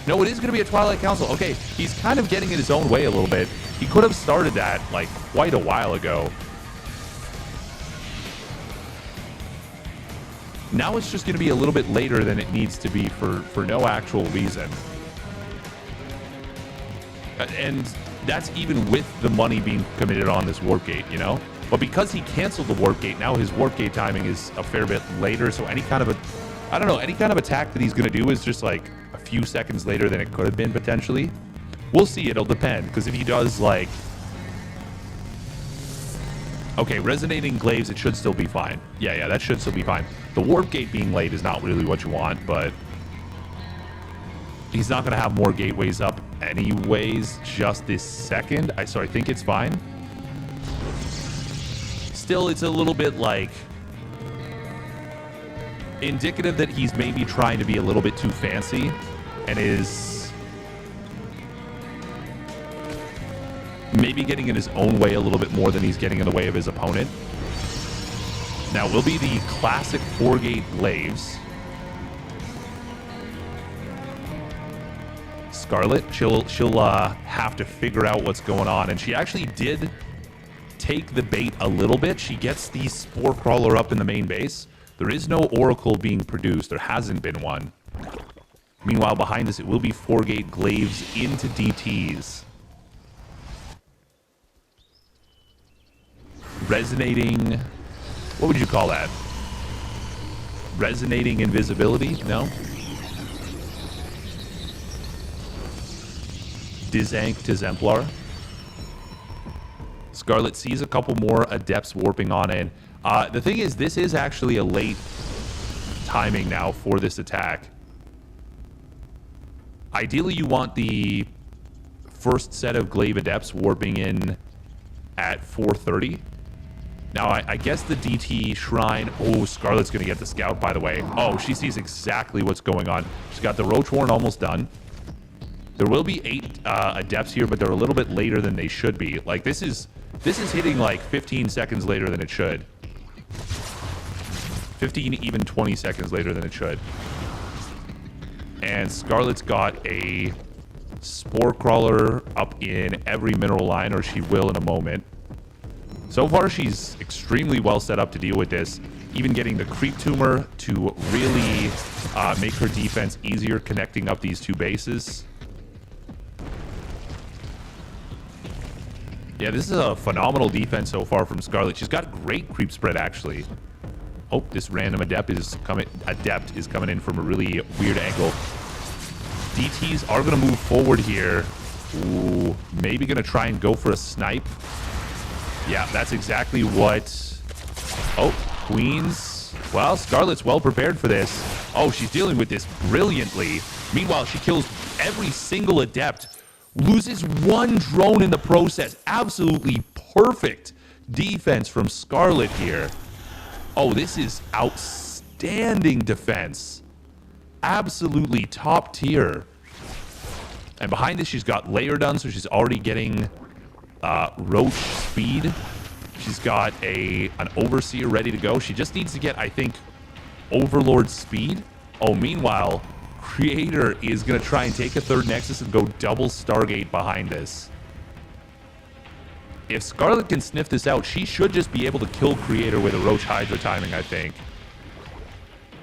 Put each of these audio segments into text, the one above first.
No, it is going to be a Twilight Council. Okay, he's kind of getting in his own way a little bit. He could have started that, like, quite a while ago. Now it's just going to be a little bit later than it needs to be for no actual reason. And that's even with the money being committed on this warp gate, you know? But because he canceled the warp gate, now his warp gate timing is a fair bit later. So any kind of a, I don't know, any kind of attack that he's going to do is just like a few seconds later than it could have been potentially. We'll see. It'll depend. Because if he does like... Okay, resonating glaives, it should still be fine. Yeah, that should still be fine. The warp gate being late is not really what you want, but... He's not going to have more gateways up anyways just this second. So I think it's fine. Still, it's a little bit like... indicative that he's maybe trying to be a little bit too fancy and is... maybe getting in his own way a little bit more than he's getting in the way of his opponent. Now, will be the classic 4-gate glaives. Scarlet, she'll have to figure out what's going on, and she actually did take the bait a little bit. She gets the Spore Crawler up in the main base. There is no Oracle being produced. There hasn't been one. Meanwhile, behind this, it will be 4-gate glaives into DTs. Resonating... what would you call that? Resonating invisibility? No? Dizank to Zemplar. Scarlet sees a couple more Adepts warping on in. The thing is, this is actually a late timing now for this attack. Ideally, you want the first set of Glaive Adepts warping in at 4:30. Now, I guess the DT Shrine... oh, Scarlet's going to get the Scout, by the way. Oh, she sees exactly what's going on. She's got the Roach Warren almost done. There will be 8 Adepts here, but they're a little bit later than they should be. Like, this is hitting like 15 seconds later than it should. 15, even 20 seconds later than it should. And Scarlet's got a Spore Crawler up in every mineral line, or she will in a moment. So far, she's extremely well set up to deal with this. Even getting the Creep Tumor to really make her defense easier, connecting up these two bases. Yeah, this is a phenomenal defense so far from Scarlet. She's got great creep spread, actually. Oh, this random Adept is coming in from a really weird angle. DTs are going to move forward here. Ooh, maybe going to try and go for a snipe. Yeah, that's exactly what... oh, Queens. Well, Scarlet's well prepared for this. Oh, she's dealing with this brilliantly. Meanwhile, she kills every single Adept. Loses one drone in the process. Absolutely perfect defense from Scarlet here. Oh, this is outstanding defense. Absolutely top tier. And behind this, she's got Layer done, so she's already getting Roach speed. She's got an Overseer ready to go. She just needs to get, I think, Overlord speed. Oh, meanwhile... Creator is going to try and take a third Nexus and go double Stargate behind this. If Scarlet can sniff this out, she should just be able to kill Creator with a Roach Hydra timing, I think.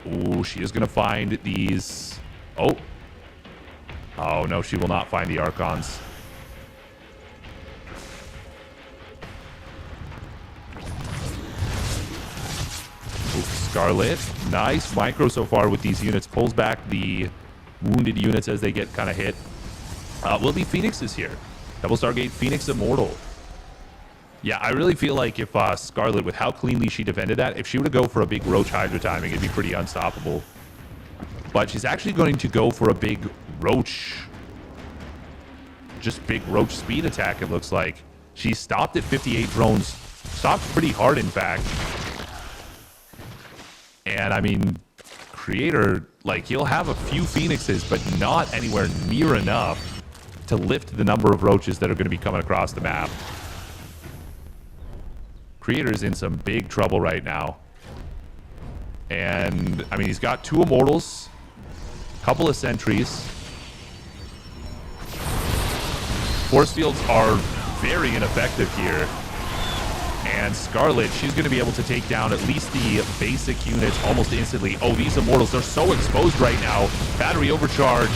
Ooh, she is going to find these... oh. Oh, no, she will not find the Archons. Scarlet, nice micro so far with these units. Pulls back the wounded units as they get kind of hit. Will be Phoenixes here. Double Stargate, Phoenix Immortal. Yeah, I really feel like if Scarlet, with how cleanly she defended that, if she were to go for a big Roach Hydra timing, it'd be pretty unstoppable. But she's actually going to go for a big Roach... just big Roach speed attack, it looks like. She stopped at 58 drones. Stopped pretty hard, in fact. And, I mean, Creator, like, he'll have a few Phoenixes, but not anywhere near enough to lift the number of Roaches that are going to be coming across the map. Creator's in some big trouble right now. And, I mean, he's got 2 Immortals, a couple of Sentries. Force fields are very ineffective here. And Scarlet, she's going to be able to take down at least the basic units almost instantly. Oh, these Immortals, they're so exposed right now. Battery overcharge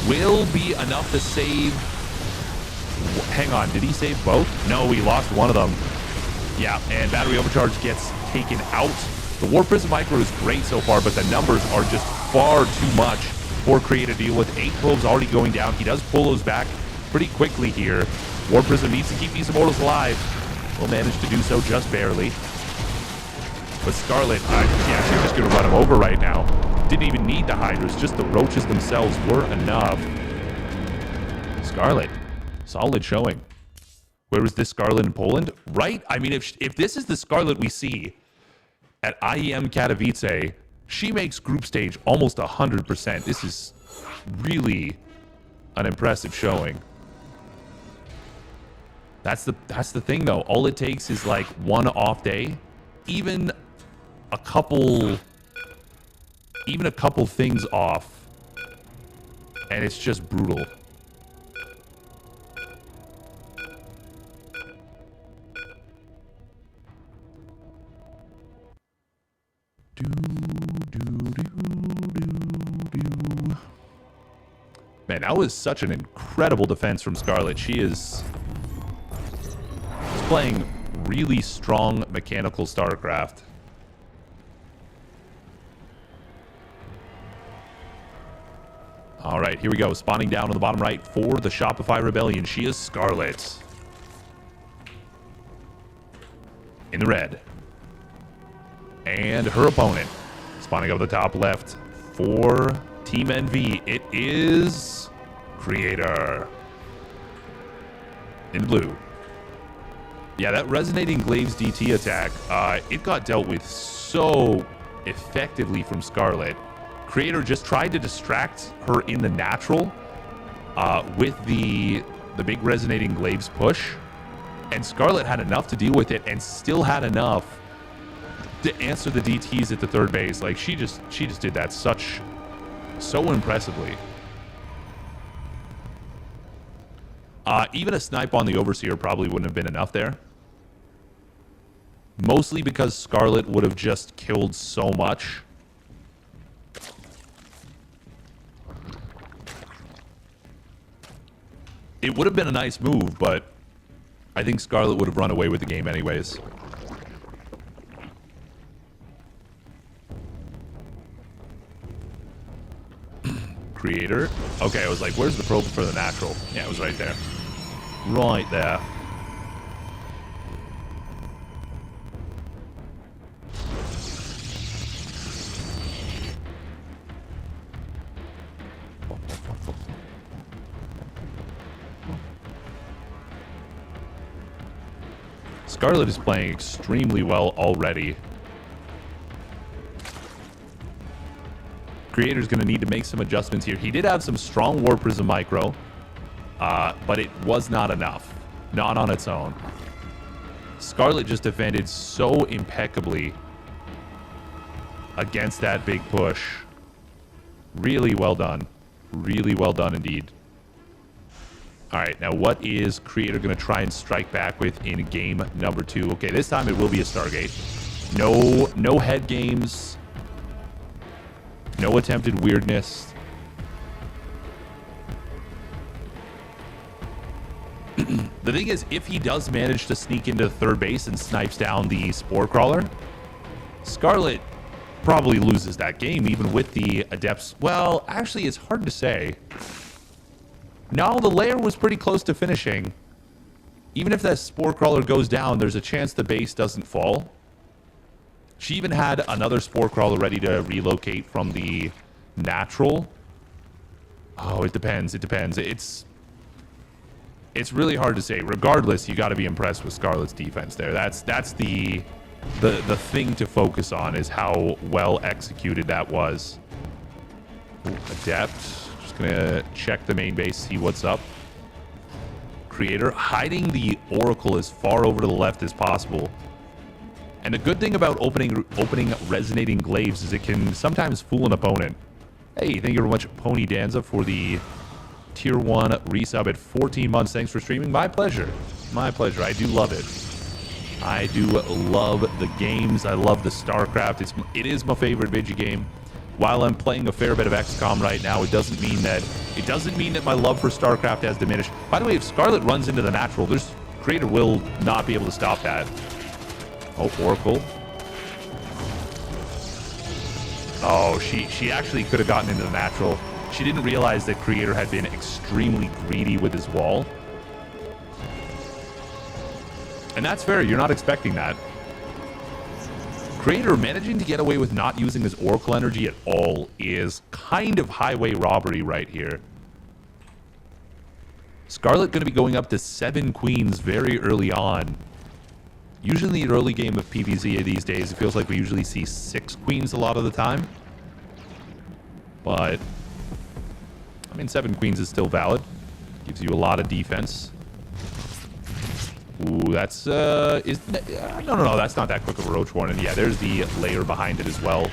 will be enough to save... Hang on, did he save both? No, he lost one of them. Yeah, and battery overcharge gets taken out. The War Prism Micro is great so far, but the numbers are just far too much for Creator to deal with. 8 probes already going down. He does pull those back pretty quickly here. War Prism needs to keep these Immortals alive. Will manage to do so just barely. But Scarlet, yeah, she's just going to run him over right now. Didn't even need the Hydras, just the Roaches themselves were enough. Scarlet, solid showing. Where was this Scarlet in Poland? Right? I mean, if this is the Scarlet we see at IEM Katowice, she makes group stage almost 100%. This is really an impressive showing. That's the thing, though. All it takes is like one off day, even a couple things off, and it's just brutal. Man, that was such an incredible defense from Scarlet. She's playing really strong mechanical StarCraft. All right, here we go. Spawning down on the bottom right for the Shopify Rebellion. She is Scarlet. In the red. And her opponent. Spawning up the top left for Team NV. It is Creator. In blue. Yeah, that Resonating Glaives DT attack, it got dealt with so effectively from Scarlet. Creator just tried to distract her in the natural with the big Resonating Glaives push, and Scarlet had enough to deal with it and still had enough to answer the DTs at the third base. Like, she just did that so impressively. Even a snipe on the Overseer probably wouldn't have been enough there. Mostly because Scarlet would have just killed so much. It would have been a nice move, but I think Scarlet would have run away with the game anyways. Creator. Okay, I was like, where's the probe for the natural? Yeah, it was right there. Right there. Scarlet is playing extremely well already. Creator's going to need to make some adjustments here. He did have some strong War Prism Micro, but it was not enough. Not on its own. Scarlet just defended so impeccably against that big push. Really well done. Really well done indeed. Alright, now what is Creator going to try and strike back with in game number 2? Okay, this time it will be a Stargate. No head games. No attempted weirdness. The thing is, if he does manage to sneak into third base and snipes down the Spore Crawler, Scarlet probably loses that game, even with the Adepts. Well, actually, it's hard to say. No, the lair was pretty close to finishing. Even if that Spore Crawler goes down, there's a chance the base doesn't fall. She even had another Spore Crawler ready to relocate from the natural. Oh, it depends. It depends. It's really hard to say. Regardless, you got to be impressed with Scarlet's defense there. That's the thing to focus on, is how well executed that was. Ooh, Adept. Just gonna check the main base, see what's up. Creator hiding the Oracle as far over to the left as possible. And the good thing about opening Resonating Glaives is it can sometimes fool an opponent. Hey, thank you very much, Pony Danza, for the Tier 1 resub at 14 months. Thanks for streaming. My pleasure. My pleasure. I do love it. I do love the games. I love the StarCraft. It is my favorite video game. While I'm playing a fair bit of XCOM right now, it doesn't mean that my love for StarCraft has diminished. By the way, if Scarlet runs into the natural, Creator will not be able to stop that. Oh, Oracle. Oh, she actually could have gotten into the natural. She didn't realize that Creator had been extremely greedy with his wall. And that's fair. You're not expecting that. Creator managing to get away with not using his Oracle energy at all is kind of highway robbery right here. Scarlet going to be going up to 7 queens very early on. Usually in the early game of PvZ these days, it feels like we usually see 6 queens a lot of the time. But, I mean, 7 queens is still valid. Gives you a lot of defense. Ooh, that's, no, that's not that quick of a Roach Warren. And yeah, there's the layer behind it as well.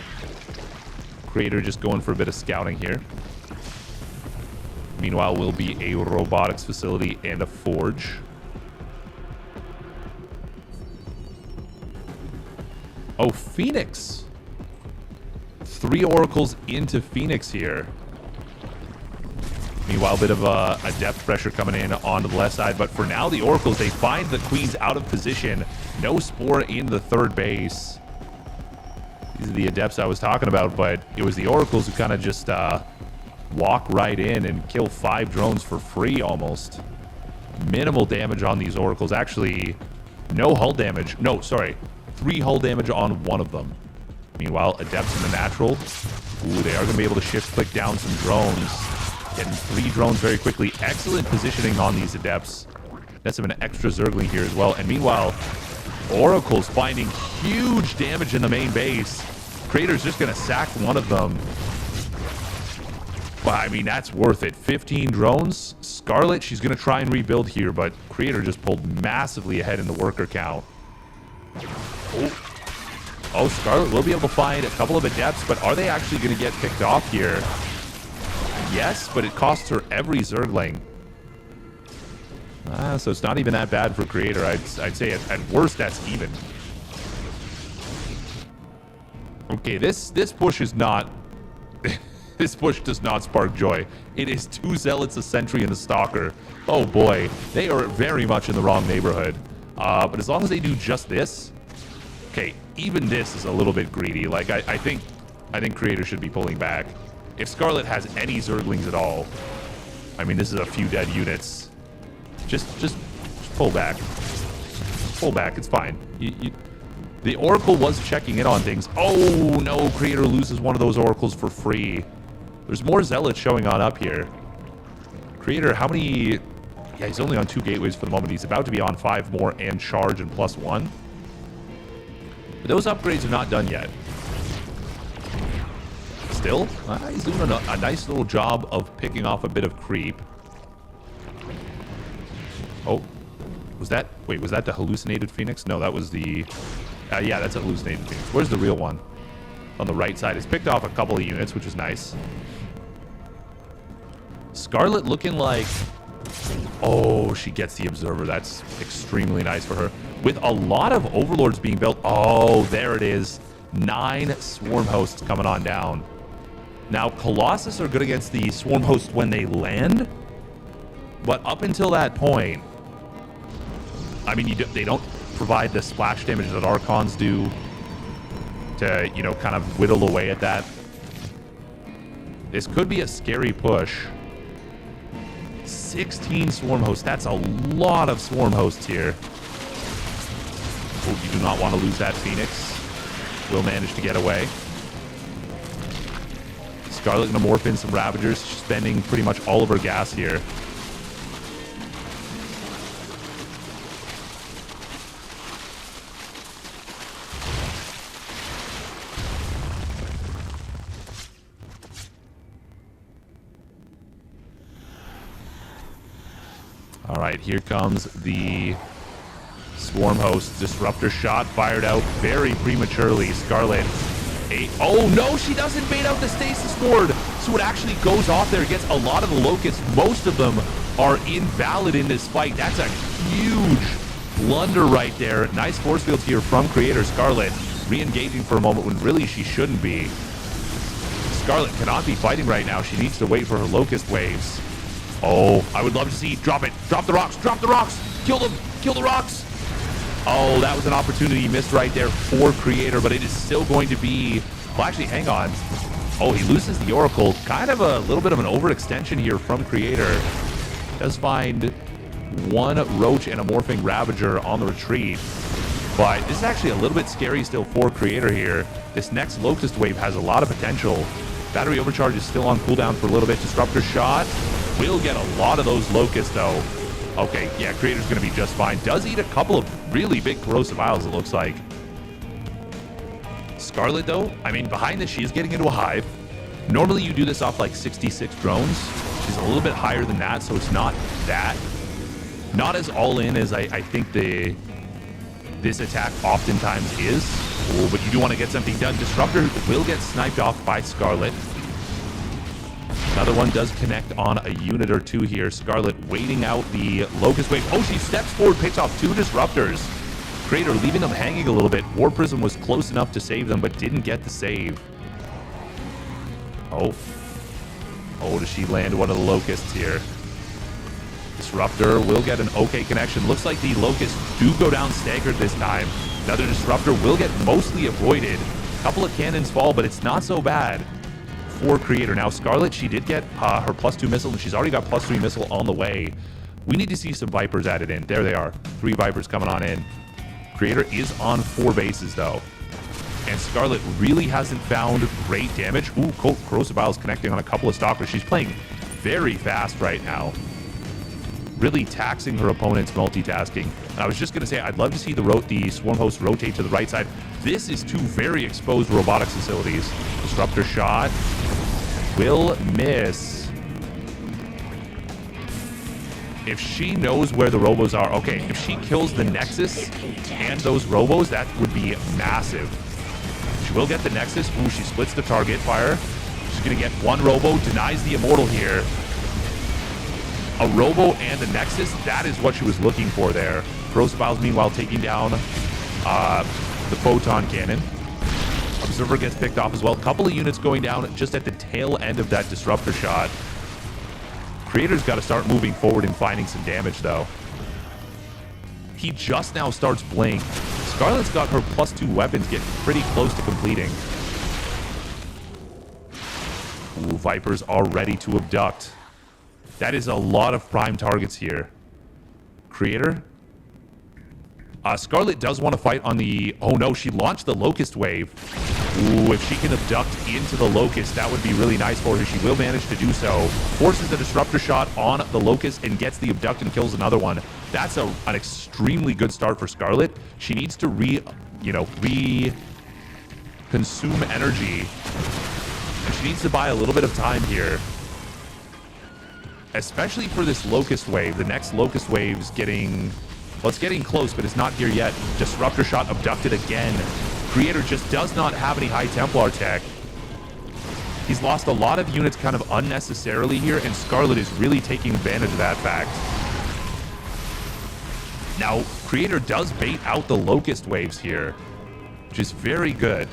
Creator just going for a bit of scouting here. Meanwhile, will be a robotics facility and a forge. Oh, Phoenix. 3 oracles into Phoenix here. Meanwhile, a bit of a depth pressure coming in onto the left side. But for now, the oracles, they find the queens out of position. No spore in the third base. These are the adepts I was talking about, but it was the oracles who kind of just walk right in and kill 5 drones for free almost. Minimal damage on these oracles. Actually, no hull damage. No, sorry. 3 hull damage on one of them. Meanwhile, adepts in the natural. Ooh, they are going to be able to shift click down some drones. Getting 3 drones very quickly. Excellent positioning on these adepts. That's an extra Zergling here as well. And meanwhile, oracles finding huge damage in the main base. Creator's just going to sack one of them. But, I mean, that's worth it. 15 drones. Scarlet, she's going to try and rebuild here, but Creator just pulled massively ahead in the worker count. Oh, Scarlet will be able to find a couple of adepts, but are they actually going to get picked off here? Yes, but it costs her every Zergling. So it's not even that bad for Creator. I'd say at worst that's even. Okay, this push is not... This push does not spark joy. It is 2 Zealots, a Sentry, and a Stalker. Oh boy, they are very much in the wrong neighborhood. But as long as they do just this... Okay, even this is a little bit greedy. Like, I think Creator should be pulling back. If Scarlet has any Zerglings at all, I mean, this is a few dead units. Just pull back. Pull back, it's fine. The Oracle was checking in on things. Oh, no, Creator loses one of those Oracles for free. There's more Zealots showing on up here. Creator, how many... Yeah, he's only on 2 gateways for the moment. He's about to be on 5 more and charge and +1. But those upgrades are not done yet. Still, he's doing a nice little job of picking off a bit of creep. Oh, was that the hallucinated Phoenix? No, that was the... yeah, that's a hallucinated Phoenix. Where's the real one? On the right side. It's picked off a couple of units, which is nice. Scarlet looking like... Oh, she gets the Observer. That's extremely nice for her. With a lot of Overlords being built. Oh, there it is. 9 Swarm Hosts coming on down. Now, Colossus are good against the Swarm Hosts when they land. But up until that point... I mean, they don't provide the splash damage that Archons do to, you know, kind of whittle away at that. This could be a scary push. 16 Swarm Hosts. That's a lot of Swarm Hosts here. Oh, you do not want to lose that Phoenix. Will manage to get away. Scarlet going to morph in some Ravagers, spending pretty much all of her gas here. All right, here comes the Swarm Host. Disruptor shot fired out very prematurely. Scarlet. Oh no, she doesn't bait out the Stasis Ward. So it actually goes off there, gets a lot of the locusts. Most of them are invalid in this fight. That's a huge blunder right there. Nice force fields here from Creator. Scarlet re-engaging for a moment when really she shouldn't be. Scarlet cannot be fighting right now. She needs to wait for her locust waves. Oh, I would love to see. Drop it. Drop the rocks. Drop the rocks. Kill them. Kill the rocks. Oh, that was an opportunity missed right there for Creator, but it is still going to be... Well, actually, hang on. Oh, he loses the Oracle. Kind of a little bit of an overextension here from Creator. Does find one Roach and a Morphing Ravager on the retreat. But this is actually a little bit scary still for Creator here. This next Locust Wave has a lot of potential. Battery Overcharge is still on cooldown for a little bit. Disruptor Shot will get a lot of those Locusts, though. Okay, yeah, Creator's going to be just fine. Does eat a couple of really big Corrosive Isles, it looks like. Scarlet, though, I mean, behind this, she is getting into a hive. Normally, you do this off, like, 66 drones. She's a little bit higher than that, so it's not that. Not as all-in as I think this attack oftentimes is. Oh, but you do want to get something done. Disruptor will get sniped off by Scarlet. Another one does connect on a unit or two here. Scarlet waiting out the Locust Wave. Oh, she steps forward, picks off two Disruptors. Creator leaving them hanging a little bit. War Prism was close enough to save them, but didn't get the save. Oh. Oh, does she land one of the Locusts here? Disruptor will get an okay connection. Looks like the Locusts do go down staggered this time. Another Disruptor will get mostly avoided. A couple of cannons fall, but it's not so bad for Creator. Now, Scarlet, she did get her +2 missile, and she's already got +3 missile on the way. We need to see some Vipers added in. There they are. 3 Vipers coming on in. Creator is on 4 bases, though. And Scarlet really hasn't found great damage. Ooh, Corrosive Isles connecting on a couple of Stalkers. She's playing very fast right now. Really taxing her opponent's multitasking. And I was just going to say, I'd love to see the Swarm Host rotate to the right side. This is 2 very exposed robotics facilities. Disruptor Shot will miss. If she knows where the Robos are, okay, if she kills the Nexus and those Robos, that would be massive. She will get the Nexus. Ooh, she splits the target fire. She's going to get one Robo, denies the Immortal here. A Robo and a Nexus, that is what she was looking for there. Corrosive Isles, meanwhile, taking down the Photon Cannon. Observer gets picked off as well. A couple of units going down just at the tail end of that Disruptor Shot. Creator's got to start moving forward and finding some damage, though. He just now starts Blink. Scarlet's got her +2 weapons getting pretty close to completing. Ooh, Vipers are ready to abduct. That is a lot of prime targets here. Creator? Scarlet does want to fight on the... Oh no, she launched the Locust Wave. Ooh, if she can abduct into the Locust, that would be really nice for her. She will manage to do so. Forces the Disruptor Shot on the Locust and gets the abduct and kills another one. That's an extremely good start for Scarlet. She needs to consume energy. And she needs to buy a little bit of time here. Especially for this Locust Wave. The next Locust Wave's getting... Well, it's getting close, but it's not here yet. Disruptor Shot abducted again. Creator just does not have any high Templar tech. He's lost a lot of units kind of unnecessarily here, and Scarlet is really taking advantage of that fact. Now, Creator does bait out the Locust Waves here, which is very good.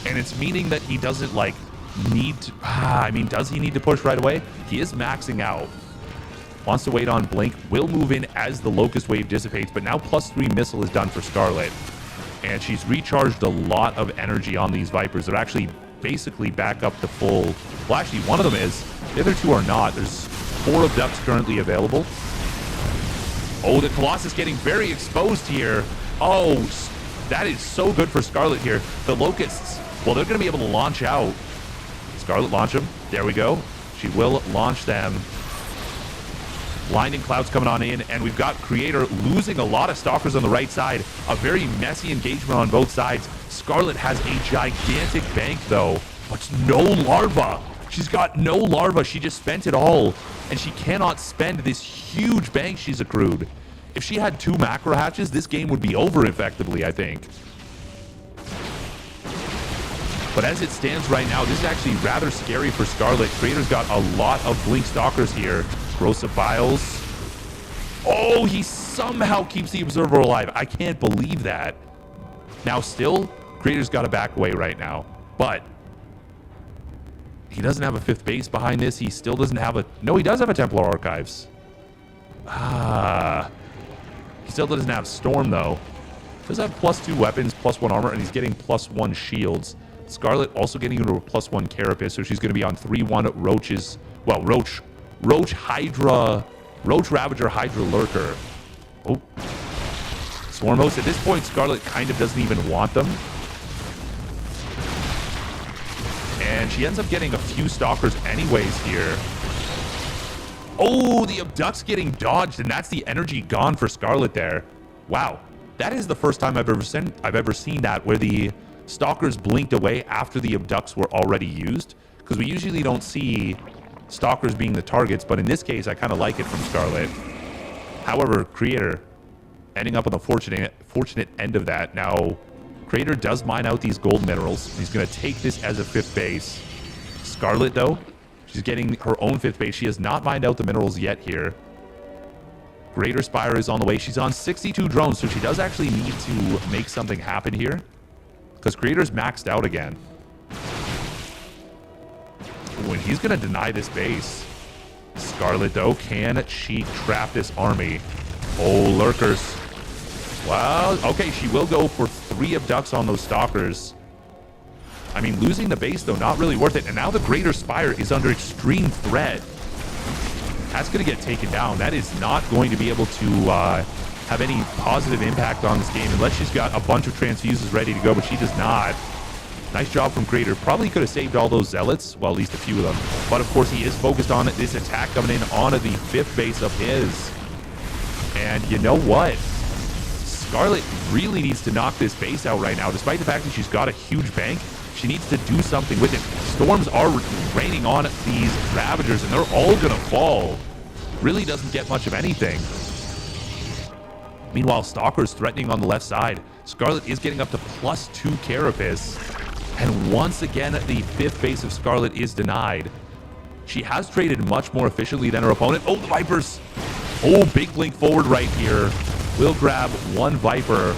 And it's meaning that he doesn't, like, need to... I mean, does he need to push right away? He is maxing out. Wants to wait on Blink. Will move in as the Locust Wave dissipates, but now +3 missile is done for Scarlet. And she's recharged a lot of energy on these Vipers. They're actually basically back up to full... Well, actually, one of them is. The other 2 are not. There's 4 abducts currently available. Oh, the Colossus getting very exposed here. Oh, that is so good for Scarlet here. The Locusts, well, they're going to be able to launch out. Scarlet, launch them. There we go. She will launch them. Blinding Clouds coming on in, and we've got Creator losing a lot of Stalkers on the right side. A very messy engagement on both sides. Scarlet has a gigantic bank, though, but no larva. She's got no larva. She just spent it all, and she cannot spend this huge bank she's accrued. If she had 2 macro hatches, this game would be over effectively, I think. But as it stands right now, this is actually rather scary for Scarlet. Creator's got a lot of Blink Stalkers here. Corrosive Biles. Oh, he somehow keeps the Observer alive. I can't believe that. Now still, Creator's got to back away right now. But he doesn't have a 5th base behind this. He still doesn't have a... No, he does have a Templar Archives. He still doesn't have Storm, though. Does have +2 weapons, +1 armor, and he's getting +1 shields. Scarlet also getting into a +1 Carapace, so she's going to be on 3-1 Roaches. Well, Roach Hydra... Roach Ravager Hydra Lurker. Oh. Swarm Host. At this point, Scarlet kind of doesn't even want them. And she ends up getting a few Stalkers anyways here. Oh, the Abduct's getting dodged, and that's the energy gone for Scarlet there. Wow. That is the first time I've ever seen that, where the Stalkers blinked away after the Abducts were already used. Because we usually don't see Stalkers being the targets, but in this case, I kind of like it from Scarlet. However, Creator ending up on the fortunate end of that. Now, Creator does mine out these gold minerals. He's going to take this as a 5th base. Scarlet, though, she's getting her own 5th base. She has not mined out the minerals yet here. Greater Spire is on the way. She's on 62 drones, so she does actually need to make something happen here. Because Creator's maxed out again. Ooh, and he's going to deny this base. Scarlet, though, can she trap this army? Oh, Lurkers. Well, okay, she will go for 3 Abducts on those Stalkers. I mean, losing the base, though, not really worth it. And now the Greater Spire is under extreme threat. That's going to get taken down. That is not going to be able to have any positive impact on this game unless she's got a bunch of transfuses ready to go, but she does not. Nice job from Creator. Probably could have saved all those Zealots. Well, at least a few of them. But, of course, he is focused on this attack coming in onto the 5th base of his. And you know what? Scarlet really needs to knock this base out right now. Despite the fact that she's got a huge bank, she needs to do something with it. Storms are raining on these Ravagers, and they're all going to fall. Really doesn't get much of anything. Meanwhile, Stalker's threatening on the left side. Scarlet is getting up to +2 Carapace. And once again, the 5th base of Scarlet is denied. She has traded much more efficiently than her opponent. Oh, the Vipers! Oh, big blink forward right here. We'll grab 1 Viper.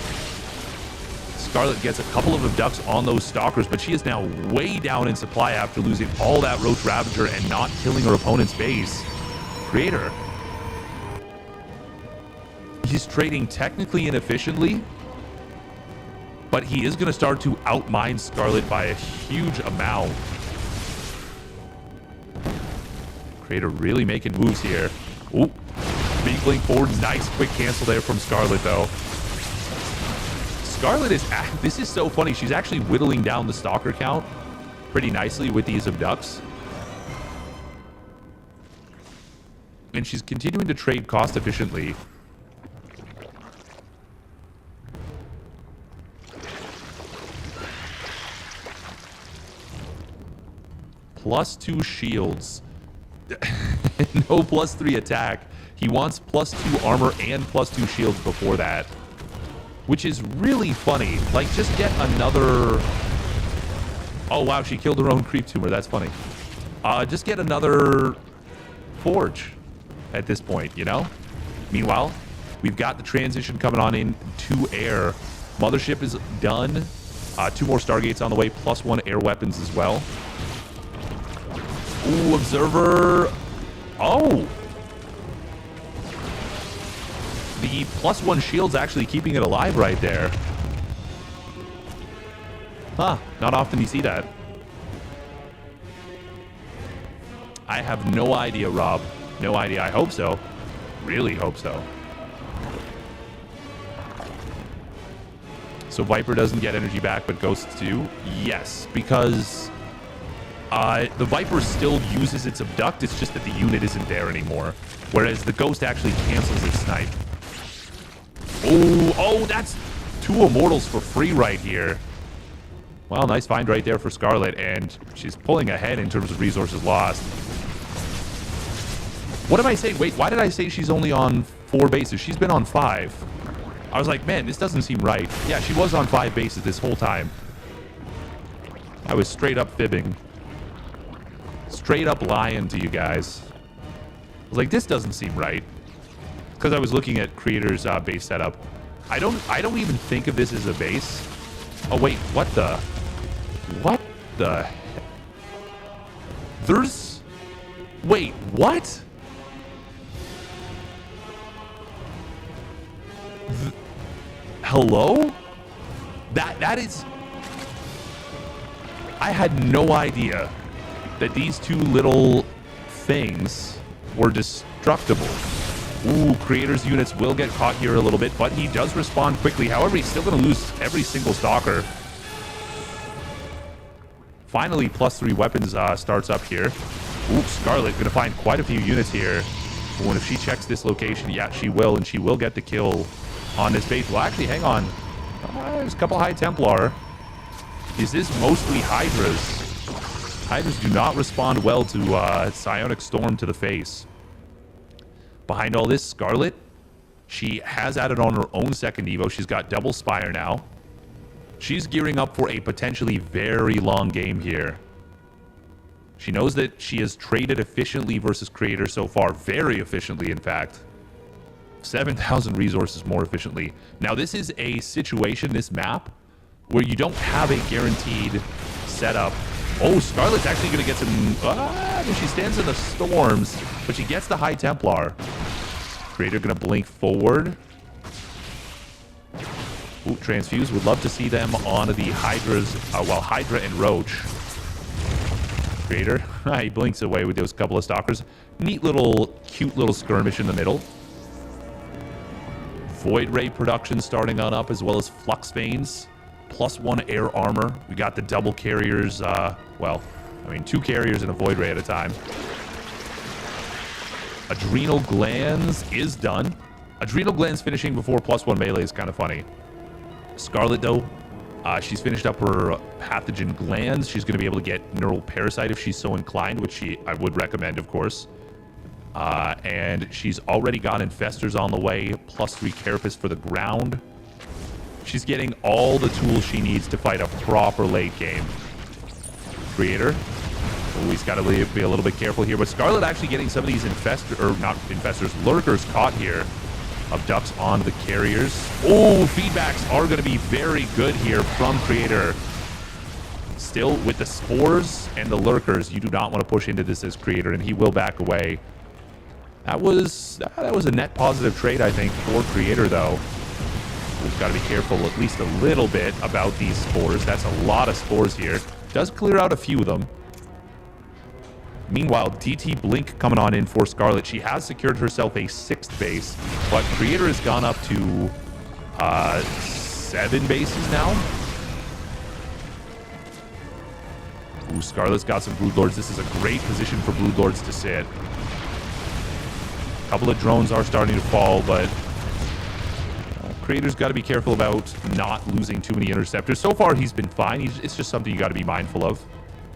Scarlet gets a couple of Abducts on those Stalkers, but she is now way down in supply after losing all that Roach Ravager and not killing her opponent's base. Creator. He's trading technically inefficiently, but he is going to start to outmine Scarlet by a huge amount. Creator really making moves here. Ooh, big blink forward. Nice quick cancel there from Scarlet, though. Scarlet is... This is so funny. She's actually whittling down the Stalker count pretty nicely with these Abducts. And she's continuing to trade cost efficiently. +2 shields. No +3 attack. He wants +2 armor and +2 shields before that. Which is really funny. Like, just get another... Oh, wow, she killed her own creep tumor. That's funny. Just get another Forge at this point, you know? Meanwhile, we've got the transition coming on in to air. Mothership is done. 2 more Stargates on the way, +1 air weapons as well. Ooh, Observer. Oh! The +1 shield's actually keeping it alive right there. Huh, not often you see that. I have no idea, Rob. No idea. I hope so. Really hope so. So Viper doesn't get energy back, but Ghosts do? Yes, because the Viper still uses its Abduct. It's just that the unit isn't there anymore. Whereas the Ghost actually cancels its Snipe. Oh, that's 2 Immortals for free right here. Well, nice find right there for Scarlet, and she's pulling ahead in terms of resources lost. What am I saying? Wait, why did I say she's only on 4 bases? She's been on 5. I was like, man, this doesn't seem right. Yeah, she was on 5 bases this whole time. I was straight up fibbing. Straight up lying to you guys. I was like, this doesn't seem right. Because I was looking at Creator's base setup. I don't even think of this as a base. Oh wait, what the there's wait, what? Hello? That is, I had no idea that these two little things were destructible. Ooh, Creator's units will get caught here a little bit, but he does respond quickly. However, he's still going to lose every single stalker. Finally, +3 weapons starts up here. Ooh, Scarlet going to find quite a few units here. Ooh, and if she checks this location, yeah, she will, and she will get the kill on this base. Well, actually, hang on. There's a couple High Templar. Is this mostly Hydras? Hydras do not respond well to Psionic Storm to the face. Behind all this, Scarlet, she has added on her own second Evo. She's got double Spire now. She's gearing up for a potentially very long game here. She knows that she has traded efficiently versus Creator so far. Very efficiently, in fact. 7,000 resources more efficiently. Now, this is a situation, this map, where you don't have a guaranteed setup. Oh, Scarlet's actually going to get some... she stands in the storms, but she gets the High Templar. Creator going to blink forward. Ooh, Transfuse. Would love to see them on the Hydras, well, Hydra and Roach. Creator, he blinks away with those couple of stalkers. Neat little, cute little skirmish in the middle. Void Ray production starting on up, as well as Flux Veins. +1 air armor. We got the double carriers, well, I mean, 2 carriers and a Void Ray at a time. Adrenal Glands is done. Adrenal Glands finishing before +1 melee is kind of funny. Scarlet, though, she's finished up her Pathogen Glands. She's going to be able to get Neural Parasite if she's so inclined, which I would recommend, of course. And she's already got Infestors on the way, +3 Carapace for the ground. She's getting all the tools she needs to fight a proper late game. Creator. Oh, he's got to be a little bit careful here. But Scarlet actually getting some of these lurkers caught here. Abducts on the carriers. Oh, feedbacks are going to be very good here from Creator. Still, with the spores and the lurkers, you do not want to push into this as Creator, and he will back away. That was a net positive trade, I think, for Creator, though. We've got to be careful at least a little bit about these spores. That's a lot of spores here. Does clear out a few of them. Meanwhile, DT Blink coming on in for Scarlet. She has secured herself a 6th base, but Creator has gone up to 7 bases now. Ooh, Scarlet's got some Broodlords. This is a great position for Broodlords to sit. A couple of drones are starting to fall, but Creator's got to be careful about not losing too many interceptors. So far, he's been fine. It's just something you got to be mindful of.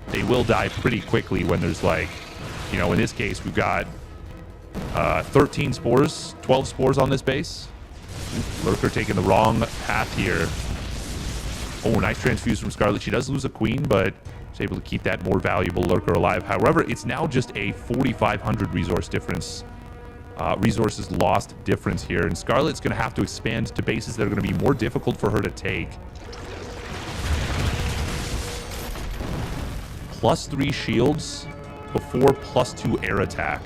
They will die pretty quickly when there's, like, you know, in this case, we've got 13 spores, 12 spores on this base. Lurker taking the wrong path here. Oh, nice transfuse from Scarlet. She does lose a queen, but she's able to keep that more valuable Lurker alive. However, it's now just a 4,500 resource difference. Resources lost difference here, and Scarlet's going to have to expand to bases that are going to be more difficult for her to take. +3 shields before +2 air attack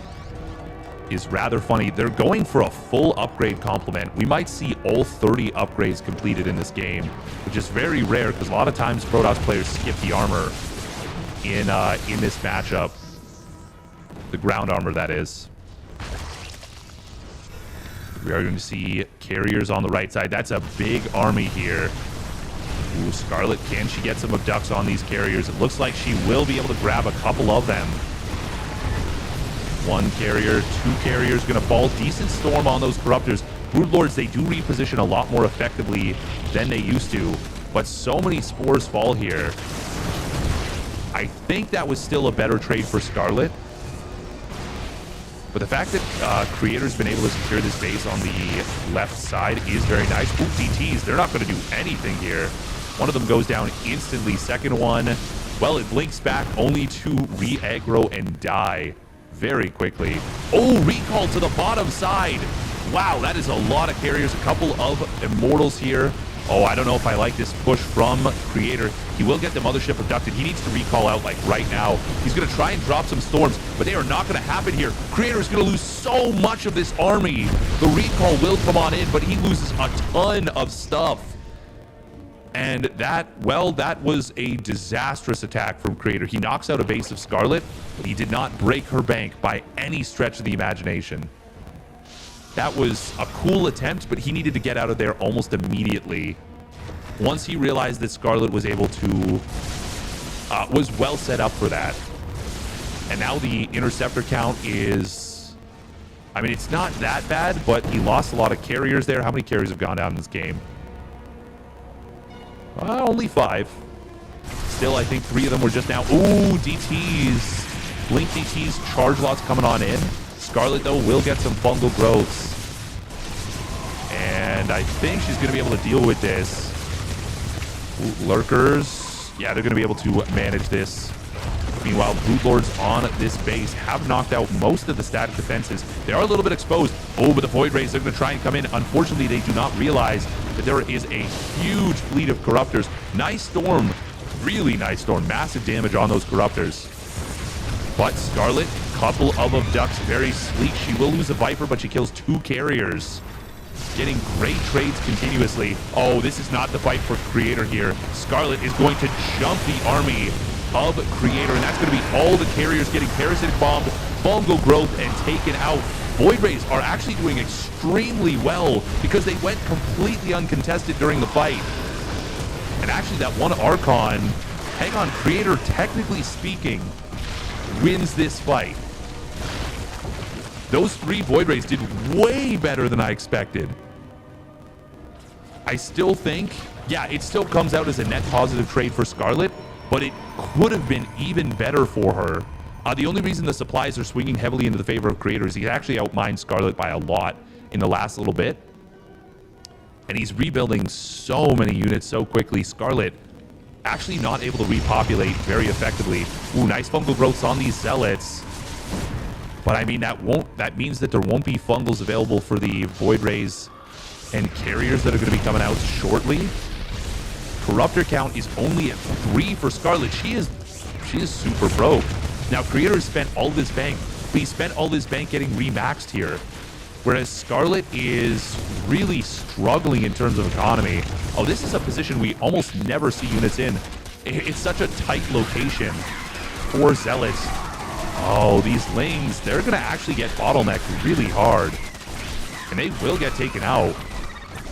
is rather funny. They're going for a full upgrade complement. We might see all 30 upgrades completed in this game, which is very rare because a lot of times Protoss players skip the armor in this matchup. The ground armor, that is. We are going to see carriers on the right side. That's a big army here. Ooh, Scarlet, can she get some abducts on these carriers? It looks like she will be able to grab a couple of them. 1 carrier, 2 carriers going to fall. Decent storm on those Corruptors. Broodlords, they do reposition a lot more effectively than they used to, but so many spores fall here. I think that was still a better trade for Scarlet. But the fact that Creator's been able to secure this base on the left side is very nice. Ooh, DTs, they're not going to do anything here. One of them goes down instantly. Second one Well, it blinks back only to re-aggro and die very quickly. Oh, recall to the bottom side. Wow, that is a lot of carriers. A couple of immortals here. Oh, I don't know if I like this push from Creator. He will get the mothership abducted. He needs to recall out like right now. He's going to try and drop some storms, but they are not going to happen here. Creator is going to lose so much of this army. The recall will come on in, but he loses a ton of stuff. And that was a disastrous attack from Creator. He knocks out a base of Scarlet, but he did not break her bank by any stretch of the imagination. That was a cool attempt, but he needed to get out of there almost immediately. Once he realized that Scarlet was able to, was well set up for that. And now the interceptor count is, I mean, it's not that bad, but he lost a lot of carriers there. How many carriers have gone down in this game? Only 5. Still, I think 3 of them were just now. Ooh, DTs. Blink DTs, charge lots coming on in. Scarlet, though, will get some fungal growths. And I think she's going to be able to deal with this. Ooh, lurkers. Yeah, they're going to be able to manage this. Meanwhile, Brood Lords on this base have knocked out most of the static defenses. They are a little bit exposed. Oh, but the Void Rays are going to try and come in. Unfortunately, they do not realize that there is a huge fleet of Corruptors. Nice storm. Really nice storm. Massive damage on those Corruptors. But Scarlet, couple of abducts, very sleek. She will lose a Viper, but she kills 2 carriers. Getting great trades continuously. Oh, this is not the fight for Creator here. Scarlet is going to jump the army of Creator, and that's going to be all the carriers getting parasitic bombed, fungal growth, and taken out. Void Rays are actually doing extremely well because they went completely uncontested during the fight. And actually that one Archon, hang on, Creator, technically speaking, wins this fight. Those 3 Void Rays did way better than I expected. I still think, yeah, it still comes out as a net positive trade for Scarlet, but it could have been even better for her. The only reason the supplies are swinging heavily into the favor of Creator is he actually outmined Scarlet by a lot in the last little bit. And he's rebuilding so many units so quickly. Scarlet actually not able to repopulate very effectively. Ooh, nice fungal growths on these Zealots. But I mean, that means that there won't be fungals available for the Void Rays and carriers that are going to be coming out shortly. Corruptor count is only at 3 for Scarlet. She is super broke. Now, Creator has spent all this bank, but he spent all this bank getting remaxed here. Whereas Scarlet is really struggling in terms of economy. Oh, this is a position we almost never see units in. It's such a tight location for Zealots. Oh, these Lings, they're going to actually get bottlenecked really hard. And they will get taken out.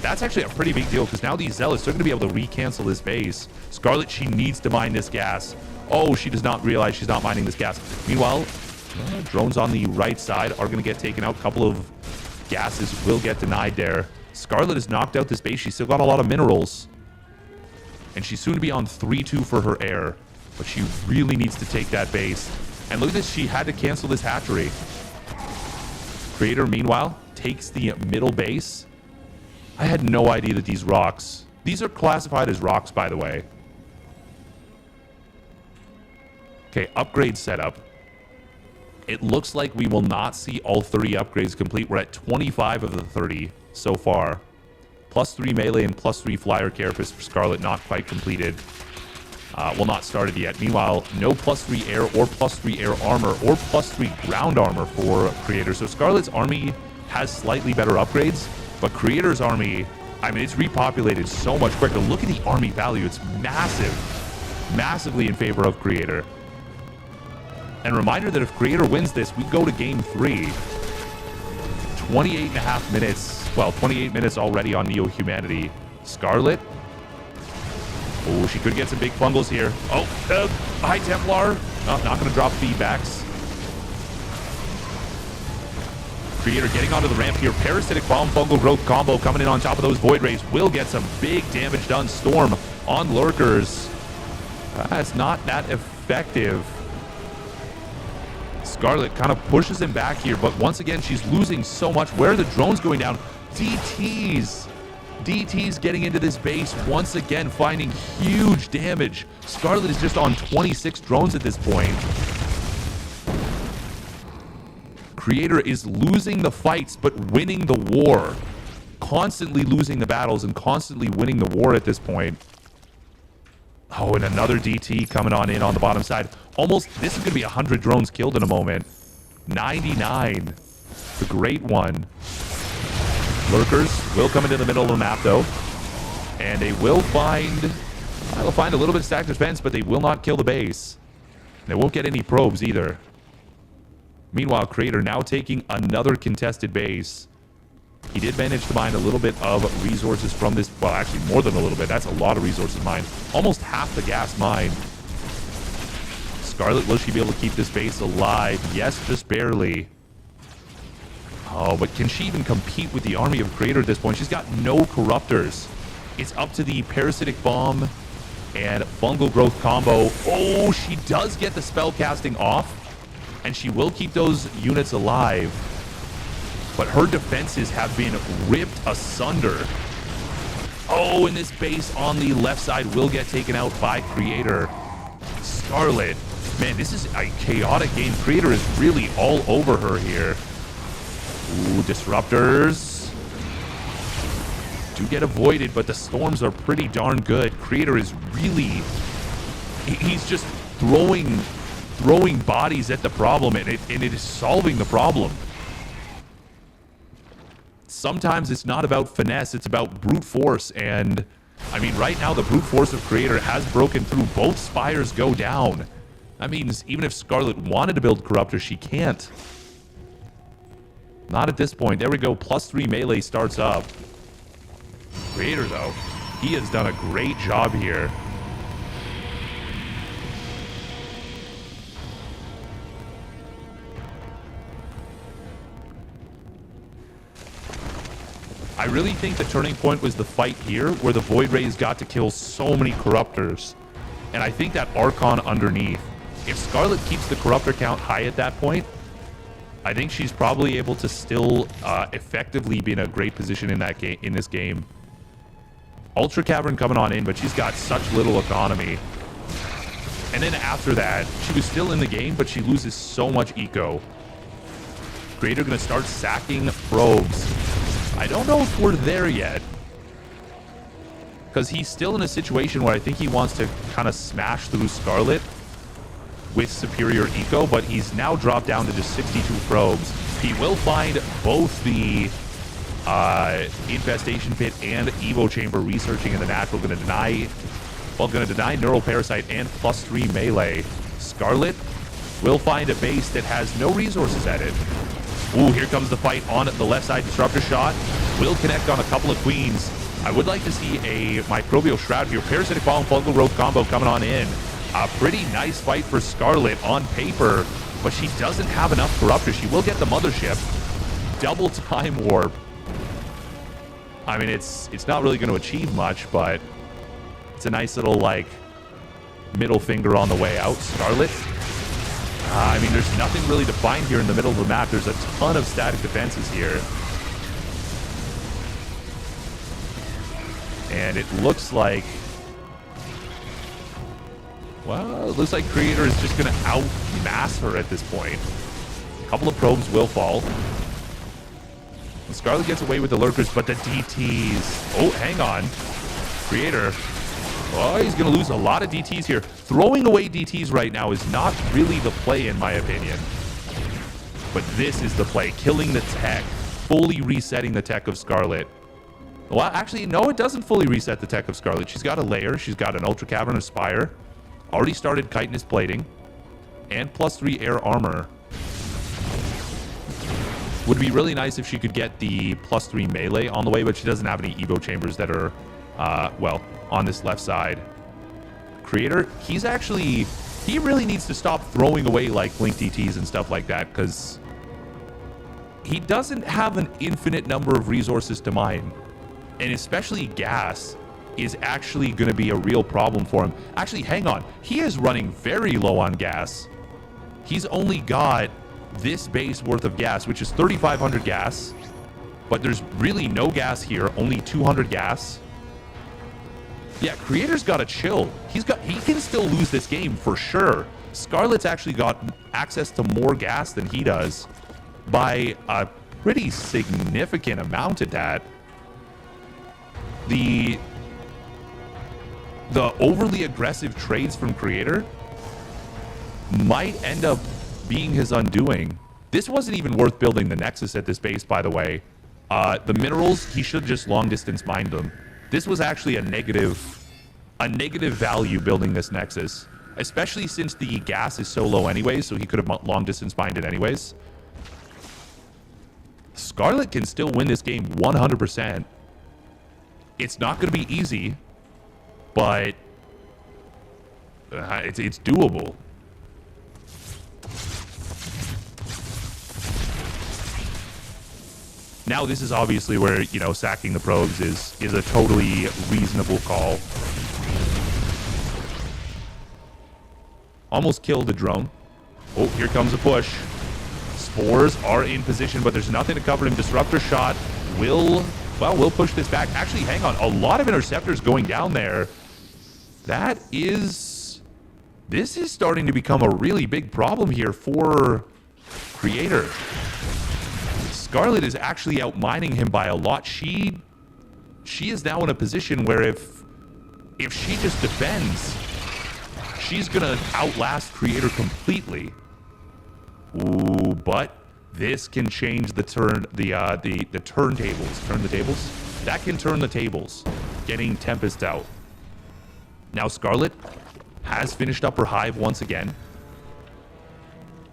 That's actually a pretty big deal because now these Zealots, they're going to be able to recancel this base. Scarlet, she needs to mine this gas. Oh, she does not realize she's not mining this gas. Meanwhile, drones on the right side are going to get taken out. A couple of gases will get denied there. Scarlet has knocked out this base. She's still got a lot of minerals. And she's soon to be on 3-2 for her air. But she really needs to take that base. And look at this. She had to cancel this hatchery. Creator, meanwhile, takes the middle base. I had no idea that these rocks... These are classified as rocks, by the way. Okay, upgrade setup. It looks like we will not see all 30 upgrades complete. We're at 25 of the 30 so far. +3 melee and +3 flyer carapace for Scarlet, not quite completed. Well, not started yet. Meanwhile, no +3 air or +3 air armor or +3 ground armor for Creator. So Scarlet's army has slightly better upgrades, but Creator's army, I mean, it's repopulated so much quicker. Look at the army value. It's massive. Massively in favor of Creator. And reminder that if Creator wins this, we go to game 3. 28.5 minutes. Well, 28 minutes already on Neo Humanity. Scarlet. Oh, she could get some big fungals here. Oh, High Templar. Oh, not going to drop feedbacks. Creator getting onto the ramp here. Parasitic Bomb Fungal Growth combo coming in on top of those Void Rays. Will get some big damage done. Storm on Lurkers. That's not that effective. Scarlet kind of pushes him back here, but once again, she's losing so much. Where are the drones going down? DTs. DT's getting into this base once again, finding huge damage. Scarlet is just on 26 drones at this point. Creator is losing the fights, but winning the war. Constantly losing the battles and constantly winning the war at this point. Oh, and another DT coming on in on the bottom side. Almost, this is going to be 100 drones killed in a moment. 99. The great one. Lurkers will come into the middle of the map, though. And they will find... they'll find a little bit of stacked defense, but they will not kill the base. They won't get any probes either. Meanwhile, Creator now taking another contested base. He did manage to mine a little bit of resources from this. Well, actually, more than a little bit. That's a lot of resources mined. Almost half the gas mined. Scarlet, will she be able to keep this base alive? Yes, just barely. Oh, but can she even compete with the army of Creator at this point? She's got no corruptors. It's up to the Parasitic Bomb and Fungal Growth combo. Oh, she does get the spell casting off, and she will keep those units alive. But her defenses have been ripped asunder. Oh, and this base on the left side will get taken out by Creator. Scarlet, man, this is a chaotic game. Creator is really all over her here. Ooh, disruptors do get avoided, but the storms are pretty darn good. Creator is really... he's just throwing bodies at the problem, and it is solving the problem. Sometimes it's not about finesse, it's about brute force, and I mean, right now the brute force of Creator has broken through. Both spires go down. That means even if Scarlet wanted to build Corruptor, she can't. Not at this point. There we go. +3 melee starts up. Creator, though, he has done a great job here. I really think the turning point was the fight here, where the Void Rays got to kill so many Corruptors. And I think that Archon underneath, if Scarlet keeps the Corruptor count high at that point, I think she's probably able to still effectively be in a great position in that game, in this game. Ultra Cavern coming on in, but she's got such little economy. And then after that, she was still in the game, but she loses so much eco. Creator gonna start sacking probes. I don't know if we're there yet, because he's still in a situation where I think he wants to kind of smash through Scarlet with superior eco, but he's now dropped down to just 62 probes. He will find both the Infestation Pit and Evo Chamber researching in the natural. Going to deny Neural Parasite and +3 melee. Scarlet will find a base that has no resources at it. Ooh, here comes the fight on the left side. Disruptor shot will connect on a couple of queens. I would like to see a Microbial Shroud here. Parasitic Bomb, Fungal Growth combo coming on in. A pretty nice fight for Scarlet on paper, but she doesn't have enough Corruptor. She will get the Mothership. Double Time Warp. I mean, it's not really going to achieve much, but it's a nice little, like, middle finger on the way out. Scarlet. I mean, there's nothing really to find here in the middle of the map. There's a ton of static defenses here. And it looks like... well, it looks like Creator is just going to outmass her at this point. A couple of probes will fall. Scarlet gets away with the Lurkers, but the DTs... oh, hang on. Creator... oh, he's going to lose a lot of DTs here. Throwing away DTs right now is not really the play, in my opinion. But this is the play. Killing the tech. Fully resetting the tech of Scarlet. Well, actually, no, it doesn't fully reset the tech of Scarlet. She's got a layer. She's got an Ultra Cavern, a Spire. Already started Chitinous Plating. And +3 air armor. Would be really nice if she could get the +3 melee on the way, but she doesn't have any Evo Chambers that are, well, on this left side. Creator, he really needs to stop throwing away like Blink DTs and stuff like that, because he doesn't have an infinite number of resources to mine. And especially gas is actually going to be a real problem for him. Actually, hang on. He is running very low on gas. He's only got this base worth of gas, which is 3,500 gas. But there's really no gas here, only 200 gas. Yeah, Creator's got to chill. He can still lose this game for sure. Scarlet's actually got access to more gas than he does by a pretty significant amount at that. The overly aggressive trades from Creator might end up being his undoing. This wasn't even worth building the Nexus at this base, by the way. The minerals, he should just long distance mine them. This was actually a negative value building this Nexus, especially since the gas is so low anyways, so he could have long distance mined it anyways. Scarlet can still win this game 100%. It's not going to be easy, but it's doable. Now, this is obviously where, you know, sacking the probes is a totally reasonable call. Almost killed the drone. Oh, here comes a push. Spores are in position, but there's nothing to cover him. Disruptor shot will push this back. Actually, hang on. A lot of interceptors going down there. This is starting to become a really big problem here for Creator. Scarlet is actually outmining him by a lot. She is now in a position where if she just defends, she's gonna outlast Creator completely. Ooh, but this can change the turntables. Turn the tables? That can turn the tables, getting Tempest out. Now Scarlet has finished up her hive once again.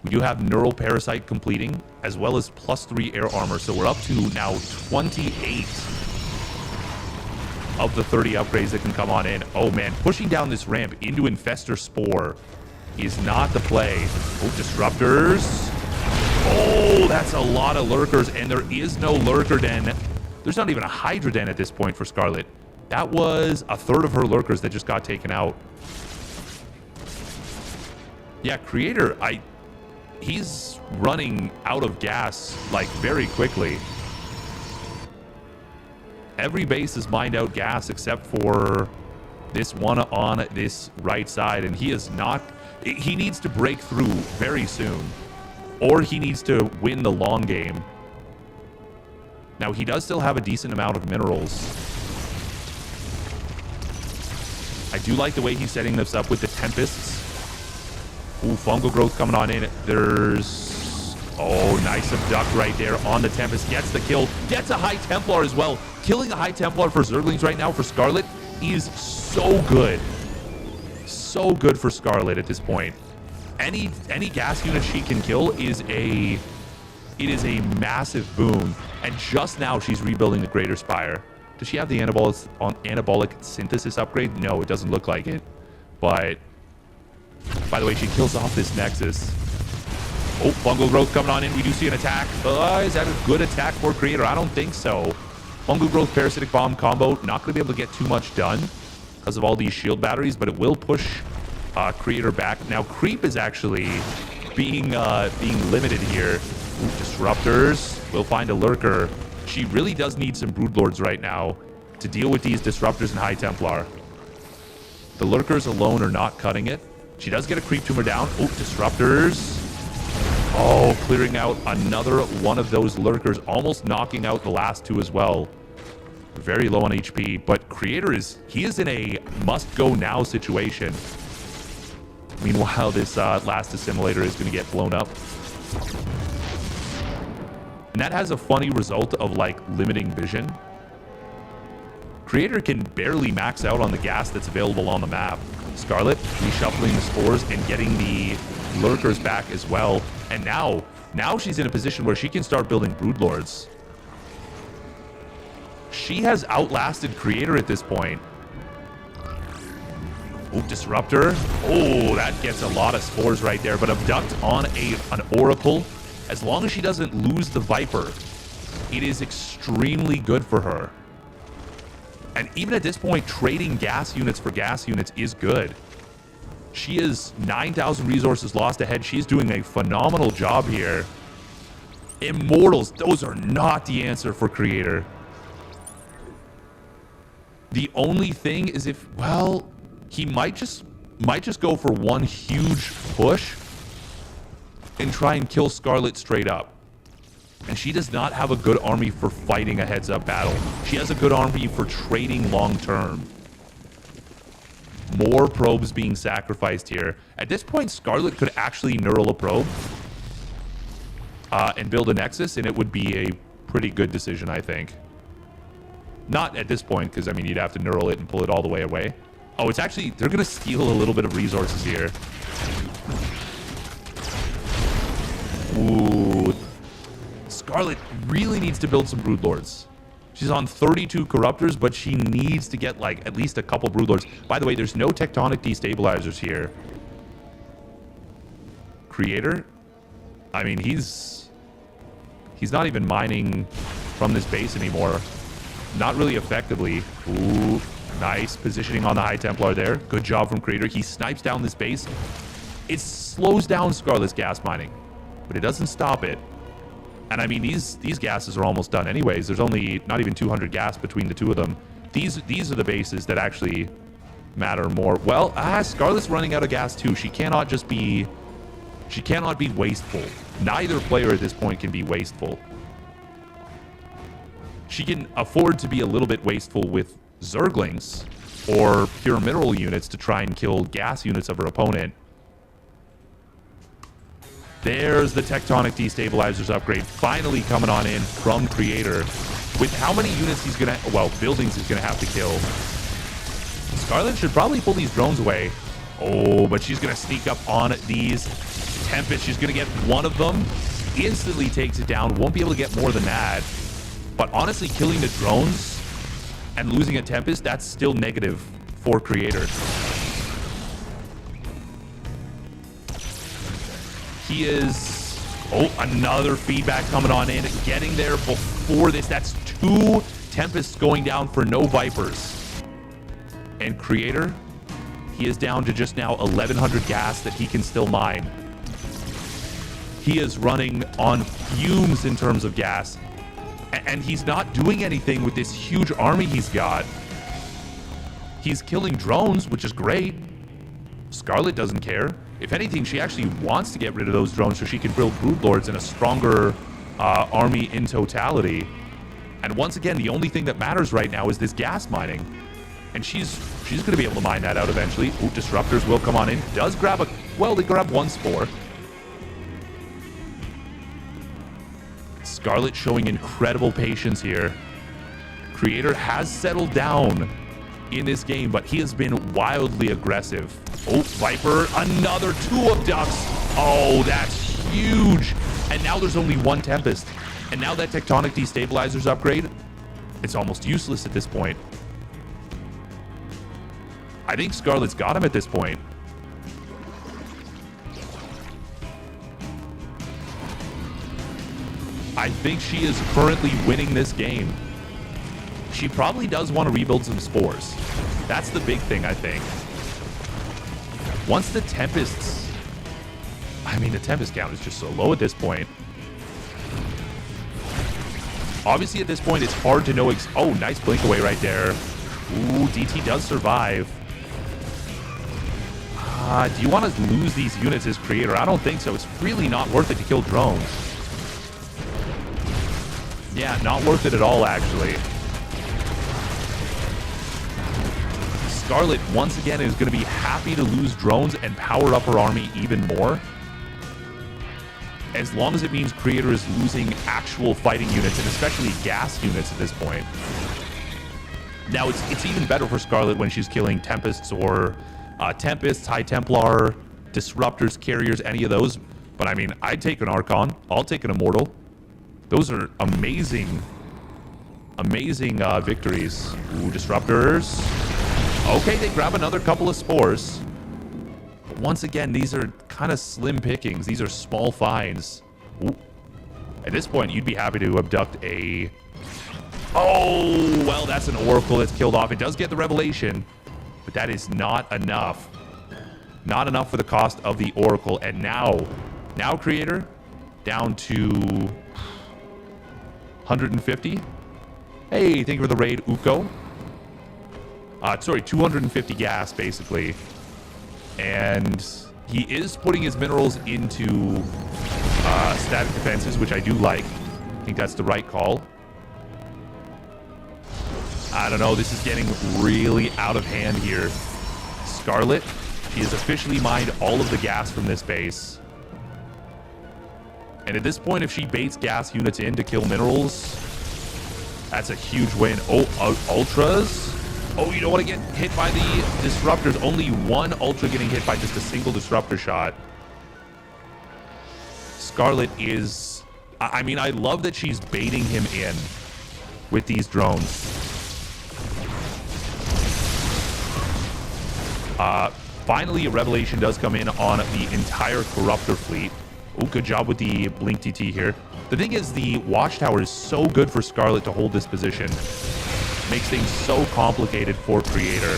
We do have Neural Parasite completing, as well as +3 air armor. So we're up to now 28 of the 30 upgrades that can come on in. Oh man, pushing down this ramp into Infestor Spore is not the play. Oh, Disruptors. Oh, that's a lot of Lurkers, and there is no Lurker Den. There's not even a Hydra Den at this point for Scarlet. That was a third of her Lurkers that just got taken out. Yeah, Creator, he's running out of gas, like, very quickly. Every base is mined out gas except for this one on this right side, and he needs to break through very soon, or he needs to win the long game. Now, he does still have a decent amount of minerals. I do like the way he's setting this up with the Tempests. Ooh, Fungal Growth coming on in. There's... Oh, nice abduct right there on the Tempest. Gets the kill. Gets a High Templar as well. Killing a High Templar for Zerglings right now for Scarlet is so good. So good for Scarlet at this point. Any gas unit she can kill is a massive boon. And just now she's rebuilding the Greater Spire. Does she have the anabolic synthesis upgrade? No, it doesn't look like it. But... by the way, she kills off this Nexus. Oh, Fungal Growth coming on in. We do see an attack. Is that a good attack for Creator? I don't think so. Fungal Growth, Parasitic Bomb combo. Not going to be able to get too much done because of all these shield batteries, but it will push Creator back. Now, Creep is actually being limited here. Ooh, Disruptors. We'll find a Lurker. She really does need some Broodlords right now to deal with these Disruptors and High Templar. The Lurkers alone are not cutting it. She does get a Creep tumor down. Oh, Disruptors. Oh, clearing out another one of those Lurkers, almost knocking out the last two as well. Very low on HP, but Creator is in a must-go-now situation. Meanwhile, this last assimilator is going to get blown up. And that has a funny result of, like, limiting vision. Creator can barely max out on the gas that's available on the map. Scarlet reshuffling the spores and getting the Lurkers back as well. And now she's in a position where she can start building Broodlords. She has outlasted Creator at this point. Oh, Disruptor. Oh, that gets a lot of spores right there. But Abduct on an Oracle. As long as she doesn't lose the Viper, it is extremely good for her. And even at this point, trading gas units for gas units is good. She is 9,000 resources lost ahead. She's doing a phenomenal job here. Immortals, those are not the answer for Creator. The only thing is if, well, he might just go for one huge push and try and kill Scarlet straight up. And she does not have a good army for fighting a heads-up battle. She has a good army for trading long-term. More probes being sacrificed here. At this point, Scarlet could actually neural a probe and build a Nexus, and it would be a pretty good decision, I think. Not at this point, because, I mean, you'd have to neural it and pull it all the way away. Oh, it's actually... They're going to steal a little bit of resources here. Ooh. Scarlet really needs to build some Broodlords. She's on 32 Corruptors, but she needs to get, like, at least a couple Broodlords. By the way, there's no Tectonic Destabilizers here. Creator? I mean, he's not even mining from this base anymore. Not really effectively. Ooh, nice positioning on the High Templar there. Good job from Creator. He snipes down this base. It slows down Scarlet's gas mining, but it doesn't stop it. And I mean, these gases are almost done anyways. There's only not even 200 gas between the two of them. These are the bases that actually matter more. Well, Scarlet's running out of gas too. She cannot be wasteful. Neither player at this point can be wasteful. She can afford to be a little bit wasteful with Zerglings or pure mineral units to try and kill gas units of her opponent. There's the Tectonic Destabilizers upgrade finally coming on in from Creator. With how many units he's gonna, well, buildings he's gonna have to kill. Scarlet should probably pull these drones away. Oh, but she's gonna sneak up on these Tempest. She's gonna get one of them, instantly takes it down, won't be able to get more than that. But honestly, killing the drones and losing a Tempest, that's still negative for Creator. He is... Oh, another feedback coming on in. Getting there before this. That's 2 Tempests going down for no Vipers. And Creator, he is down to just now 1,100 gas that he can still mine. He is running on fumes in terms of gas. And he's not doing anything with this huge army he's got. He's killing drones, which is great. Scarlet doesn't care. If anything, she actually wants to get rid of those drones so she can build Broodlords and a stronger army in totality. And once again, the only thing that matters right now is this gas mining. And she's going to be able to mine that out eventually. Ooh, Disruptors will come on in. Does grab a... Well, they grab 1 Spore. Scarlet showing incredible patience here. Creator has settled down in this game, but he has been wildly aggressive. Oh, Viper, another 2 Abducts. Oh, that's huge. And now there's only 1 Tempest. And now that Tectonic Destabilizers upgrade, it's almost useless at this point. I think Scarlet's got him at this point. I think she is currently winning this game. She probably does want to rebuild some Spores. That's the big thing, I think. Once the Tempests... I mean, the Tempest count is just so low at this point. Obviously, at this point, it's hard to know... Oh, nice blink away right there. Ooh, DT does survive. Do you want to lose these units as Creator? I don't think so. It's really not worth it to kill drones. Yeah, not worth it at all, actually. Scarlet, once again, is going to be happy to lose drones and power up her army even more. As long as it means Creator is losing actual fighting units, and especially gas units at this point. Now, it's even better for Scarlet when she's killing Tempests or Tempests, High Templar, Disruptors, Carriers, any of those. But I mean, I'd take an Archon. I'll take an Immortal. Those are amazing, amazing victories. Ooh, Disruptors. Okay, they grab another couple of Spores. But once again, these are kind of slim pickings. These are small finds. Ooh. At this point, you'd be happy to abduct a... Oh, well, that's an Oracle that's killed off. It does get the Revelation, but that is not enough. Not enough for the cost of the Oracle. And now Creator, down to 150. Hey, thank you for the raid, Uko. Sorry, 250 gas, basically. And he is putting his minerals into static defenses, which I do like. I think that's the right call. I don't know. This is getting really out of hand here. Scarlet, she has officially mined all of the gas from this base. And at this point, if she baits gas units in to kill minerals, that's a huge win. Oh, ultras. Oh, you don't want to get hit by the disruptors. Only one ultra getting hit by just a single disruptor shot. Scarlet is... I mean, I love that she's baiting him in with these drones. Finally, a revelation does come in on the entire Corruptor fleet. Oh, good job with the Blink TT here. The thing is, the Watchtower is so good for Scarlet to hold this position. Makes things so complicated for Creator.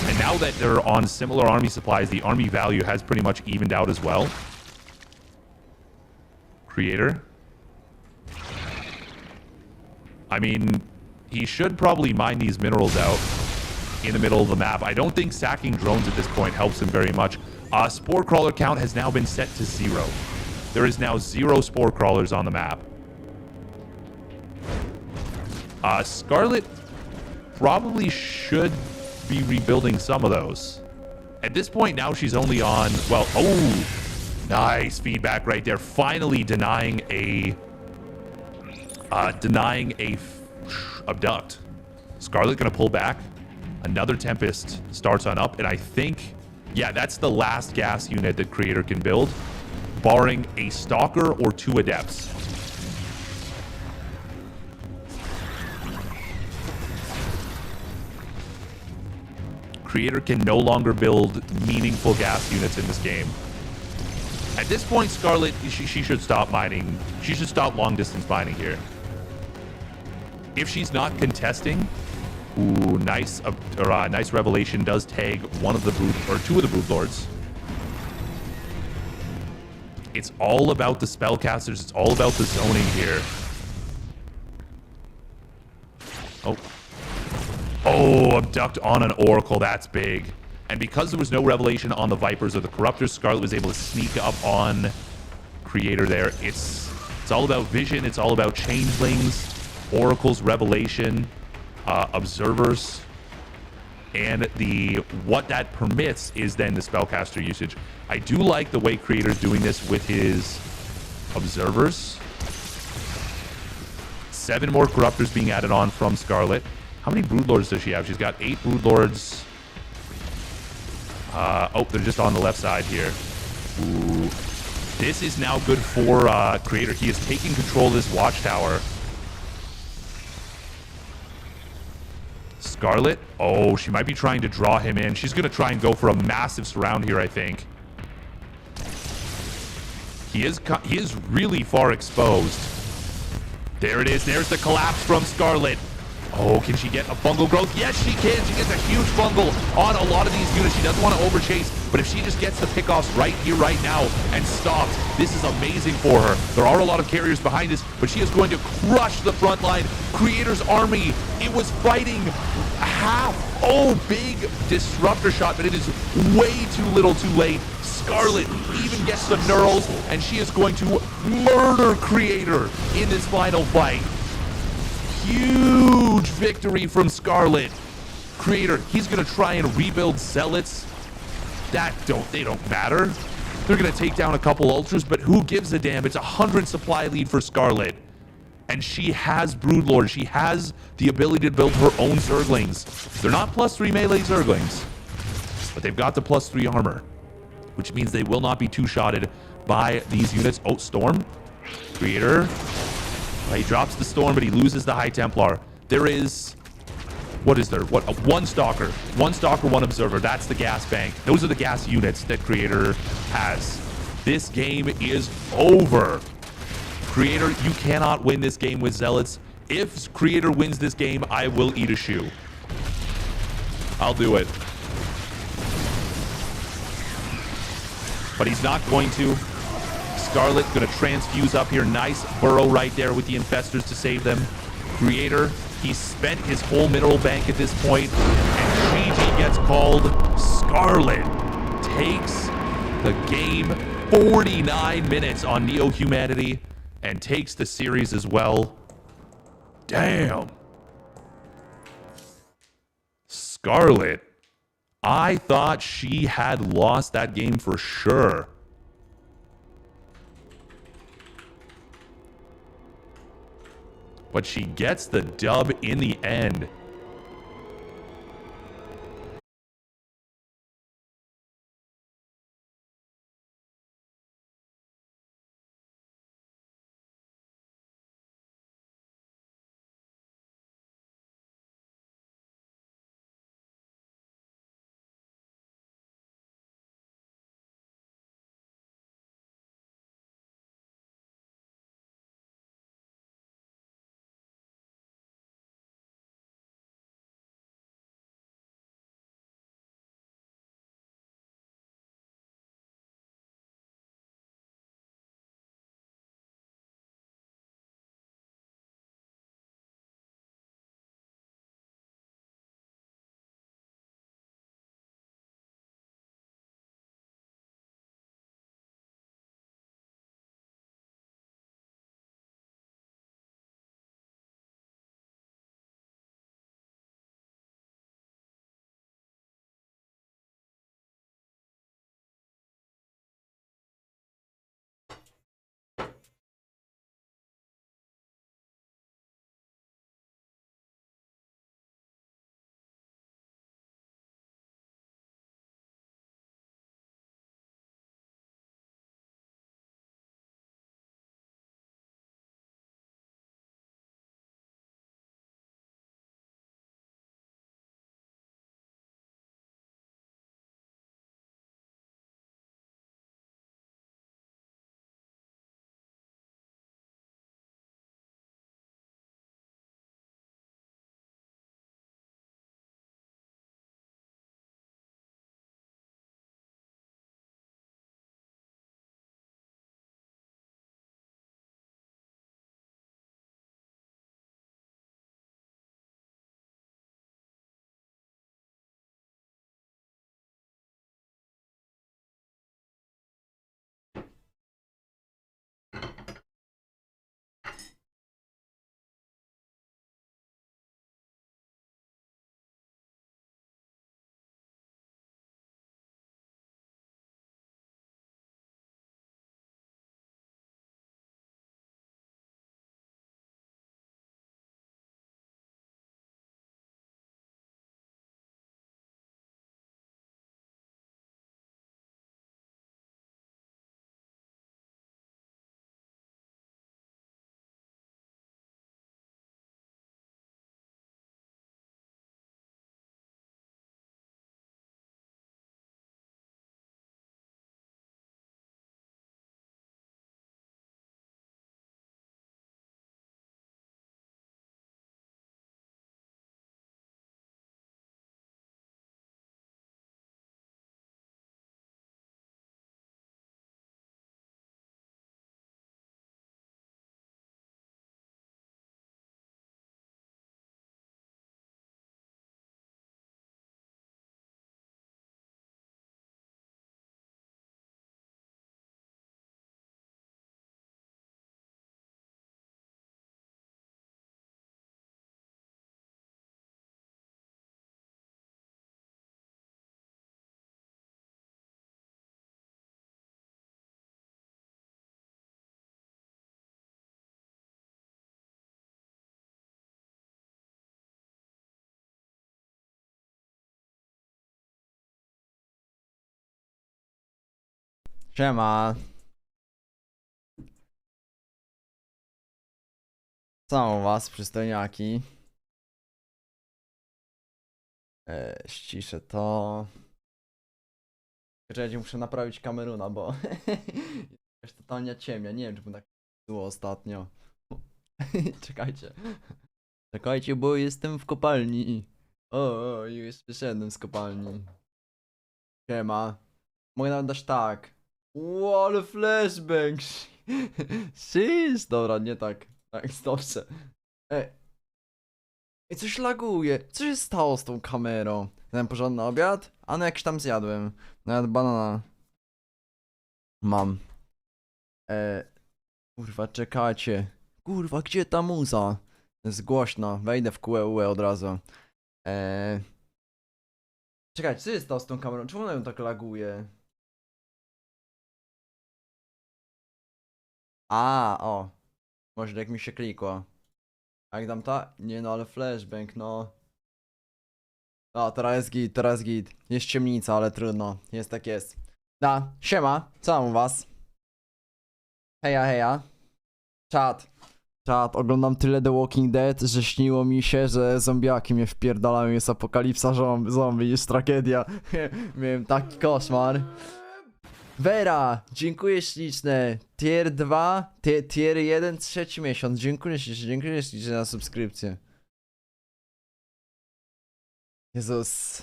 And now that they're on similar army supplies, the army value has pretty much evened out as well. Creator. I mean, he should probably mine these minerals out in the middle of the map. I don't think sacking drones at this point helps him very much. Spore crawler count has now been set to 0. There is now 0 spore crawlers on the map. Scarlet probably should be rebuilding some of those. At this point now she's only on, well, oh, nice feedback right there. Finally denying a abduct. Scarlet gonna pull back. Another Tempest starts on up, and I think, yeah, that's the last gas unit that Creator can build, barring a Stalker or 2 Adepts. Creator can no longer build meaningful gas units in this game. At this point, Scarlet, she should stop mining. She should stop long-distance mining here. If she's not contesting... Ooh, nice revelation does tag one of the brood, or 2 of the brood lords. It's all about the spellcasters. It's all about the zoning here. Oh, abduct on an oracle. That's big. And because there was no revelation on the Vipers or the Corruptors, Scarlet was able to sneak up on Creator there. It's all about vision. It's all about changelings, oracles, revelation. Observers, and what that permits is then the spellcaster usage. I do like the way Creator's doing this with his observers. 7 more corruptors being added on from Scarlet. How many broodlords does she have? She's got 8 broodlords. Oh, they're just on the left side here. Ooh. This is now good for Creator. He is taking control of this watchtower. Scarlet, oh, she might be trying to draw him in. She's going to try and go for a massive surround here, I think. He is really far exposed. There it is. There's the collapse from Scarlet. Oh, can she get a fungal growth? Yes, she can. She gets a huge fungal on a lot of these units. She doesn't want to overchase, but if she just gets the pickoffs right here, right now, and stops, this is amazing for her. There are a lot of carriers behind us, but she is going to crush the front line. Creator's army, it was fighting half. Oh, big disruptor shot, but it is way too little too late. Scarlet even gets the neurals, and she is going to murder Creator in this final fight. Huge victory from Scarlet. Creator, he's gonna try and rebuild Zealots. They don't matter. They're gonna take down a couple ultras, but who gives a damn? It's a 100 supply lead for Scarlet. And she has Broodlord. She has the ability to build her own Zerglings. They're not +3 melee Zerglings, but they've got the +3 armor, which means they will not be two-shotted by these units. Oh, Storm. Creator. He drops the Storm, but he loses the High Templar. There is... What is there? One Stalker. One Stalker, one Observer. That's the gas bank. Those are the gas units that Creator has. This game is over. Creator, you cannot win this game with Zealots. If Creator wins this game, I will eat a shoe. I'll do it. But he's not going to. Scarlet gonna transfuse up here. Nice burrow right there with the infestors to save them. Creator, he spent his whole mineral bank at this point, and GG gets called. Scarlet takes the game. 49 minutes on Neo Humanity and takes the series as well. Damn. Scarlet, I thought she had lost that game for sure. But she gets the dub in the end. Siema. Co u was, przystojniaki? Ściszę to. Czekajcie, muszę naprawić Kameruna, bo jest totalnie ciemnia. Nie wiem, czy mu tak było ostatnio. Czekajcie. Czekajcie, bo jestem w kopalni. O, już wyszedłem z kopalni. Siema. Mogę nawet dać tak. Ło, ale flashbang. Sheesh. Dobra, nie tak. Tak, dobrze. I coś laguje. Co się stało z tą kamerą? Zjadłem porządny obiad? A no jakiś tam zjadłem. Nawet banana. Mam. Kurwa, czekajcie. Kurwa, gdzie ta muza? Jest głośno. Wejdę w QEUE od razu. Czekajcie, co się stało z tą kamerą? Czemu ona ją tak laguje? O. Może jak mi się klikło. A jak dam ta? Nie no, ale flashbang, no. O, teraz jest git, teraz git. Jest ciemnica, ale trudno. Jest tak jest. Da, siema, co tam u was? Heja, heja. Czad. Czad, oglądam tyle The Walking Dead, że śniło mi się, że zombiaki mnie wpierdalają, jest apokalipsa zombie, jest tragedia. Miałem taki koszmar. Vera, dziękuję śliczne. Tier 2, tier 1, trzeci miesiąc. Dziękuję ślicznie za subskrypcję. Jezus.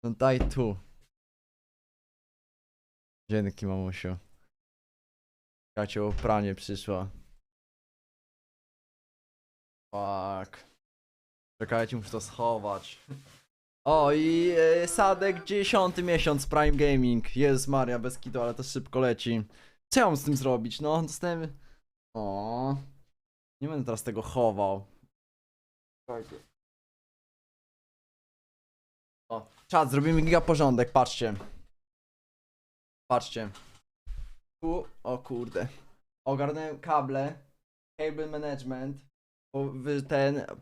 No daj tu. Dzięki, mamusiu. Kacie o pranie przyszła. Fuck. Czekajcie, muszę to schować. O i Sadek 10 miesiąc Prime Gaming. Jezus Maria, bez kitu, ale to szybko leci. Co ja mam z tym zrobić? No, dostałem... O, nie będę teraz tego chował. Czekajcie. O, czad, zrobimy giga porządek, patrzcie. Patrzcie. Tu, o kurde. Ogarnąłem kable. Cable management.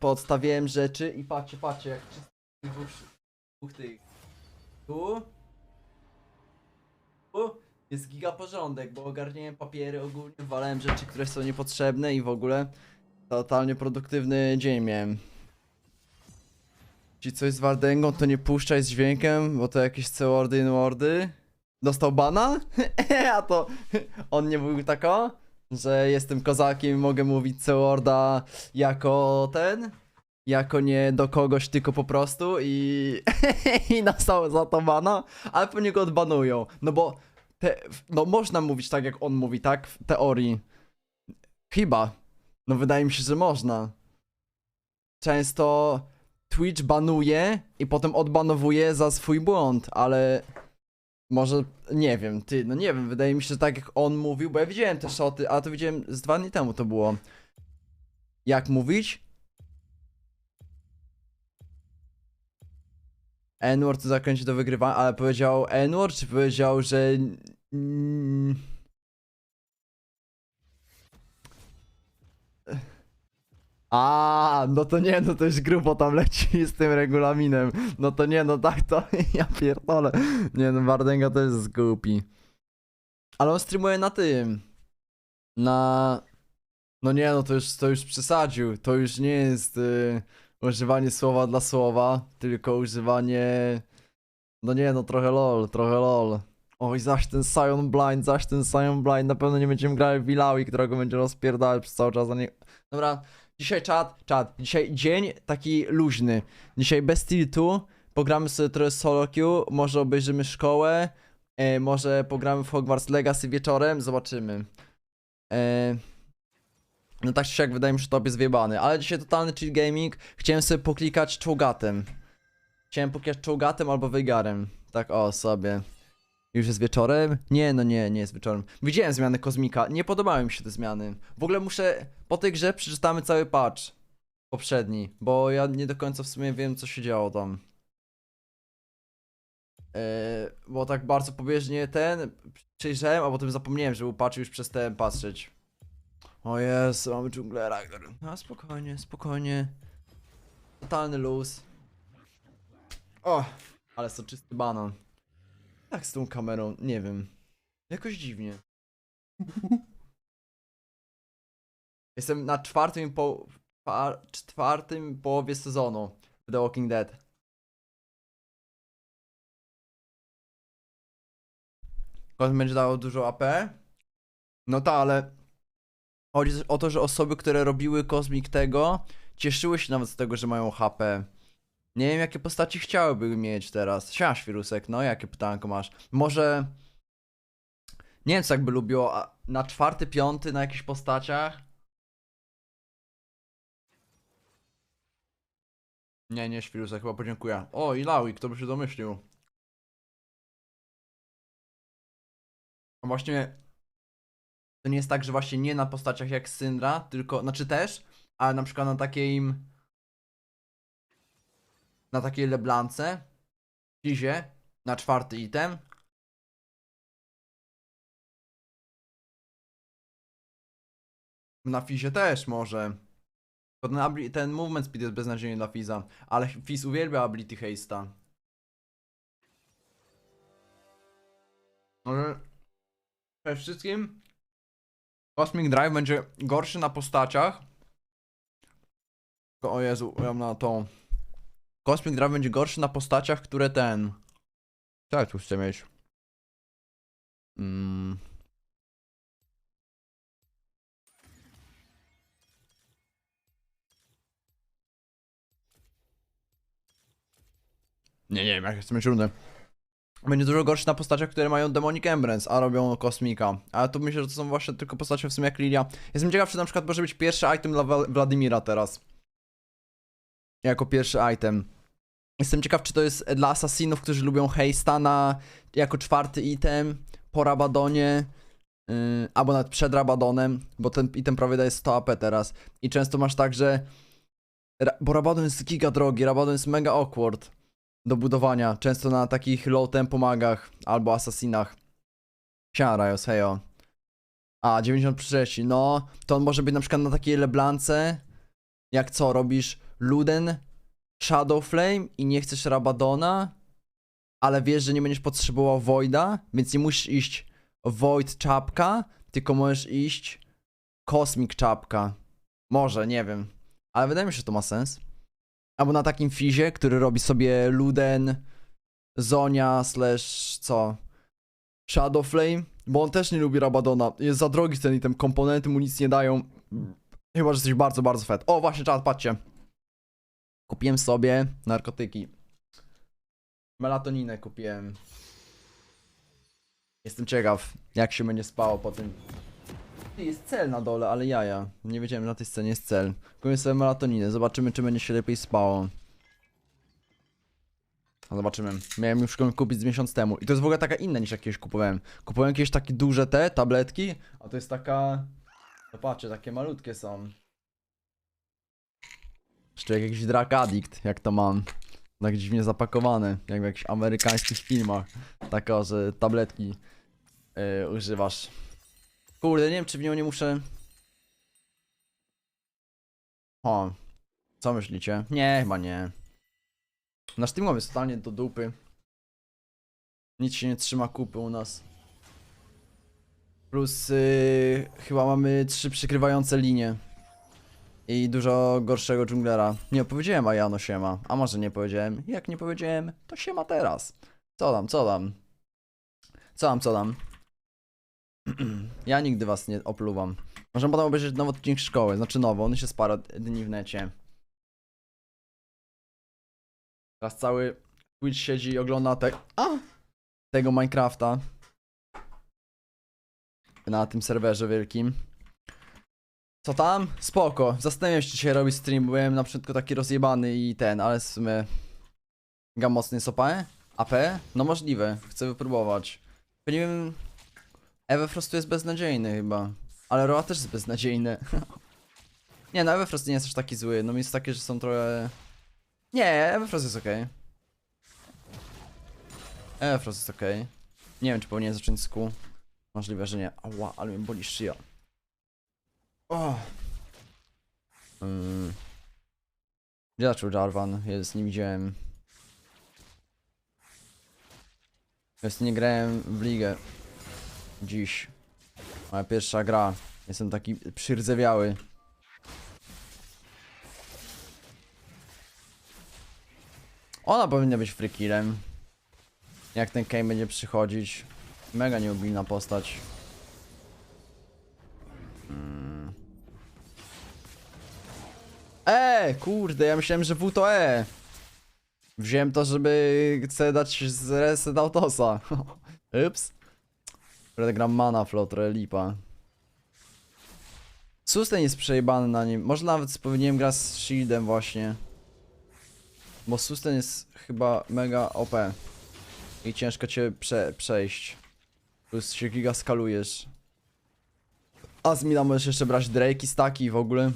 Podstawiłem rzeczy i patrzcie, jak dwóch tych. Tu. Tu jest giga porządek, bo ogarniałem papiery ogólnie, walałem rzeczy, które są niepotrzebne i w ogóle totalnie produktywny dzień miałem. Ci coś z Wardęgą, to nie puszczaj z dźwiękiem, bo to jakieś C-wordy, in-wordy. Dostał bana? A to on nie mówił tako? Że jestem kozakiem i mogę mówić C-worda jako ten? Jako nie do kogoś, tylko po prostu i... i dostał za to bana, ale pewnie go odbanują. No bo... no można mówić tak, jak on mówi, tak? W teorii. Chyba. No wydaje mi się, że można. Często Twitch banuje i potem odbanowuje za swój błąd, ale... Może, nie wiem, no nie wiem, wydaje mi się, że tak jak on mówił, bo ja widziałem te shoty, a to widziałem z 2 dni temu to było. Jak mówić? N-word to zakręci do wygrywania, ale powiedział N-word, czy powiedział, że... No to nie, no to już grubo tam leci z tym regulaminem. No to nie, no tak to, ja pierdolę. Nie no, Wardęga to jest głupi. Ale on streamuje na tym. No nie, no to już przesadził. To już nie jest używanie słowa dla słowa, tylko używanie... No nie, no trochę lol. Oj, zaś ten Sion Blind, na pewno nie będziemy grali w Wilawi, którego będzie rozpierdalać przez cały czas, a nie... Dobra, dzisiaj czat, dzisiaj dzień taki luźny. Dzisiaj bez tiltu, pogramy sobie trochę solo queue, może obejrzymy szkołę, może pogramy w Hogwarts Legacy wieczorem, zobaczymy. No tak czy siak wydaje mi się, że top jest zwiebany, ale dzisiaj totalny chill gaming, chciałem sobie poklikać czołgatem. Chciałem poklikać czołgatem albo wygarem. Tak o sobie. Już jest wieczorem? Nie, no nie jest wieczorem. Widziałem zmiany Kozmika, nie podobały mi się te zmiany. W ogóle muszę, po tej grze przeczytamy cały patch. Poprzedni, bo ja nie do końca w sumie wiem, co się działo tam. Bo tak bardzo pobieżnie przejrzałem, a potem zapomniałem, że był patch i już przestałem patrzeć. O jest, mamy dżunglera. No spokojnie. Totalny luz. O, ale soczysty banan. Tak z tą kamerą, nie wiem. Jakoś dziwnie. Jestem na czwartym połowie sezonu w The Walking Dead. Kogoś będzie dało dużo AP? No tak, ale chodzi też o to, że osoby, które robiły Kosmik tego, cieszyły się nawet z tego, że mają HP. Nie wiem, jakie postaci chciałyby mieć teraz. Siema, Świrusek, no jakie pytanko masz? Może Nie wiem co jakby lubiło, a na 4., 5. na jakichś postaciach? Nie, Świrusa, chyba podziękuję. O, i Laui, kto by się domyślił. A właśnie, to nie jest tak, że właśnie nie na postaciach jak Syndra, tylko, znaczy też, ale na przykład na takiej Leblance, Fizie, na 4. item. Na Fizie też może. Bo ten movement speed jest beznadziejny dla Fiza, ale Fiz uwielbia ability haste'a. Może przede wszystkim Cosmic Drive będzie gorszy na postaciach. O Jezu, ja mam na to. Cosmic Drive będzie gorszy na postaciach, które ten. Co ja tu chcę mieć? Nie wiem, jak chcę mieć rundę. Będzie dużo gorszy na postaciach, które mają Demonic Embrace, a robią Kosmika. Ale tu myślę, że to są właśnie tylko postacie w sumie jak Lilia. Jestem ciekaw, czy na przykład może być pierwszy item dla Wladimira teraz. Jako pierwszy item. Jestem ciekaw, czy to jest dla asasinów, którzy lubią Haste'a jako 4. item po Rabadonie. Albo nawet przed Rabadonem, bo ten item prawie daje 100 AP teraz. I często masz tak, że... Bo Rabadon jest giga drogi, Rabadon jest mega awkward do budowania. Często na takich low tempo magach albo asasinach. Siema Rajos, hejo. A, 93, no to on może być na przykład na takiej Leblance. Jak co, robisz Luden, Shadow Flame i nie chcesz Rabadona, ale wiesz, że nie będziesz potrzebował Voida, więc nie musisz iść Void czapka, tylko możesz iść Cosmic czapka. Może, nie wiem. Ale wydaje mi się, że to ma sens. Albo na takim Fizie, który robi sobie Luden, Zonia slash co? Shadow Flame, bo on też nie lubi Rabadona. Jest za drogi ten item, komponenty mu nic nie dają. Chyba, że jesteś bardzo, bardzo fed. O, właśnie, czat, patrzcie. Kupiłem sobie narkotyki. Melatoninę kupiłem. Jestem ciekaw, jak się będzie spało po tym. Jest cel na dole, ale jaja. Nie wiedziałem, że na tej scenie jest cel. Kupiłem sobie melatoninę, zobaczymy, czy będzie się lepiej spało. No zobaczymy. Miałem już kupić z miesiąc temu. I to jest w ogóle taka inna niż jakieś kupowałem. Kupowałem jakieś takie duże te tabletki, a to jest taka... Zobaczcie, takie malutkie są. Jeszcze jak jakiś drug addict, jak to mam. Tak dziwnie zapakowane, jak w jakichś amerykańskich filmach. Taka, że tabletki używasz. Kurde, nie wiem, czy w nią nie muszę... O, co myślicie? Nie, chyba nie. Nasz team jest totalnie do dupy. Nic się nie trzyma kupy u nas. Plus chyba mamy 3 przykrywające linie. I dużo gorszego dżunglera. Nie powiedziałem, a Jano siema. A może nie powiedziałem? Jak nie powiedziałem, to siema teraz. Co dam, co dam? Co dam? Ja nigdy was nie opluwam. Możemy potem obejrzeć nowy odcinek szkoły. Znaczy nowo, on już jest parę dni w necie. Teraz cały Twitch siedzi i ogląda tego Minecrafta. Na tym serwerze wielkim. Co tam? Spoko. Zastanawiam się, czy dzisiaj robić stream. Byłem na przykład taki rozjebany i ale w sumie... Gam mocny jest OP? AP? No możliwe. Chcę wypróbować. Nie wiem... Everfrost jest beznadziejny chyba. Ale Roa też jest beznadziejny. Nie, no Everfrost nie jest aż taki zły. No jest takie, że są trochę... Nie, Everfrost jest okej. Everfrost jest okej. Nie wiem, czy powinien zacząć z Q. Możliwe, że nie. Ała, ale mnie boli szyja. O. Gdzie zaczął Jarvan? Ja z nim widziałem. Nie grałem w ligę. Dziś. Moja pierwsza gra. Jestem taki przyrdzewiały. Ona powinna być free killem. Jak ten Kane będzie przychodzić. Mega nieobilna postać. Kurde, ja myślałem, że W to E. Wziąłem to, żeby chcę dać z reset autosa. Ups. Kurde, gram mana flow, trochę lipa. Sustain jest przejebany na nim. Może nawet powinienem grać z shieldem właśnie. Bo sustain jest chyba mega OP. I ciężko cię przejść. Plus się giga skalujesz. A z mida możesz jeszcze brać Drake i staki w ogóle.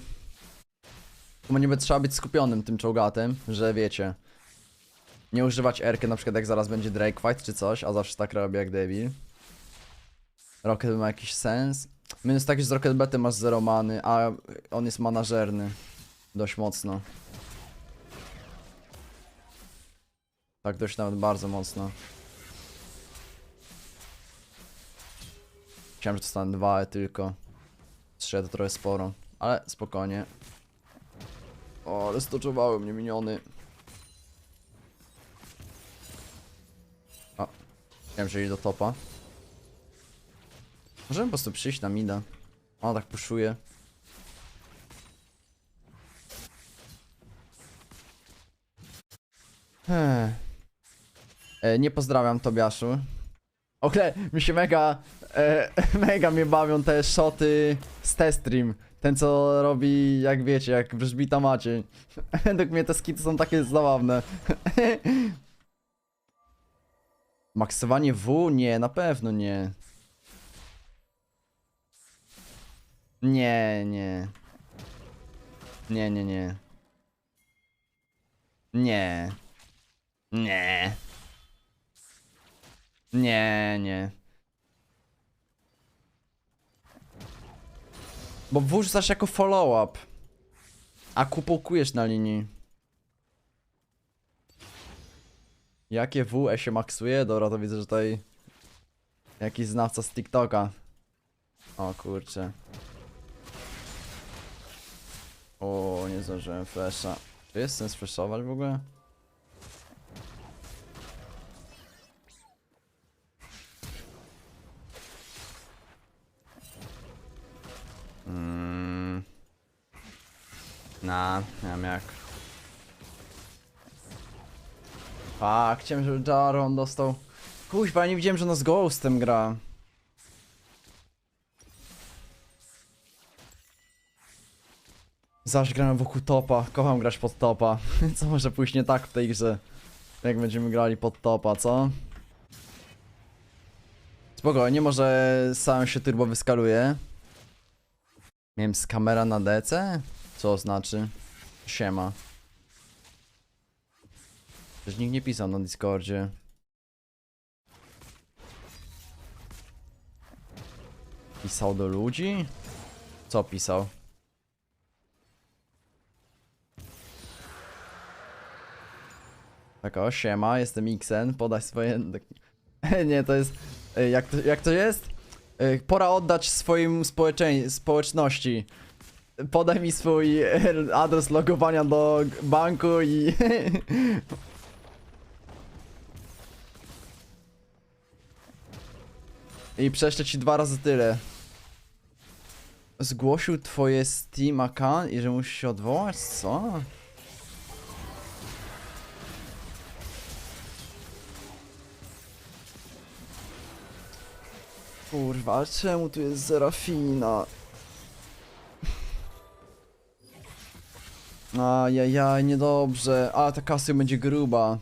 Bo nie trzeba być skupionym tym czołgatem, że wiecie. Nie używać R-ky, na przykład jak zaraz będzie Drake fight czy coś, a zawsze tak robię jak debil. Rocket ma jakiś sens. Minus taki, że z Rocket Bety masz 0 many, a on jest manażerny. Dość mocno. Tak, dość nawet bardzo mocno. Myślałem, że to stanę 2 tylko. 3 to trochę sporo, ale spokojnie. O, ale stoczowały mnie miniony. O, wiem, że idzie do topa. Możemy po prostu przyjść na mida. O, tak puszuje. Nie pozdrawiam Tobiaszu. Okej, mi się mega mnie bawią te shoty z Testream. Ten co robi, jak wiecie, jak wróżbita Maciej. Według mnie te skity są takie zabawne. Maksowanie W? Nie, na pewno nie. Nie, nie. Nie, nie, nie. Nie. Nie. Nie, nie. Bo W rzucasz jako follow-up. A kupokujesz na linii. Jakie W się maksuje? Dobra, to widzę, że tutaj jakiś znawca z TikToka. O kurczę. O, nie zdążyłem flasha. Czy jest sens flashować w ogóle? Nie wiem jak. A, chciałem, żeby Jaron dostał. Kuźwa, nie widziałem, że on z Ghostem gra. Zawsze gramy wokół topa. Kocham grać pod topa. Co może pójść nie tak w tej grze? Jak będziemy grali pod topa, co? Spokojnie, może sam się turbo wyskaluje. Miałem z kamera na DC? Co znaczy? Siema. Przecież nikt nie pisał na Discordzie. Pisał do ludzi? Co pisał? Tak o, siema, jestem Xen, podaj swoje... Nie, to jest... Jak to jest? Pora oddać swoim społeczności. Podaj mi swój adres logowania do banku i... I prześlę ci 2 razy tyle. Zgłosił twoje Steam account i że musisz się odwołać? Co? Kurwa, ale czemu tu jest Serafina? Ajajaj, niedobrze. A, ta Casio będzie gruba.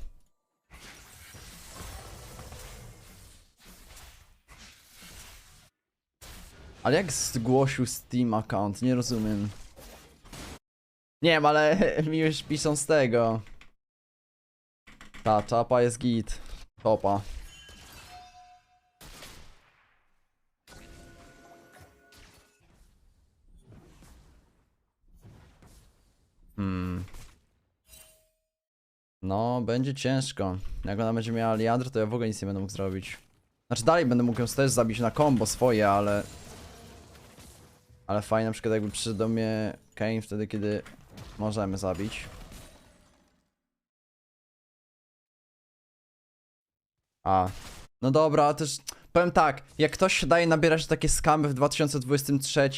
Ale jak zgłosił Steam account? Nie rozumiem. Nie wiem, ale mi już piszą z tego. Ta czapa jest git. Topa. No, będzie ciężko. Jak ona będzie miała Liandry, to ja w ogóle nic nie będę mógł zrobić. Znaczy dalej będę mógł ją też zabić na combo swoje, ale... Ale fajnie na przykład jakby przyszedł do mnie Kane wtedy, kiedy możemy zabić. A. No dobra, ale też... Powiem tak, jak ktoś się daje nabierać takie skamy w 2023,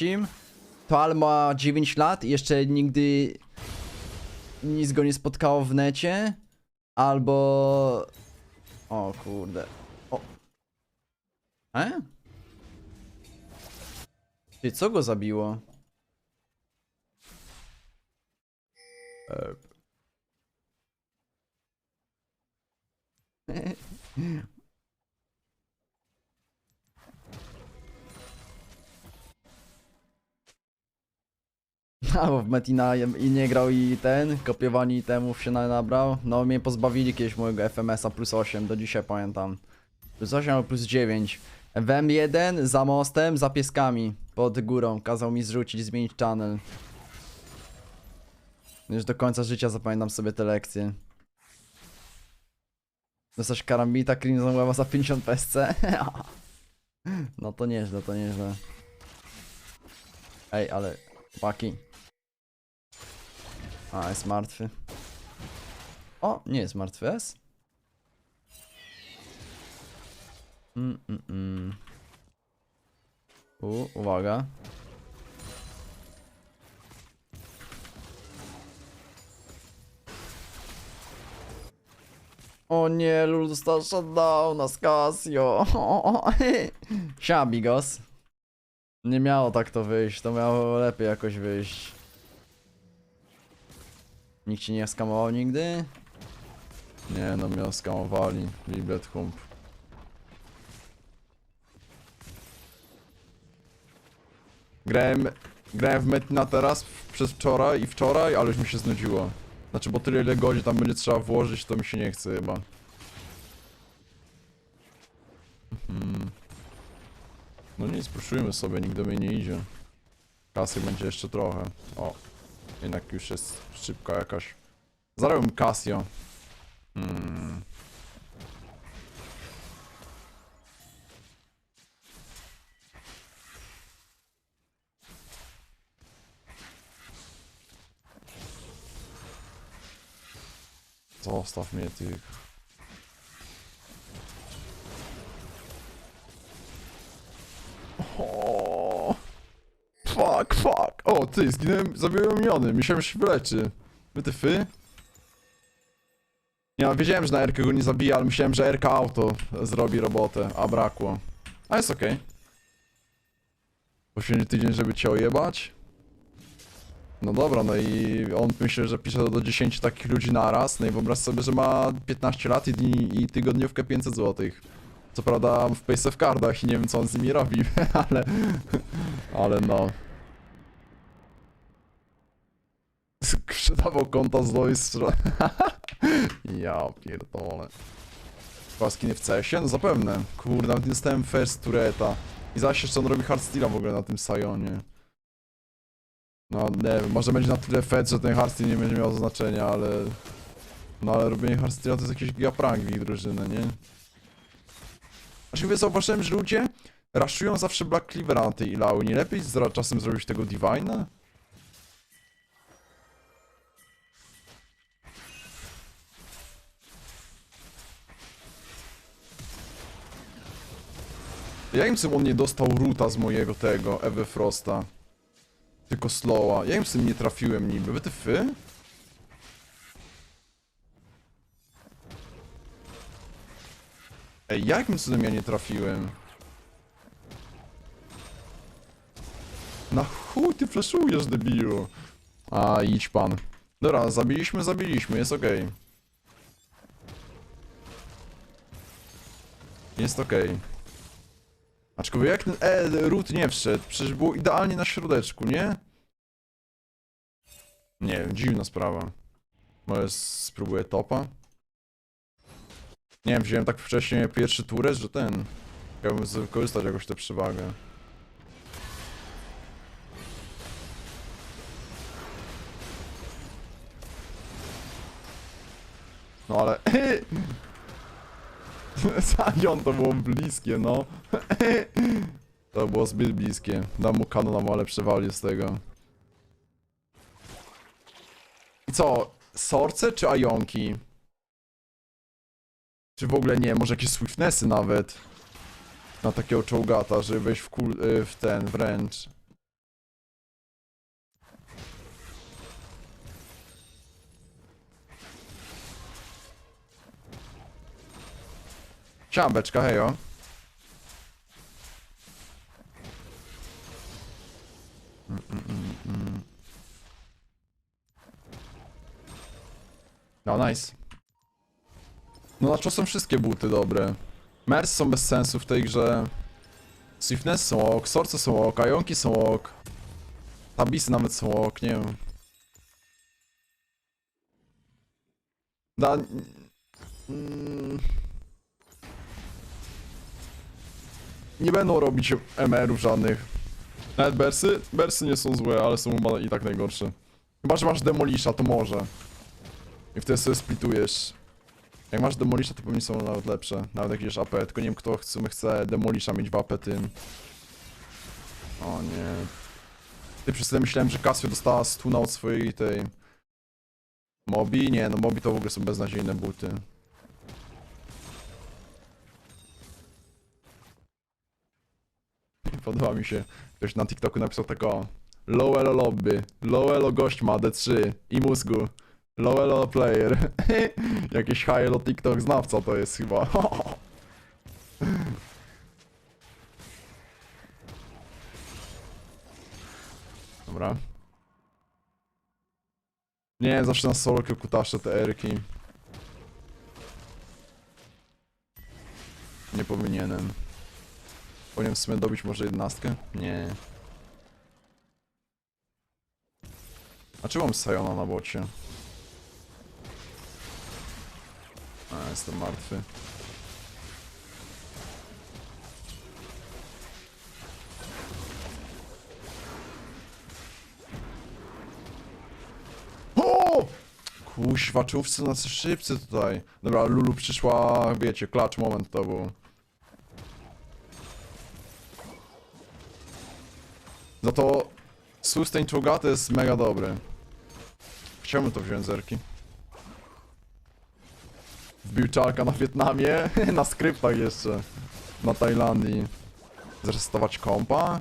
to Al ma 9 lat i jeszcze nigdy... Nic go nie spotkało w necie. Albo... O kurde. O. Ty, co go zabiło? A, bo w Metina i nie grał i ten, kopiowani itemów się nabrał. No, mnie pozbawili kiedyś mojego FMS-a plus 8, do dzisiaj pamiętam. Plus 8 albo plus 9. W M1 za mostem, za pieskami, pod górą. Kazał mi zrzucić, zmienić channel. Już do końca życia zapamiętam sobie te lekcje. Dostać karambita Crimson Weave'a za 50 PSC? No to nieźle, to nieźle. Ej, ale... Chłopaki. A, jest martwy. O, nie jest martwy, jest? Uwaga. O nie, Lul dostał shutdowna z Casio. Siema, Bigos. Nie miało tak to wyjść, to miało lepiej jakoś wyjść. Nikt ci nie skamował nigdy? Nie, no mnie skamowali. Biblet hump. Grałem w Metina teraz przez wczoraj i wczoraj, ale już mi się znudziło. Znaczy, bo tyle ile godzin tam będzie trzeba włożyć, to mi się nie chce chyba. No nic, puszujmy sobie, nikt do mnie nie idzie. Kasy będzie jeszcze trochę. O, jednak już jest szybka jakaś. Zarobię Casio. Zostaw mnie tych. O, fuck. O, ty, zginąłem, zabiłem miniony. Myślałem, że się wyleczy. Wytyfy? Ja wiedziałem, że na R go nie zabija, ale myślałem, że RK auto zrobi robotę, a brakło. A jest okej. Poświęcił tydzień, żeby cię ojebać? No dobra, no i on myślę, że pisze do 10 takich ludzi naraz. No i wyobraź sobie, że ma 15 lat i tygodniówkę 500 zł. Co prawda w paysafe cardach i nie wiem co on z nimi robi, ale no. Sprzedawał konta z Loistra. Ja pierdolę. Paskiny w CS-ie? No zapewne. Kurde, nawet nie dostałem first tureta. I zaś jeszcze on robi hardsteala w ogóle na tym Sionie. No nie wiem, może będzie na tyle fed, że ten hardsteel nie będzie miał znaczenia, ale... No ale robienie hardsteala to jest jakiś gigaprank w ich drużynę, nie? Znaczy zauważyłem, że ludzie raszują zawsze Black Cleavera na tej Ilaui. Nie lepiej czasem zrobić tego Divine'a? Jakim on nie dostał roota z mojego tego, Ewy Frosta? Tylko slowa. Jakim nie trafiłem niby? Wytyfy? Ej, jakim cudem ja nie trafiłem? Na chuj ty flashujesz, debilu? A, idź pan. Dobra, zabiliśmy, jest okej. Jest okej. Aczkolwiek jak ten root nie wszedł? Przecież było idealnie na środeczku, nie? Nie wiem, dziwna sprawa. Może spróbuję topa? Nie wiem, wziąłem tak wcześnie pierwszy turret, że ten... Chciałbym wykorzystać jakoś tę przewagę. No ale... Zion, to było bliskie, no. To było zbyt bliskie. Dam mu kanon, ale przewalił z tego. I co? Sorce czy Ajonki? Czy w ogóle nie, może jakieś Swiftnessy nawet? Na takiego czołgata, żeby wejść w ten wręcz. Siambeczka, hejo. No nice. No na są wszystkie buty dobre. Mers są bez sensu w tej grze. Swiftness są ok, Sorce są ok, Ionki są ok. Tabisy nawet są ok, nie wiem. Da... Nie będą robić MR-ów żadnych. Nawet Bersy? Bersy nie są złe, ale są chyba i tak najgorsze. Chyba, że masz Demolisha, to może. I wtedy sobie splitujesz. Jak masz Demolisha, to pewnie są nawet lepsze. Nawet jak idziesz AP, tylko nie wiem kto chce Demolisha mieć w AP tym. O nie. Ty przez chwilę myślałem, że Casio dostała stuna od swojej tej... Mobi? Nie, no Mobi to w ogóle są beznadziejne buty. Podoba mi się. Ktoś na TikToku napisał tako: low elo lobby, low elo gość ma D3 i mózgu, low elo player. Jakieś high elo TikTok znawca to jest chyba. Dobra. Nie, zawsze na solo kutasze te erki. Nie powinienem. Powinienem w sumie dobić może 11? Nie. A czy mam Sayona na bocie? A, jestem martwy. O! Kuźwa, czołówcy na szybcy tutaj. Dobra, Lulu przyszła, wiecie, clutch moment to był. Za to sustain czołgaty jest mega dobry. Chciałbym to wziąć zerki. Wbił czarka na Wietnamie, na skryptach jeszcze. Na Tajlandii. Zresetować kompa?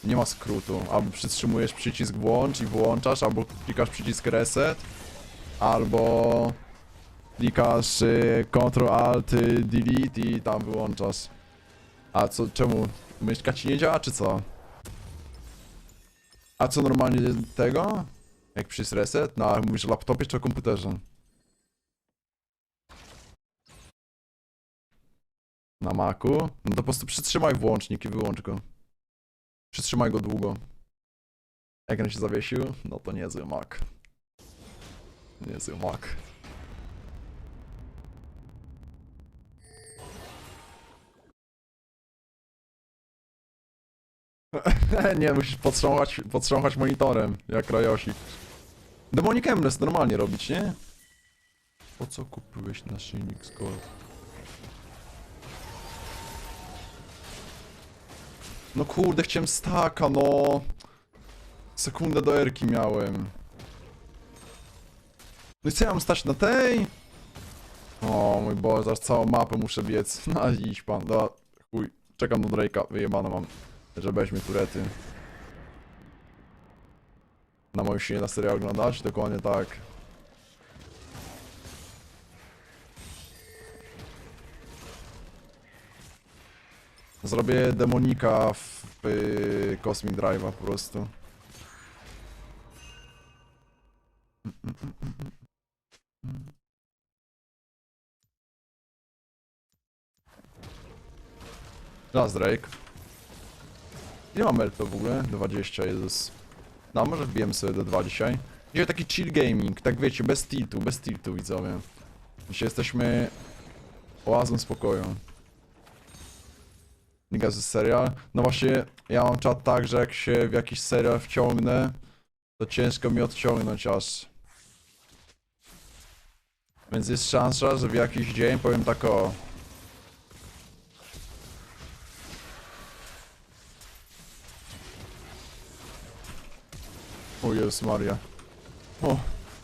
Nie ma skrótu. Albo przytrzymujesz przycisk włącz i włączasz, albo klikasz przycisk reset, albo klikasz Ctrl Alt Delete i tam wyłączasz. A co, czemu? Myszka ci nie działa, czy co? A co normalnie tego? Jak przycisk reset? No, mówisz o laptopie czy o komputerze? Na Macu? No to po prostu przytrzymaj włącznik i wyłącz go. Przytrzymaj go długo. Jak on się zawiesił? No to niezły Mac. Niezły Mac. Nie, musisz podtrząchać monitorem, jak Rayosik. Demonic Emrest normalnie robić, nie? Po co kupiłeś naszyjnik z gold? No kurde, chciałem staka, no. Sekundę do erki miałem. No i co ja mam stać na tej? O mój Boże, aż całą mapę muszę biec. No idź pan, no chuj. Czekam do Drake'a, wyjebane mam, że weźmie turety. Na moim się nie da serial oglądać? Dokładnie tak. Zrobię demonika w Cosmic Drive'a po prostu. Raz Drake. Ile mam LP w ogóle? 20, Jezus. No może wbijemy sobie do 2 dzisiaj. Dzisiaj taki chill gaming, tak wiecie, bez tiltu widzowie. Dzisiaj jesteśmy oazą spokoju. Liga z serial. No właśnie, ja mam czat tak, że jak się w jakiś serial wciągnę, to ciężko mi odciągnąć aż. Więc jest szansa, że w jakiś dzień powiem tak o. O Jezus Maria.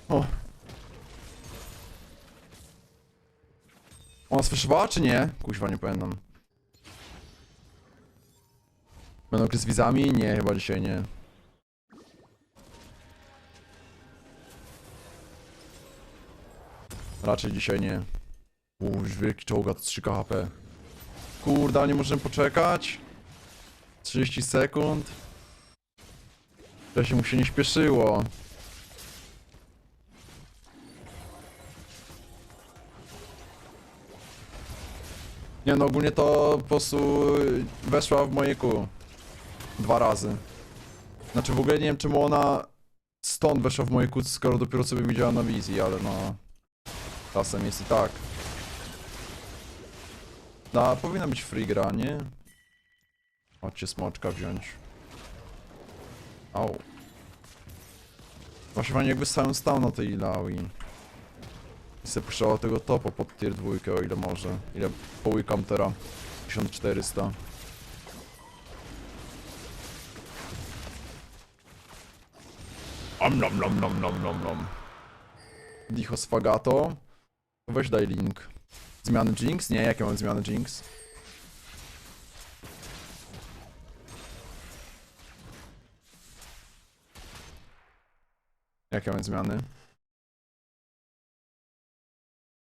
O. Ona słyszała czy nie? Kuźwa, nie pamiętam. Będą gry z widzami? Nie, chyba dzisiaj nie. Raczej dzisiaj nie. Już wielki czołga to 3 HP. Kurda, nie możemy poczekać? 30 sekund. To się mu się nie śpieszyło. Nie no, ogólnie to po prostu weszła w moje kół. 2 razy. Znaczy w ogóle nie wiem czemu ona stąd weszła w moje kół, skoro dopiero sobie widziała na wizji, ale no... Czasem jest i tak. No, powinna być free gra, nie? Chodźcie smoczka wziąć. Au. Właśnie fajnie jakby sam stał na tej Ilaui. I sobie puszczała tego topa pod tier 2, o ile może. Ile połykam teraz? 1400. Om nom nom nom nom nom nom. Dicho Sfagato. Weź daj link. Zmiany Jinx? Nie, jakie mam zmiany Jinx? Jakie mam zmiany? Ja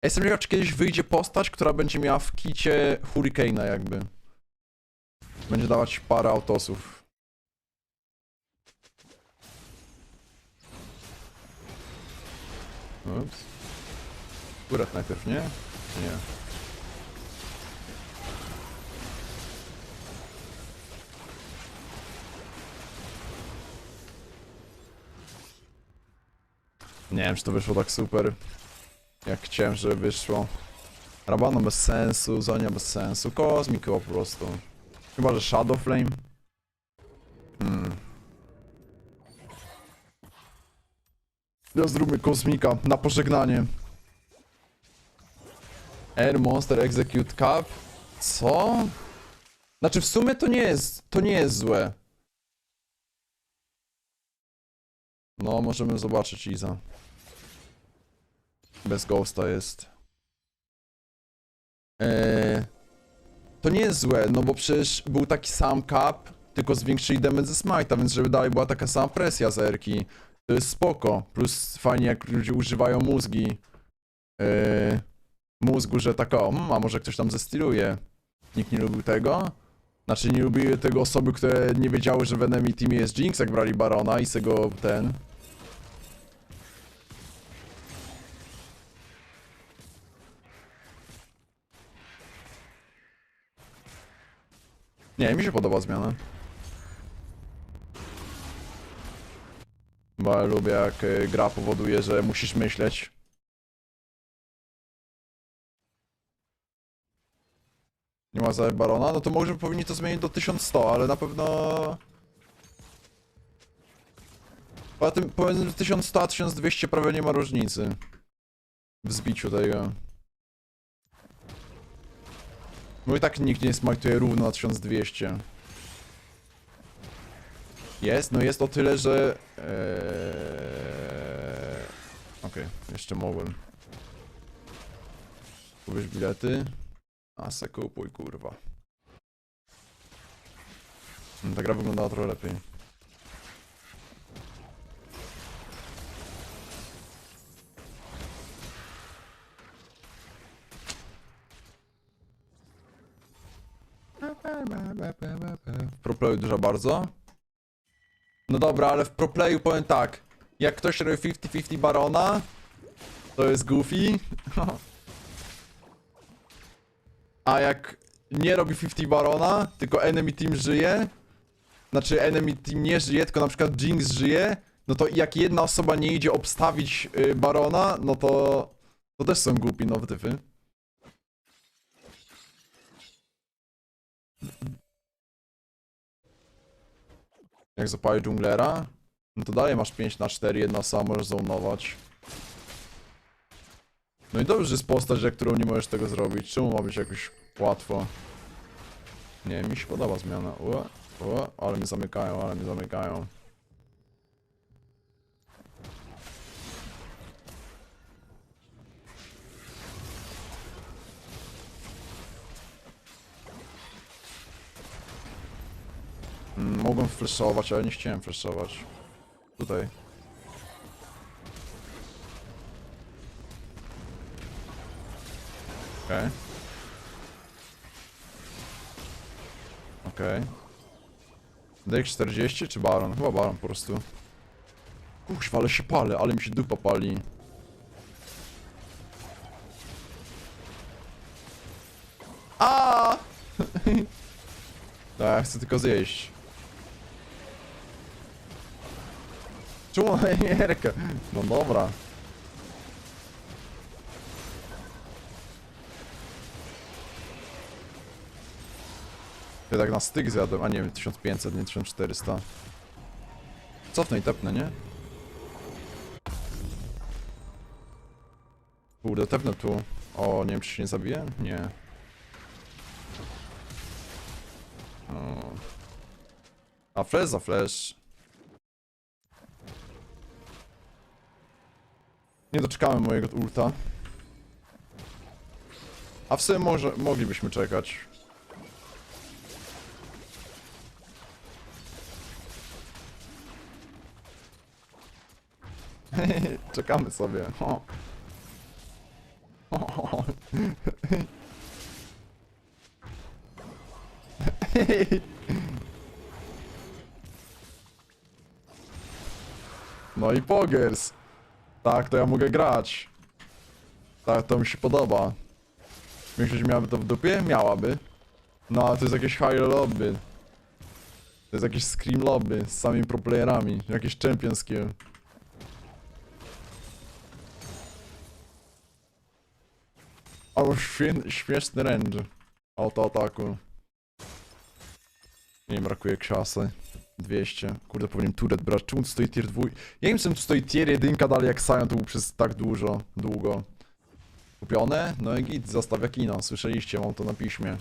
jestem ciekaw, czy kiedyś wyjdzie postać, która będzie miała w kicie Hurricane'a jakby. Będzie dawać parę autosów. Ups. Akurat najpierw, nie? Nie. Nie wiem, czy to wyszło tak super, jak chciałem, żeby wyszło. Rabano bez sensu, Zonia bez sensu, Kozmiko po prostu. Chyba, że Shadow Flame. Ja zróbmy Kozmika na pożegnanie. Air Monster Execute Cap? Co? Znaczy w sumie to nie jest złe. No, możemy zobaczyć Iza. Bez Ghosta jest. To nie jest złe, no bo przecież był taki sam cap, tylko zwiększyli damage ze smite'a, więc żeby dalej była taka sama presja z erki. To jest spoko. Plus fajnie jak ludzie używają mózgi. Mózgu, że tak o, a może ktoś tam zestyluje. Nikt nie lubił tego. Znaczy nie lubiły tego osoby, które nie wiedziały, że w enemy teamie jest Jinx, jak brali Barona i z tego ten... Nie, mi się podoba zmiana. Bo ja lubię jak gra powoduje, że musisz myśleć. Nie ma za Barona? No to może powinni to zmienić do 1100, ale na pewno... Poza tym pomiędzy 1100 a 1200 prawie nie ma różnicy. W zbiciu tego. Bo i tak nikt nie smajtuje równo na 1200. Jest? No jest o tyle, że... Okej, jeszcze mogłem. Kupisz bilety? A se kupuj, kurwa. Ta gra wyglądała trochę lepiej. W proplayu dużo bardzo. No dobra, ale w proplayu powiem tak. Jak ktoś robi 50-50 Barona, to jest goofy. A jak nie robi 50 Barona, tylko enemy team żyje, znaczy enemy team nie żyje, tylko na przykład Jinx żyje, no to jak jedna osoba nie idzie obstawić Barona, no to też są głupi, no wtyfy. Jak zapali dżunglera, no to dalej masz 5/4, jedna osoba możesz zonować. No i dobrze, że jest postać, jak którą nie możesz tego zrobić. Czemu ma być jakoś łatwo? Nie, mi się podoba zmiana. Ale mnie zamykają, ale mnie zamykają. Mogłem flashować, ale nie chciałem flashować. Tutaj. Okej. Okej. DX40 czy Baron? Chyba Baron po prostu. Kuźwa, ale się palę, ale mi się dupa pali. A! Ja chcę tylko zjeść. Czemu Jerkę? No dobra. Ja tak na styk zjadłem, a nie wiem, 1500, nie 1400. Cofnę i tepnę, nie? Kurde, tepnę tu. O, nie wiem, czy się nie zabiję? Nie. O. A flash za flash. Nie doczekałem mojego ulta. A w sumie moglibyśmy czekać. Czekamy sobie. O. O. No i pogers. Tak, to ja mogę grać. Tak, to mi się podoba. Większość miałaby to w dupie? Miałaby. No, ale to jest jakieś high lobby. To jest jakieś scream lobby z samymi proplayerami. Jakieś championskill. Albo śmieszny range. Autoataku. Nie wiem, brakuje ksiasy. 200. Kurde, powinien turret brać. Czemu tu stoi tier 2? Ja nie wiem, czemu tu stoi tier 1 dalej jak Sion to był przez tak długo. Kupione? No i git, zastawia kino. Słyszeliście, mam to na piśmie.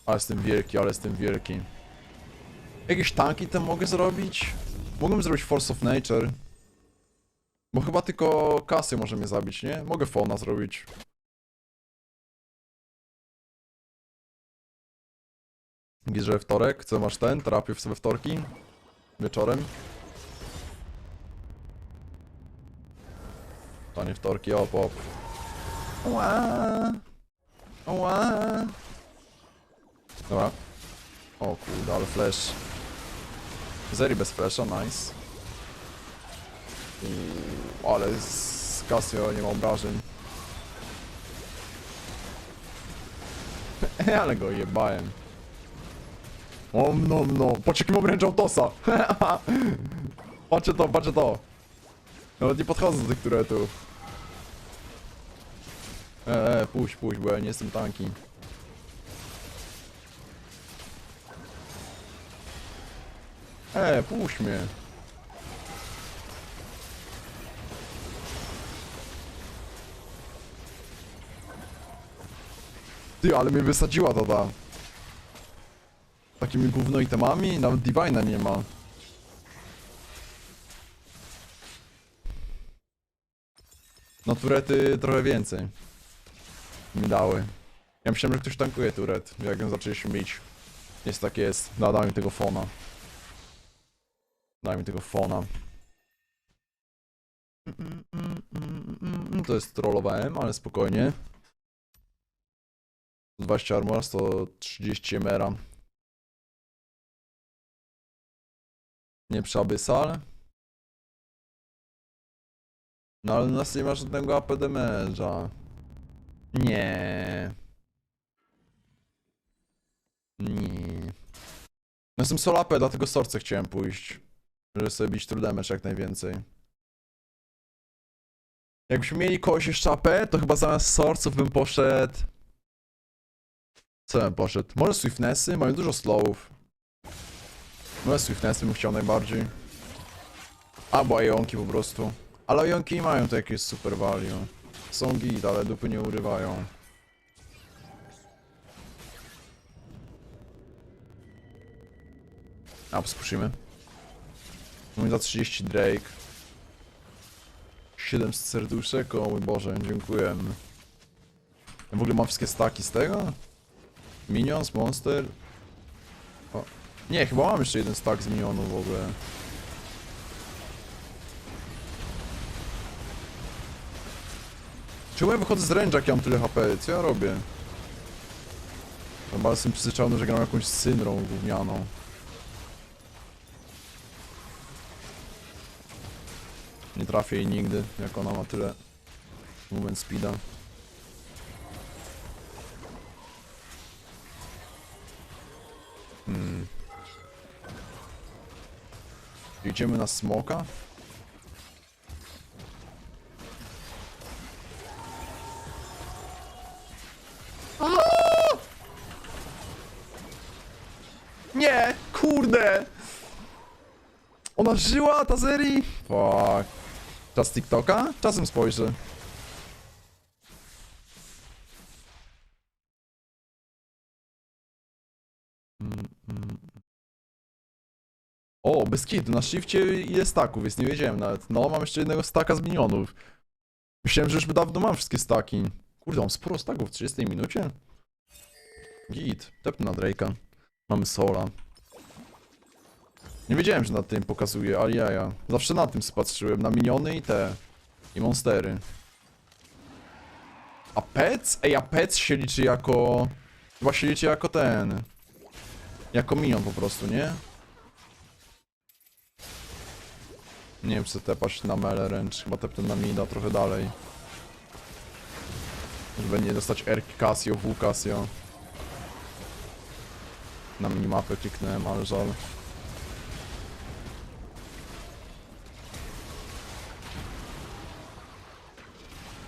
Ale jestem wielki, ale jestem wielki. Jakieś tanki tam mogę zrobić? Mogłem zrobić Force of Nature. Bo chyba tylko Cassie może mnie zabić, nie? Mogę Fauna zrobić. Widzisz, że wtorek? Co masz ten? Terapię w sobie wtorki? Wieczorem? To nie wtorki, op. Ła. Ła. Dobra. O kurde, ale flash. Zeri bez flasha, nice. Ale z Casio nie ma obrażeń. Ale go jebałem. O no. Patrz jakim obręczał tosa. Patrzcie to. Nawet nie podchodzę do tych turetów. Puść, bo ja nie jestem tanki. Puść mnie. Ty, ale mnie wysadziła ta. Takimi gówno itemami? Nawet Divine'a nie ma. No turety trochę więcej mi dały. Ja myślałem, że ktoś tankuje turet, jak ją zaczęliśmy bić. Jest tak jest. Daj mi tego fona. Daj mi tego fona. To jest trollowałem, ale spokojnie. 20 armor, 130 emera. Nie przeabyssal. No ale u nas nie ma żadnego AP damage'a. Nie. No jestem solo AP, dlatego sorce chciałem pójść. Żeby sobie bić true damage jak najwięcej. Jakbyśmy mieli kogoś jeszcze AP, to chyba zamiast sorców bym poszedł... Co bym poszedł? Może Swiftnessy? Mają dużo slowów. Może Swiftnessy bym chciał najbardziej. Albo Ionki po prostu. Ale Ionki mają to jakieś super value. Są git, ale dupy nie urywają. A, poskusimy. Mamy za 30 Drake. 700 serduszek, o mój Boże, dziękuję. Ja w ogóle mam wszystkie staki z tego? Minions, Monster. O. Nie, chyba mam jeszcze jeden stack z minionów w ogóle. Czemu ja wychodzę z range'a, jak ja mam tyle HP? Co ja robię? Chyba jestem przyzwyczajony, że gram jakąś synrą gównianą. Nie trafię jej nigdy, jak ona ma tyle movement speeda. Idziemy na smoka? Nie! Kurde! Ona żyła, ta Zeri? Fuck. Czas TikToka? Czasem spojrzę. O, bez kitu, na shifcie ile staków jest, nie wiedziałem nawet. No, mam jeszcze jednego staka z minionów. Myślałem, że już dawno mam wszystkie staki. Kurde, mam sporo staków w 30 minucie. Git, tepnę na Drake'a. Mamy Sola. Nie wiedziałem, że na tym pokazuje, ale ja. Zawsze na tym spatrzyłem, na miniony i te. I monstery. A pets? Ej, a pets się liczy jako... Chyba się liczy jako ten... Jako minion po prostu, nie? Nie wiem, czy tepać na mele ręcz. Chyba tepnę na mida trochę dalej. Żeby nie dostać R Casio, W Casio. Na minimapę kliknąłem, ale żal.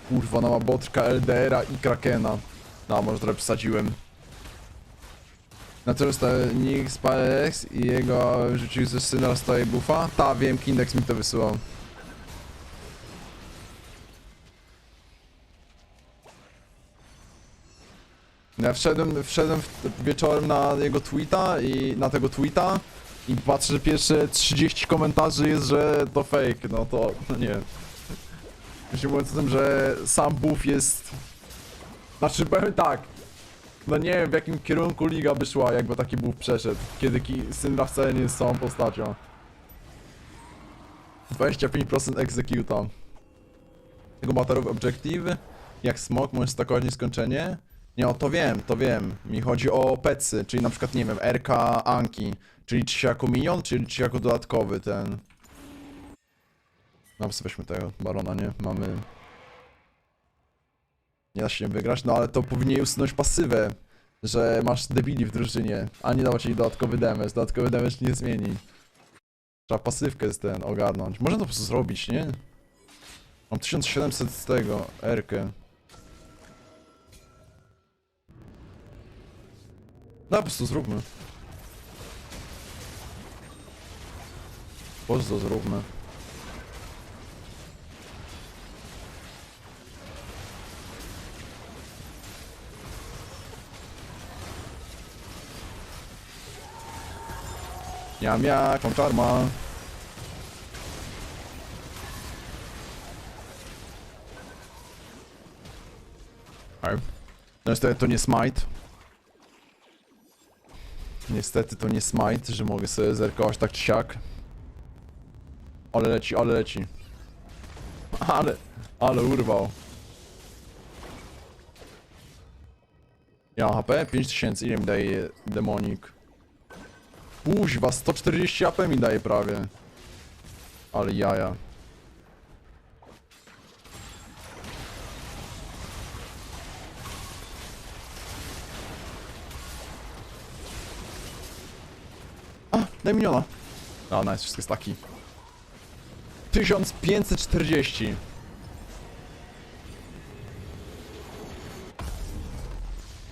Kurwa, ona ma botrka LDR-a i Krakena. No, może trochę przesadziłem. Natomiast nick Spalex i jego rzucił ze syna staje buffa. Ta, wiem, Kindex mi to wysyłał. Ja wszedłem wieczorem na jego tweeta i na tego tweeta i patrzę, że pierwsze 30 komentarzy jest, że to fake, no to, no nie. Myślę, mówiąc o tym, że sam buff jest... Znaczy, powiem tak. No nie wiem, w jakim kierunku liga by szła, jakby taki buff przeszedł. Kiedy Syndra wcale nie jest samą postacią. 25% executa. Tego Battle of Objective. Jak smok, możesz stakować nieskończenie. Nie, no to wiem. Mi chodzi o petsy, czyli na przykład, nie wiem, RK Anki. Czyli liczy się jako minion, czy liczy się jako dodatkowy ten... No, weźmy tego Barona, nie? Mamy... Nie da się nie wygrać, no ale to powinien usunąć pasywę, że masz debili w drużynie, a nie dawać jej dodatkowy damage. Dodatkowy damage nie zmieni. Trzeba pasywkę z ten ogarnąć. Można to po prostu zrobić, nie? Mam 1700 z tego, R-kę. No po prostu zróbmy. Po prostu zróbmy. Miam jak, mam czarma. No niestety to nie smite. Niestety to nie smite, że mogę sobie zerkować tak czy siak. Ale leci, ale leci. Ale urwał. Ja mam HP? 5000, ile mi daje demonik? Kuźwa, 140 AP mi daje prawie. Ale jaja. A, daj miniona. A, nice, wszystkie staki. 1540.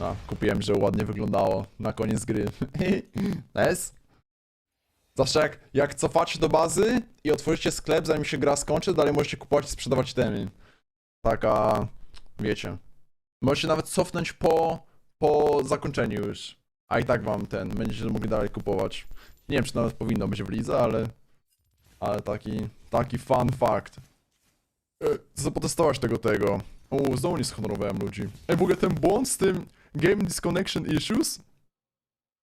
A, kupiłem, że ładnie wyglądało na koniec gry. Nice. Zawsze jak cofacie do bazy i otworzycie sklep, zanim się gra skończy, dalej możecie kupować i sprzedawać temy. Taka, wiecie. Możecie nawet cofnąć po zakończeniu już. A i tak wam będziecie mogli dalej kupować. Nie wiem, czy nawet powinno być w lidze, ale taki fun fact. Chcę potestować tego. O, znowu nie zhonorowałem ludzi. Ej, w ogóle ten błąd z tym Game Disconnection Issues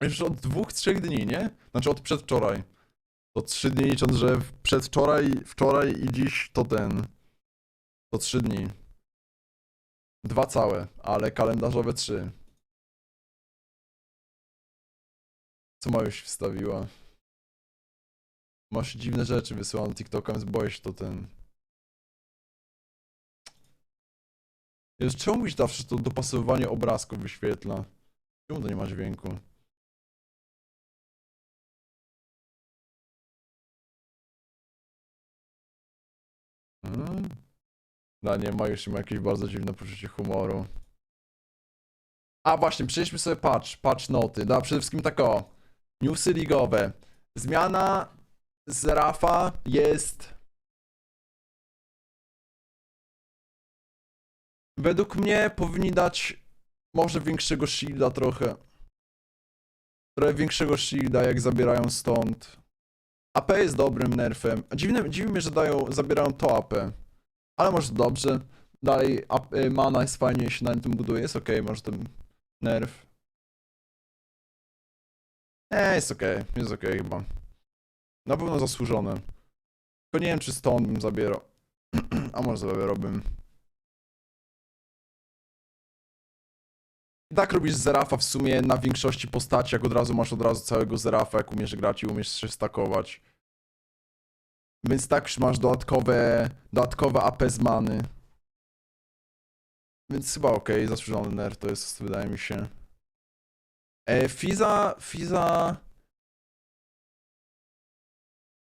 już od 2-3 dni, nie? Znaczy od przedwczoraj. To 3 dni licząc, że wczoraj i dziś to 3 dni. 2 całe, ale kalendarzowe 3. Co Majuś wstawiła? Masz dziwne rzeczy, wysyłam TikToka, więc boję się Czemu mi się zawsze to dopasowywanie obrazków wyświetla? Czemu to nie ma dźwięku? No nie ma, już ma jakieś bardzo dziwne poczucie humoru. A właśnie, przejdźmy sobie patch noty. No, przede wszystkim tak o. Newsy ligowe. Zmiana z Rafa jest... Według mnie powinni dać może większego shielda trochę. Trochę większego shielda, jak zabierają stąd. AP jest dobrym nerfem. Dziwi mnie, że zabierają to AP. Ale może dobrze. Dalej mana jest fajnie, się na tym buduje. Jest okej, może ten nerf. Jest okej chyba. Na pewno zasłużone. Tylko nie wiem, czy stąd bym zabierał. A może zabierałbym. I tak robisz Zerafa w sumie na większości postaci, jak masz od razu całego Zerafa, jak umiesz grać i umiesz się stakować. Więc tak już masz dodatkowe AP z many. Więc chyba okej, zasłużony nerf to jest, wydaje mi się. Fiza...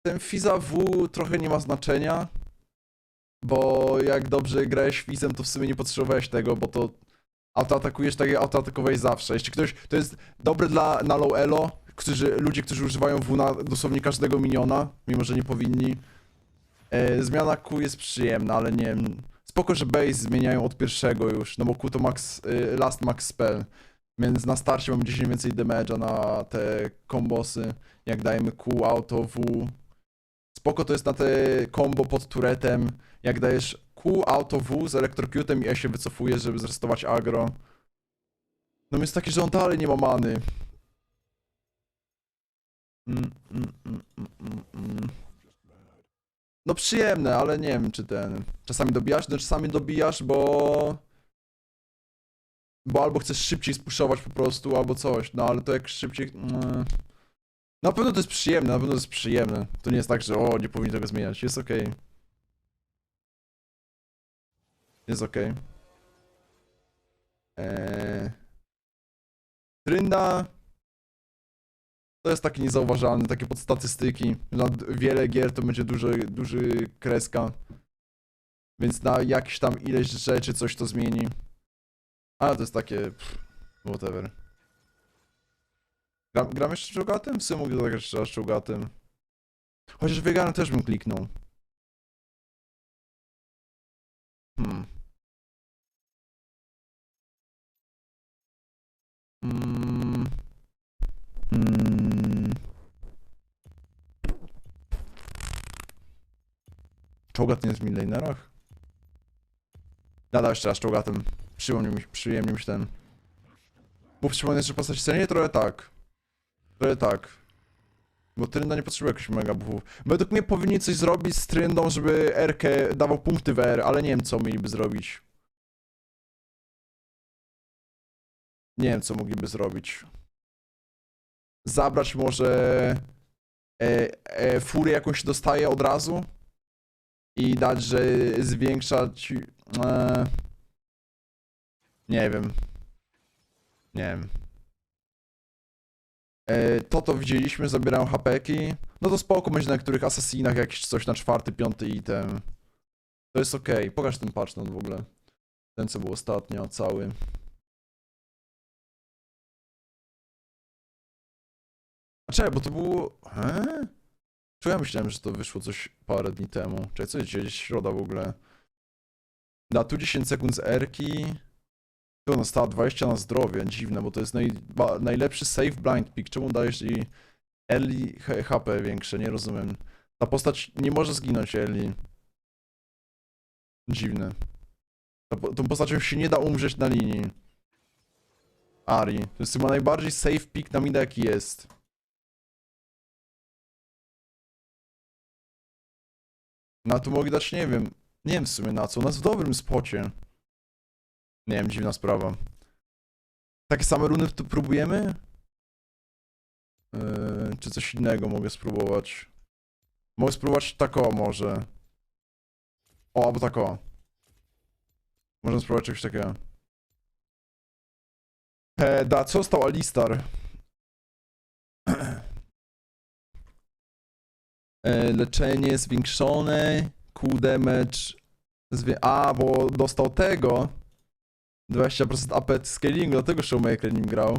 Ten Fiza W trochę nie ma znaczenia. Bo jak dobrze grałeś Fizem, to w sumie nie potrzebowałeś tego, bo to autoatakujesz tak jak autoatakowałeś zawsze. Jeśli ktoś, to jest dobre na low elo, ludzie, którzy używają W na dosłownie każdego miniona, mimo że nie powinni. Zmiana Q jest przyjemna, ale nie wiem. Spoko, że base zmieniają od pierwszego już, no bo Q to last max spell. Więc na starcie mamy 10 więcej damage'a na te kombosy. Jak dajemy Q, auto, W. Spoko to jest na te combo pod turetem. Jak dajesz Q, auto, W z elektrocutem i się wycofujesz, żeby zrestować agro. No więc taki, że on dalej nie ma many. No przyjemne, ale nie wiem czy ten... Czasami dobijasz, no czasami dobijasz, bo albo chcesz szybciej spuszować po prostu, albo coś, no ale to jak szybciej... Na pewno to jest przyjemne, na pewno to jest przyjemne. To nie jest tak, że o, nie powinni tego zmieniać, jest okej. Jest okej. Trynda... To jest taki niezauważalny, takie pod statystyki. Na wiele gier to będzie duży kreska. Więc na jakieś tam ileś rzeczy coś to zmieni. Ale to jest takie... whatever. Gram jeszcze czołgatem? W sumie mogę zagrać jeszcze raz czołgatem. Chociaż Veganem też bym kliknął. Czołgat nie jest w midlanerach? Nada jeszcze raz czołgatem. Przyjemnie mi się ten... Bo przypomnę, że postać scenie? Trochę tak. Trochę tak. Bo Trynda nie potrzebuje jakichś mega buffów. Według mnie powinni coś zrobić z Tryndą, żeby R-kę dawał punkty w R, ale nie wiem co mieliby zrobić. Nie wiem co mogliby zrobić. Zabrać może... furię jakąś dostaje od razu? I dać, że zwiększać... nie wiem. Nie wiem. To widzieliśmy, zabierają hapeki. No to spoko, będzie na niektórych asasinach jakieś coś na 4., 5. item. To jest okej. Pokaż ten patch note w ogóle. Ten co był ostatnio, cały. A czekaj, bo to było... Czy ja myślałem, że to wyszło coś parę dni temu. Czekaj, co jest dzisiaj? Środa w ogóle. Da tu 10 sekund z R-ki. To ona stała 20 na zdrowie. Dziwne, bo to jest najlepszy save blind pick. Czemu dajesz i early HP większe? Nie rozumiem. Ta postać nie może zginąć early. Dziwne. Tą postacią się nie da umrzeć na linii. Ari. To jest chyba najbardziej safe pick na mida jaki jest. No tu mogli dać, nie wiem. Nie wiem w sumie na co. U nas w dobrym spocie. Nie wiem, dziwna sprawa. Takie same runy tu próbujemy? Czy coś innego mogę spróbować? Mogę spróbować tak o może. O, albo tak o. Możemy spróbować czegoś takiego. Co stał Alistar? Leczenie zwiększone. Cool damage. Bo dostał tego. 20% AP scalingu, dlatego Showmaker nim grał.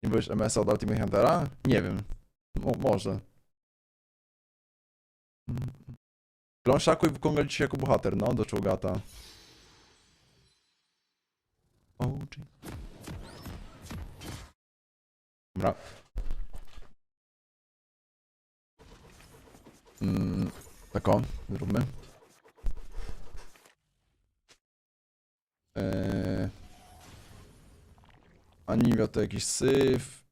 Nie byłeś MS-a od Ultimate Huntera? Nie wiem. Może. Klon Shaku i Wukonga dzisiaj jako bohater, no, do czołgata. OG. Dobra. Tak o, zróbmy. Aniwia to jakiś syf.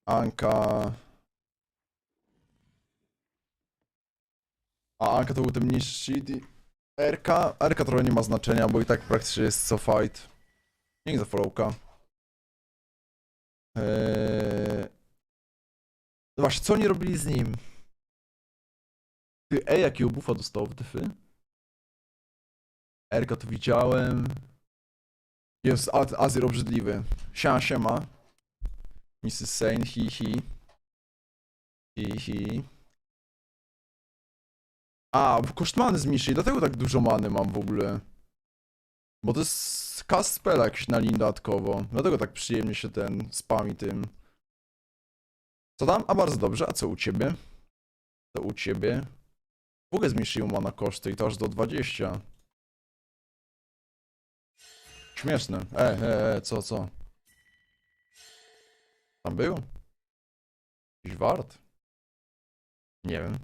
Anka. Anka to był ten mniejszy shit. RK trochę nie ma znaczenia, bo i tak praktycznie jest co fight. Niech za followka. No właśnie, co oni robili z nim? Jakiego buffa dostał w defy? RK to widziałem. Jest Azir obrzydliwy. Siema. Mrs. Sane, hi. Koszt many zmniejszyli, dlatego tak dużo many mam w ogóle. Bo to jest cast spell jakiś na lin dodatkowo. Dlatego tak przyjemnie się ten spami tym. Co tam? Bardzo dobrze. A co u ciebie? To u ciebie? W ogóle zmniejszyło mana koszty i to aż do 20. Śmieszne. Co? Tam był? Jakiś wart? Nie wiem.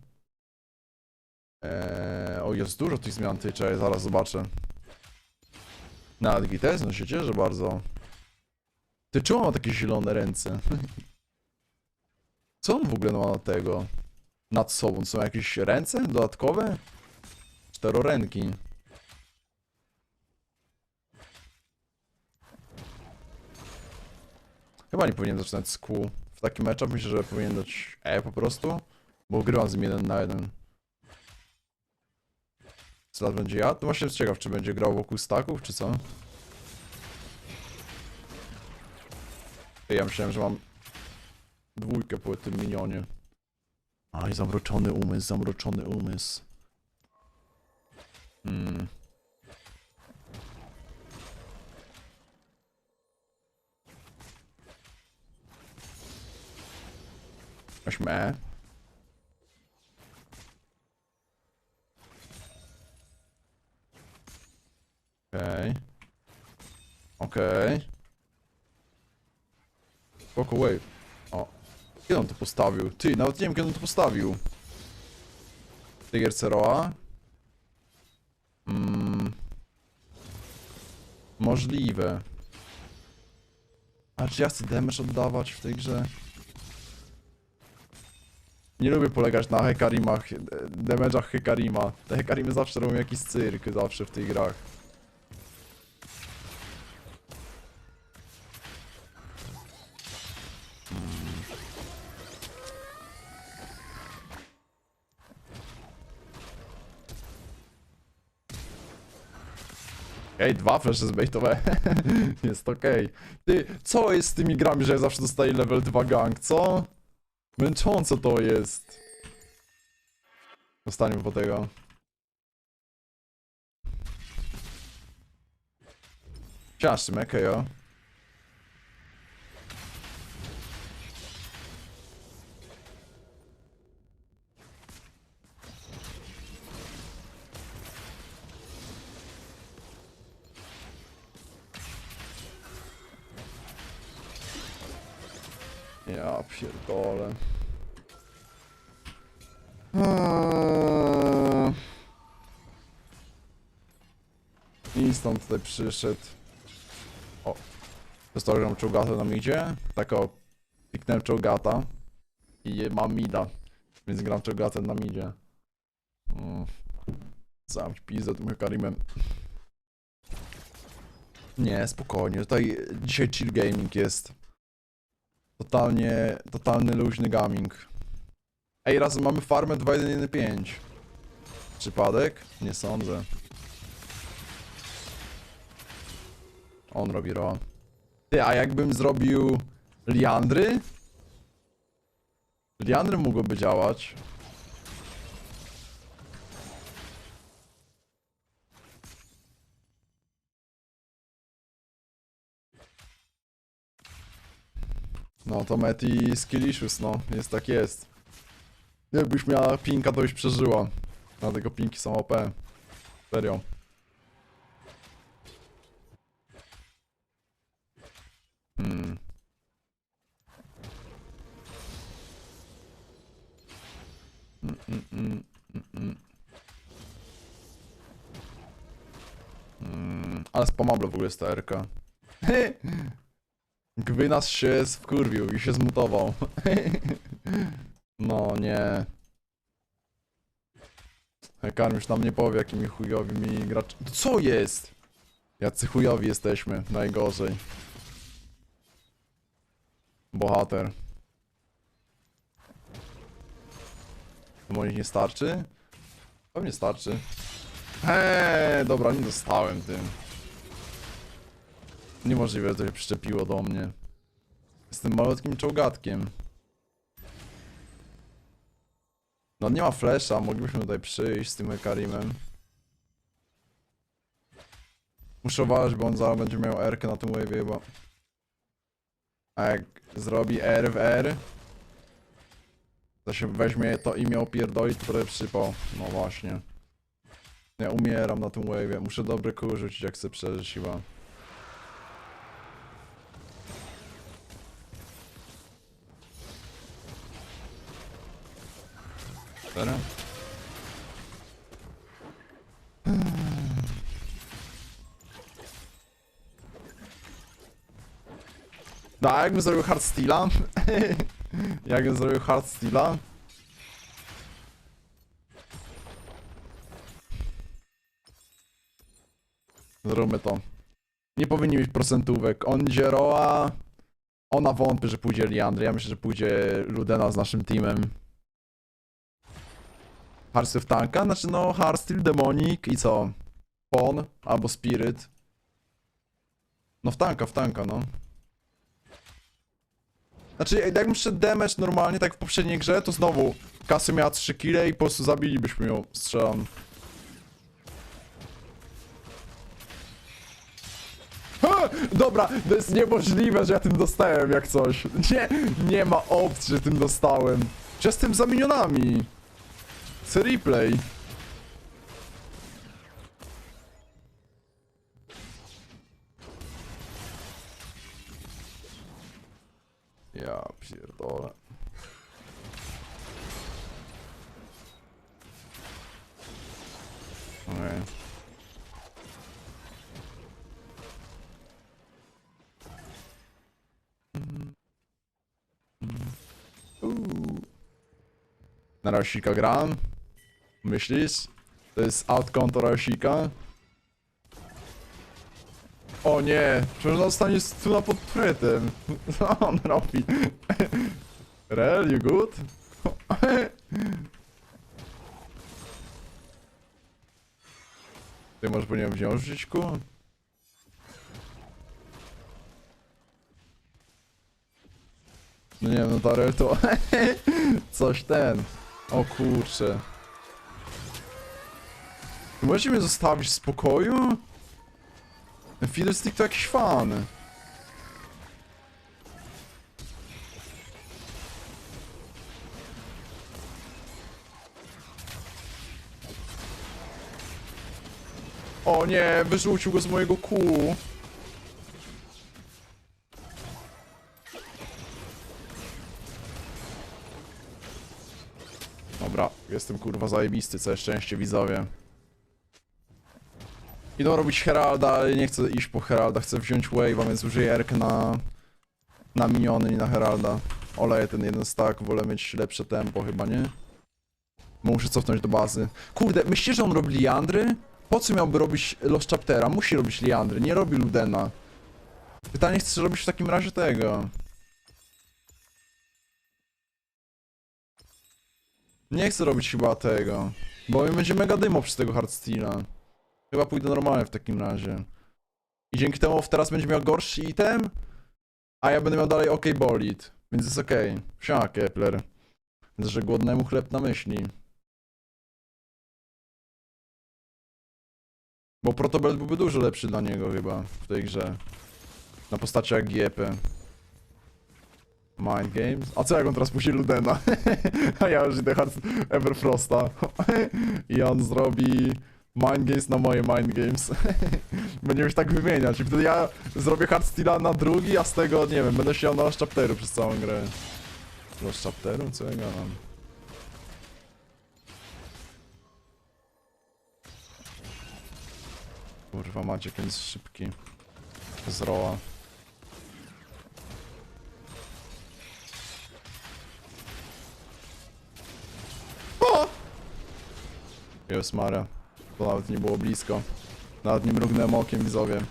Jest dużo tych zmian, czekaj, zaraz zobaczę. Nawet Gites, no się cieszę bardzo. Czemu ma takie zielone ręce? Co on w ogóle ma na tego? Nad sobą, są jakieś ręce dodatkowe? Czteroręki. Chyba nie powinien zaczynać z Q. W takim meczu myślę, że powinien dać po prostu. Bo grywam z nim 1 na 1. Co teraz będzie ja? To właśnie jest ciekaw, czy będzie grał wokół staków, czy co? Ja myślałem, że mam dwójkę po tym minionie. Aj, zamroczony umysł. Weźmy E. Okej. Spoko, wave. O. Kiedy on to postawił? Ty, nawet nie wiem, kiedy on to postawił. Trigger Ceroa. Możliwe. A czy ja chcę damage oddawać w tej grze? Nie lubię polegać na Hekarimach, damage'ach Hekarima. Te Hekarimy zawsze robią jakiś cyrk, zawsze w tych grach. Ej, 2 flesze zbejtowe. Jest okej. Ty, co jest z tymi grami, że ja zawsze dostaję level 2 gang, co? Męcząco to jest. Zostaniemy po tego. Ciaszczym, okej. Ja pierdolę. Instant tutaj przyszedł. O. Zostawiam czołgatę na midzie. Tak o. Piknąłem czołgata. I mam mida. Więc gram czołgatę na midzie. Zamknij pizdę tym Hekarimem. Nie, spokojnie. Tutaj dzisiaj chill gaming jest. Totalny luźny gaming. Ej, razem mamy farmę 2.1.1.5. Przypadek? Nie sądzę. On robi Roa. Ty, a jakbym zrobił Liandry? Liandry mogłoby działać. No to Meti Skillishus, no. Jest tak jest. Jakbyś miała pinka, to byś przeżyła. Dlatego pinki są OP. Serio. Hmm. Ale spamable w ogóle jest ta RK. Gwynas się wkurwił i się zmutował. No nie. Karm już nam nie powie, jakimi chujowymi graczami. Co jest? Jacy chujowi jesteśmy, najgorzej. Bohater. To moich nie starczy? Pewnie starczy. Dobra, nie dostałem tym. Niemożliwe, że to się przyczepiło do mnie. Jestem malutkim czołgatkiem. No nie ma flesza, moglibyśmy tutaj przyjść z tym Hekarimem. Muszę uważać, bo on zaraz będzie miał R-kę na tym wave'ie, bo... A jak zrobi R w R, to się weźmie to imię opierdolić, to trochę przypał. No właśnie. Ja umieram na tym wave'ie, muszę dobre kół rzucić, jak chcę przeżyć chyba. Serio? No a jakbym zrobił hardsteala? Jakbym zrobił hardsteala? Zróbmy to. Nie powinni mieć procentówek. On idzie Roa. Ona wątpi, że pójdzie Liandry. Ja myślę, że pójdzie Ludena z naszym teamem. Hardstyle w tanka? Znaczy no Hardstyle, Demonic i co? Pon albo Spirit. No w tanka no. Znaczy jakbym szedł damage normalnie, tak w poprzedniej grze, to znowu Cassie miała 3 kile i po prostu zabilibyśmy ją, strzelam. Ha! Dobra, to jest niemożliwe, że ja tym dostałem jak coś. Nie ma opcji, że tym dostałem. Ja jestem za minionami. Chcę replay. Ja pierdolę. Okej. Na Rosika gram? Myślisz? To jest outkonto Rosika? O nie! Przecież on stanie stuna pod pretem. Co on robi? Rel, you good? Ty może powinienem wziąć w żyćku? No nie wiem, no ta Rel to... Coś ten. O kurczę. Możecie mnie zostawić w spokoju? Ten Fiddlestick to jakiś fan. O nie, wyrzucił go z mojego kół. Dobra, jestem kurwa zajebisty, całe szczęście widzowie. Idą robić Heralda, ale nie chcę iść po Heralda, chcę wziąć wave'a, więc użyję Erk na miniony i na Heralda. Oleję ten jeden stack, wolę mieć lepsze tempo chyba, nie? Muszę cofnąć do bazy. Kurde, myślicie, że on robi Liandry? Po co miałby robić Lost Chaptera? Musi robić Liandry, nie robi Ludena. Pytanie, chcesz robić w takim razie tego? Nie chcę robić chyba tego, bo mi będzie mega dymo przez tego hardsteala. Chyba pójdę normalnie w takim razie. I dzięki temu teraz będzie miał gorszy item, a ja będę miał dalej OK bolid. Więc jest okej. Siema Kepler. Więc że głodnemu chleb na myśli. Bo protobelt byłby dużo lepszy dla niego chyba w tej grze. Na postaci jak GP. Mind Games? A co jak on teraz puści Ludena? A ja już idę Hard Everfrosta. I on zrobi Mind Games na moje Mind Games. Będziemy się tak wymieniać. I wtedy ja zrobię Hard Steala na drugi, a z tego, nie wiem, będę siedział na Last Chapteru przez całą grę. Last Chapteru? Co ja gadam? Kurwa, Maciek jest szybki. Z roła. O! Jezus Maria. To nawet nie było blisko. Nawet nie mrugnąłem okiem, widzowie.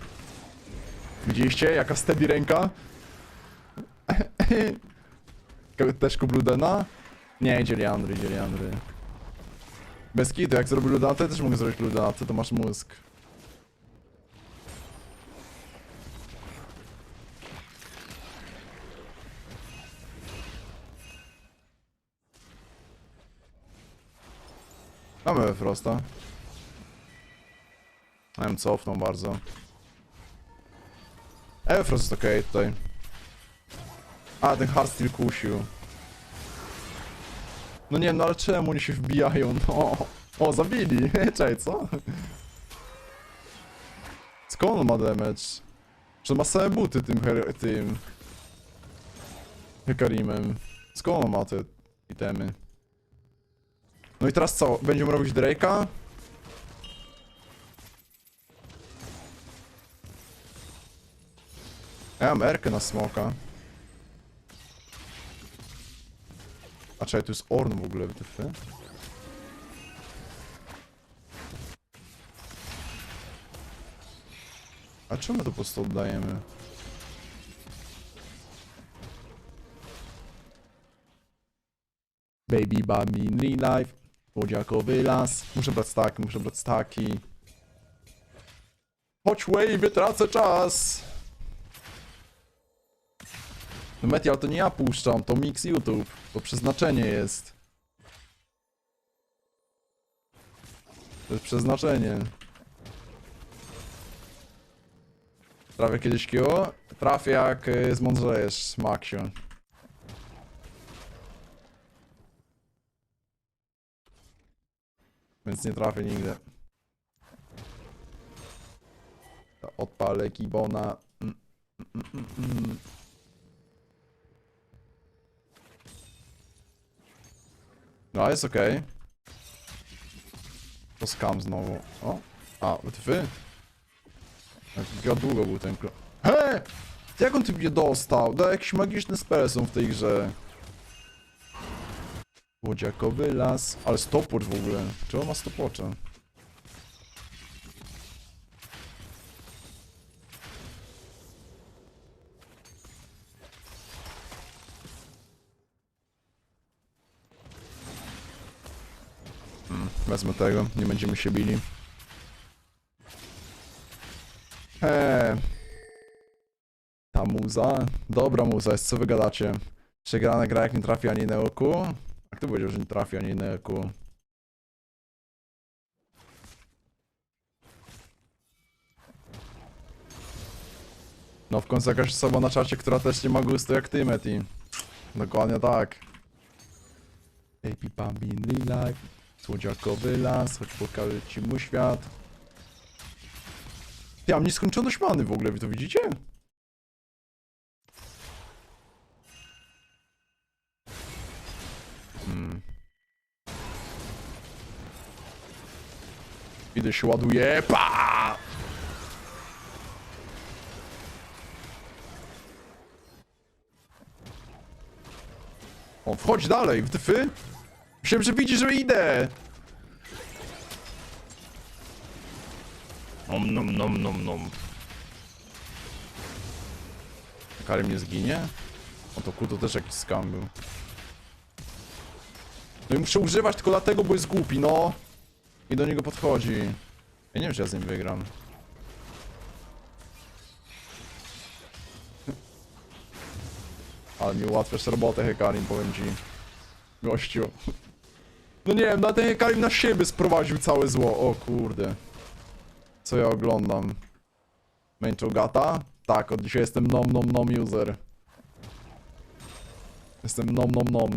Widzieliście? Jaka steady ręka? Też kup Ludena? Nie, idzie Liandry. Bez kitu, jak zrobię Ludena, to ja też mogę zrobić Ludena, to masz mózg. Mamy Frosta. Ja bym cofnął bardzo. Frost jest okej tutaj. A, ten Hardsteel kusił. No nie, no ale czemu oni się wbijają? No. O, zabili. Czekaj, co? Skąd on ma damage? Że ma same buty tym Hekarimem. Skąd on ma te itemy? No i teraz co? Będziemy robić Drake'a? Ja mam Erkę na smoka. A czekaj, tu jest Orn w ogóle, wytyfy. A czemu my to po prostu oddajemy? Baby Bambi in real life. Młodziakowy las. Muszę brać staki. Chodź wave, tracę czas. No Meti, ale to nie ja puszczam, to mix YouTube. To przeznaczenie jest. To jest przeznaczenie. Trafię kiedyś Q? Trafię jak zmądrzejesz, Maxiu. Więc nie trafię nigdy. Odpalę Gibona. No, jest okej. To skam znowu. O! A, wy? Jak długo był ten He! Jak on ty mnie dostał? Da jakieś magiczne spele są w tej grze. Łodziakowy las. Ale stopwatch w ogóle. Czemu on ma stopwatcha? Wezmę tego, nie będziemy się bili. Ta muza? Dobra muza jest, co wy gadacie? Przegrana gra jak nie trafi ani na oku? A kto powiedział, że nie trafi ani na oku? No w końcu jakaś osoba na czacie, która też nie ma gustu jak ty, Meti. Dokładnie tak. Baby Bambi in real life. Słodziakowy las, choć pokażę ci mój świat. Ja mam nieskończoność many w ogóle, wy to widzicie? Idę się ładuje, pa! O, wchodź dalej, wtyfy? Myślałem, że widzi, że idę! Nom. Karim nie zginie? O to Kuto też jakiś skam był. No i muszę używać tylko dlatego, bo jest głupi, no. I do niego podchodzi. Ja nie wiem, czy ja z nim wygram. Ale mi ułatwiasz robotę, Hekarim, powiem ci. Gościu. No nie wiem, na ten Hekarim na siebie sprowadził całe zło. O kurde. Co ja oglądam? Męczogata? Tak, od dzisiaj jestem nom nom nom user. Jestem nom nom nom.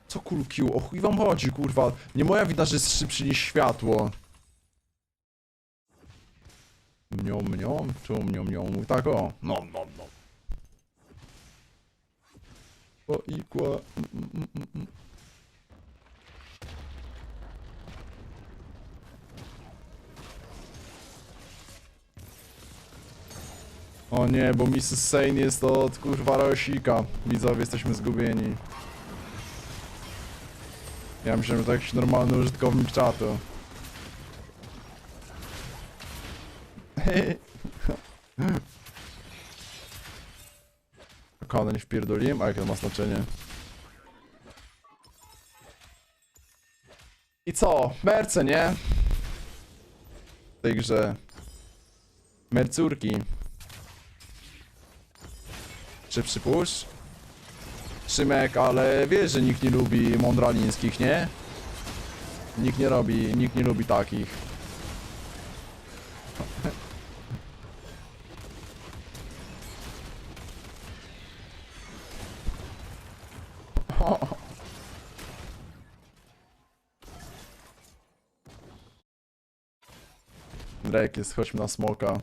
Co cool Q? O chuj wam chodzi, kurwa. Nie moja wina, że jest szybszy niż światło. Mniom, mniom? Czemu mniom, mniom? Tak o. Nom, nom, nom. O, ikła. O nie, bo Mrs. Sane jest od kurwa Rosika. Widzowie, jesteśmy zgubieni. Ja myślałem, że to jakiś normalny użytkownik czatu. Konę nie wpierdoliłem? A jakie to ma znaczenie? I co? Merce, nie? W tej grze. Mercurki. Czy przypuść? Szymek, ale wiesz, że nikt nie lubi mądralińskich, nie? Nikt nie lubi takich. Drake jest, chodźmy na smoka.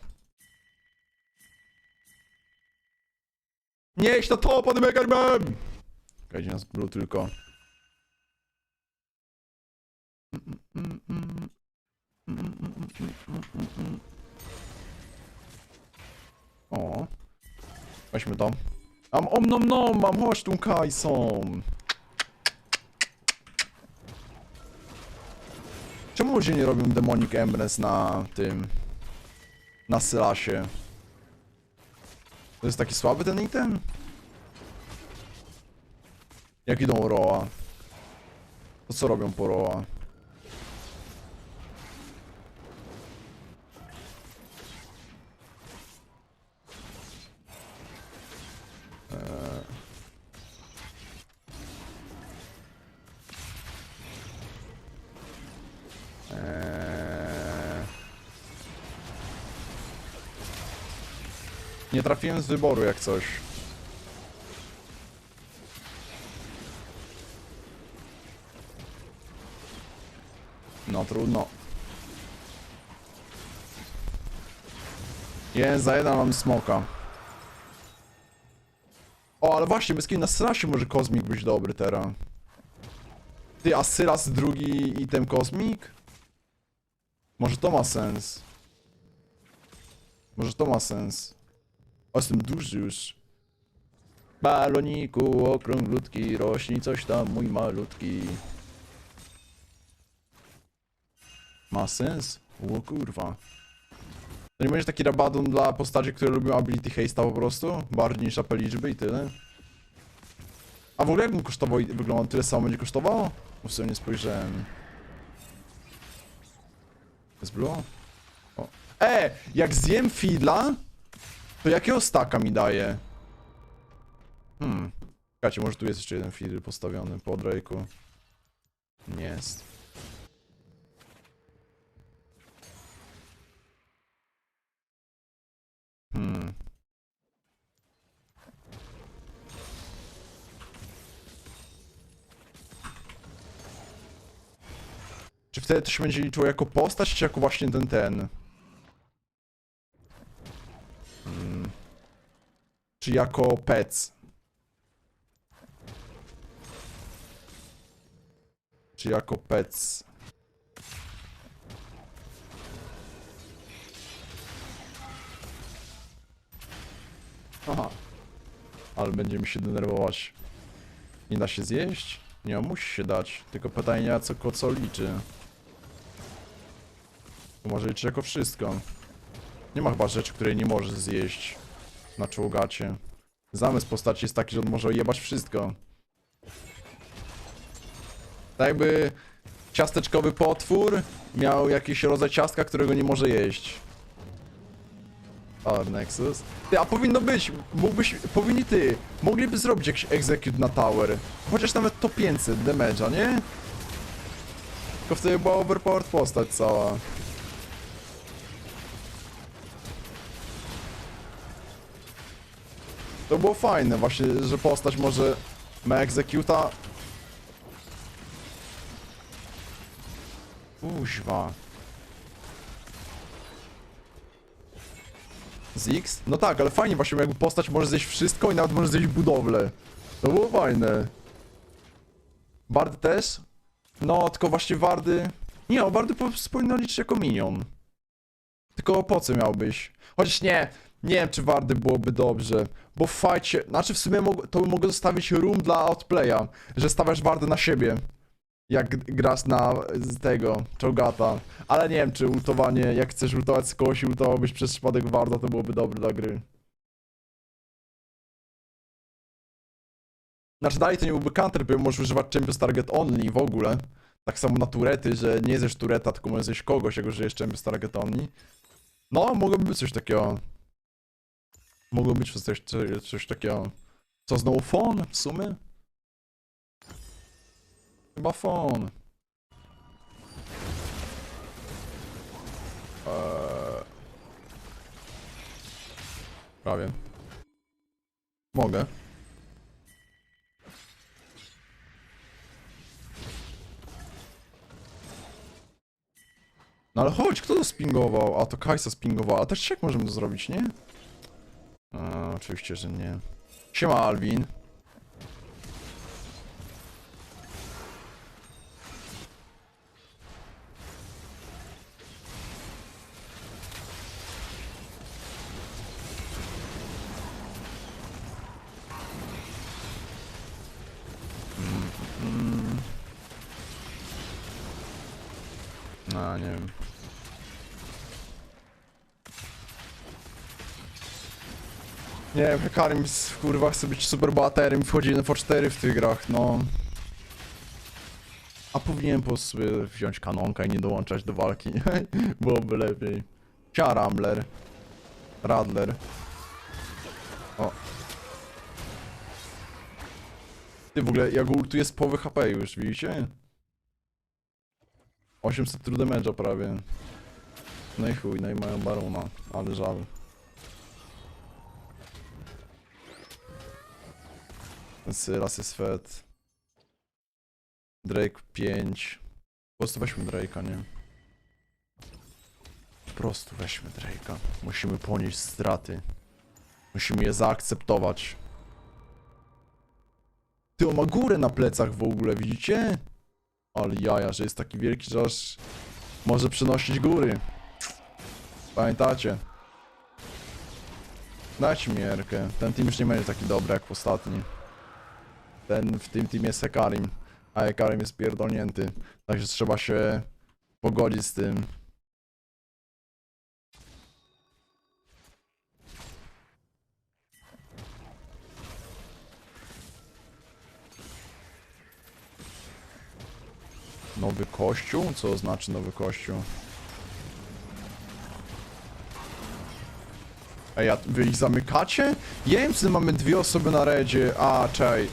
Nie idź na to, panie Megarman! Gajdzie nas blue tylko. O. Weźmy to. Mam om nom nom, mam chodź tu Kajson. Czemu ludzie nie robią Demonic Embrace na tym... Na Sylasie? To jest taki słaby ten item? Jak idą Roa? To co robią po Roa? Nie trafiłem z wyboru jak coś. No trudno. 1-za-1 mam smoka. O, ale właśnie, bez kiedy na Sylasie może Kozmik być dobry teraz. Ty, a Sylas drugi item Kozmik? Może to ma sens. Może to ma sens. O, jestem duży już. Baloniku, okrąglutki, rośnij coś tam, mój malutki. Ma sens? O kurwa. To nie będzie taki rabadon dla postaci, które lubią ability haste'a po prostu? Bardziej niż AP liczby i tyle? A w ogóle jak mu kosztował i wygląda? Tyle samo będzie kosztowało? Bo sobie nie spojrzałem. Jest blue? O. Jak zjem Fidla, to jakiego staka mi daje? Czekajcie, może tu jest jeszcze jeden Fidl postawiony po Drake'u. Nie jest. Czy wtedy to się będzie liczyło jako postać, czy jako właśnie ten? Czy jako pets? Czy jako pets? Aha. Ale będziemy się denerwować. Nie da się zjeść? Nie, musi się dać. Tylko pytanie, co liczy. To może liczyć jako wszystko. Nie ma chyba rzeczy, której nie możesz zjeść na czołgacie. Zamysł postaci jest taki, że on może jebać wszystko. Tak jakby ciasteczkowy potwór miał jakiś rodzaj ciastka, którego nie może jeść. Tower Nexus. Ty, a powinno być, mogliby zrobić jakiś execute na tower. Chociaż nawet to 500 damage'a, nie? Tylko wtedy była overpowered postać cała. To było fajne właśnie, że postać może ma executa. Kuźwa. Ziggs? No tak, ale fajnie właśnie, jakby postać może zjeść wszystko i nawet może zjeść budowlę. To było fajne. Wardy też? No, tylko właśnie wardy... Nie, o wardy powinno liczyć jako minion. Tylko po co miałbyś? Chociaż nie wiem czy wardy byłoby dobrze. Bo w fajcie... Znaczy w sumie to mogę zostawić room dla outplaya. Że stawiasz wardy na siebie. Jak grasz na tego, czołgata. Ale nie wiem, czy ultowanie, jak chcesz ultować z kogoś i ultowałbyś przez przypadek warda, to byłoby dobre dla gry. Znaczy dalej to nie byłby counter, bo możesz używać Champions Target Only w ogóle. Tak samo na turety, że nie zjesz tureta, tylko możesz zjeść kogoś, jak użyjesz Champions Target Only. No, mogłoby być coś takiego. Mogło być coś takiego. Co, znowu phone w sumie? Chyba phone. Prawie. Mogę. No ale chodź, kto to spingował? A to Kajsa spingowała. A też jak możemy to zrobić, nie? Oczywiście, że nie. Siema, Alvin. Nie wiem. Nie wiem, Hekarim kurwa chce być super bohaterem i wchodzi na V4 w tych grach, no. A powinien po prostu sobie wziąć kanonka i nie dołączać do walki. Byłoby lepiej. Cia Rambler. Radler. O. Ty w ogóle, ja go ultuję z połowy HP już, widzicie? 800 true damage'a prawie. No i chuj, no i mają barona, ale żal. Sylas jest fed. Drake 5. Po prostu weźmy Drake'a, nie? Po prostu weźmy Drake'a. Musimy ponieść straty. Musimy je zaakceptować. Ty, on ma górę na plecach w ogóle, widzicie? Ale jaja, że jest taki wielki, że aż może przynosić góry. Pamiętacie? Dajcie mi Erkę. Ten team już nie będzie taki dobry jak w ostatni. W tym teamie jest Hekarim. A Hekarim jest pierdolnięty. Także trzeba się pogodzić z tym. Nowy kościół? Co znaczy nowy kościół? Ej, a wy ich zamykacie? Ja wiem, że mamy dwie osoby na redzie. A, czej.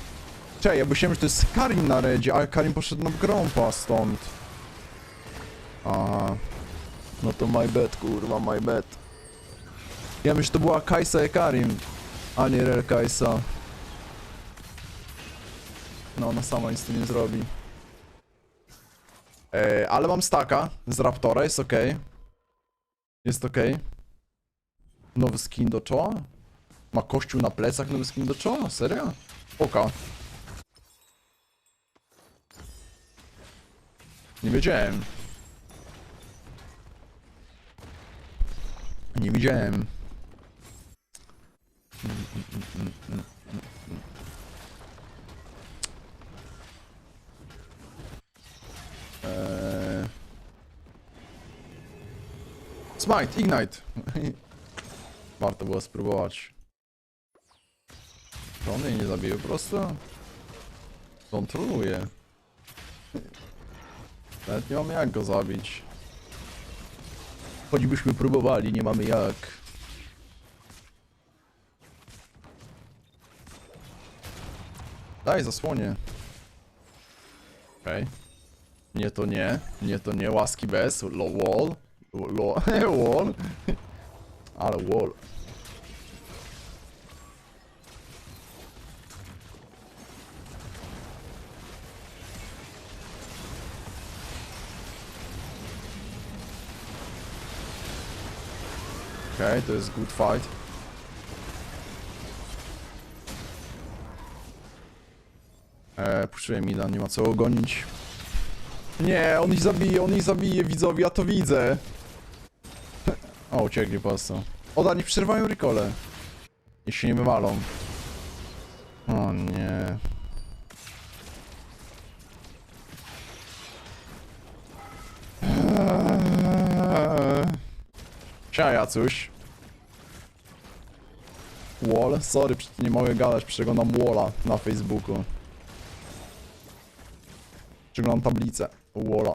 Czej, ja myślałem, że to jest Karim na redzie, a Karim poszedł na grąpa stąd. Aha. No to my bad, kurwa, my bad. Ja myślę, że to była Kajsa i Karim, a nie Rel Kajsa. No, ona sama nic tu nie zrobi. Ale mam staka z Raptora, jest ok. Jest ok. Nowy skin do czoła? Ma kościół na plecach, nowy skin do czoła? Serio? Oka. Nie wiedziałem. Nie widziałem. Smite, Ignite. Warto było spróbować. To on jej nie zabił po prostu? Kontroluje. Nawet nie mamy jak go zabić. Choćbyśmy próbowali, nie mamy jak. Daj, zasłonię. Okej. Nie to nie. Nie to nie. Łaski bez. Wall. Wall. Ale wall. Okej, to jest good fight. Puszczyłem Milan, nie ma co ogonić. Nie, on ich zabije, widzowie, ja to widzę. O, uciekli po prostu. Oda, nie przerwają rykole. Niech się nie wywalą. O nie. Sia, Jacuś. Wall? Sorry, nie mogę gadać, przeglądam Walla na Facebooku. Przeglądam tablicę Walla.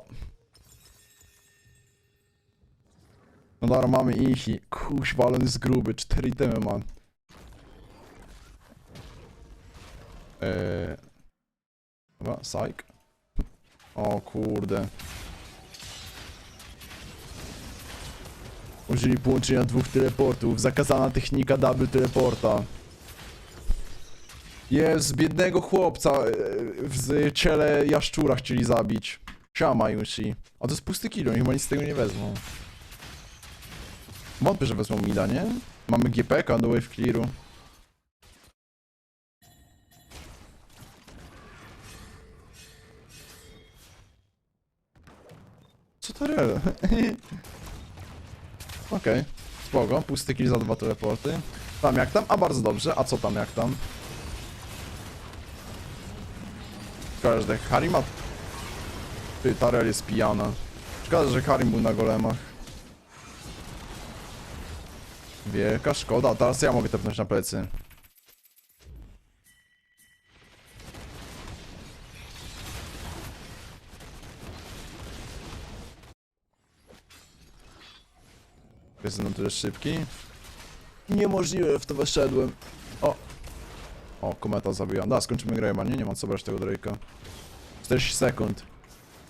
No dobra, mamy Inchi. Kuźwa, ale on jest gruby, 4 itemy ma. Dobra, psych. O kurde. Użyli połączenia 2 teleportów. Zakazana technika double teleporta. Jest, biednego chłopca w ciele jaszczura chcieli zabić. Siama Yushi. A to jest pusty kilo, chyba nic z tego nie wezmą. Wątpię, że wezmą mida, nie? Mamy GPK do wave clearu. Co to rel? Okej, spoko, pusty kill za 2 teleporty. Tam jak tam? A bardzo dobrze, a co tam jak tam? Szkoda, że Harry ma... Ty, Tarel jest pijana. Szkoda, że Harry był na golemach. Wielka szkoda, teraz ja mogę tepnąć na plecy. Jestem na tyle szybki. Niemożliwe, w to weszedłem. O! O, kometa zabiła. Da, skończymy grę chyba, nie? Nie mam co brać tego Drake'a. 40 sekund.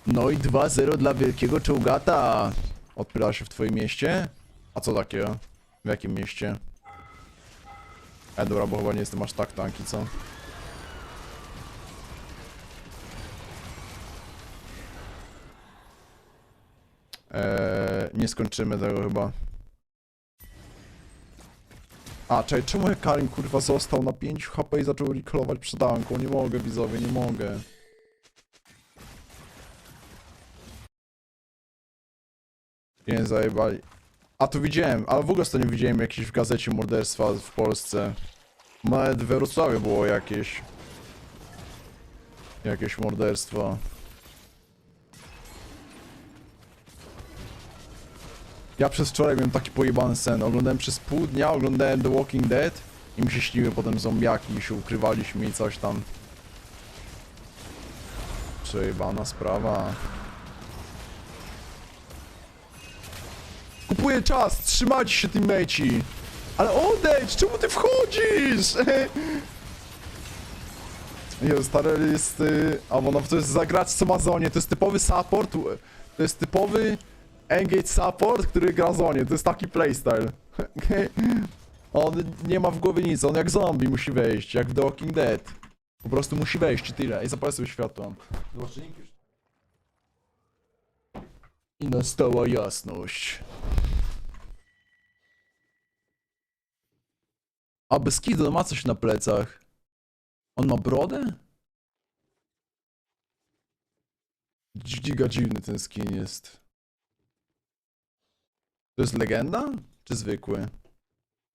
No i 2-0 dla wielkiego czołgata. Odpyla się w twoim mieście? A co takiego? W jakim mieście? Dobra, bo chyba nie jestem aż tak tanki, co? Nie skończymy tego chyba. A, czekaj, czemu Karim kurwa został na 5 HP i zaczął recallować przydanką? Nie mogę, widzowie, nie mogę. Nie zajebali. A tu widziałem, ale w ogóle to nie widziałem jakieś w gazecie morderstwa w Polsce. Nawet we Wrocławiu było jakieś morderstwo. Ja przez wczoraj miałem taki pojebany sen. Oglądałem przez pół dnia, oglądałem The Walking Dead i mi się śniły potem zombiaki i się ukrywaliśmy i coś tam. Przejebana sprawa. Kupuję czas, trzymajcie się teammateci. Ale odejdź, czemu ty wchodzisz? Jezu, stary jest... A bo to jest zagracz co ma zonie, to jest typowy support. To jest typowy engage support, który gra zonie, to jest taki playstyle. On nie ma w głowie nic, on jak zombie musi wejść, jak w The Walking Dead. Po prostu musi wejść i tyle, i zapalę sobie światło. I nastała jasność. A bez kidu ma coś na plecach. On ma brodę? Giga dziwny ten skin jest. To jest legenda? Czy zwykły?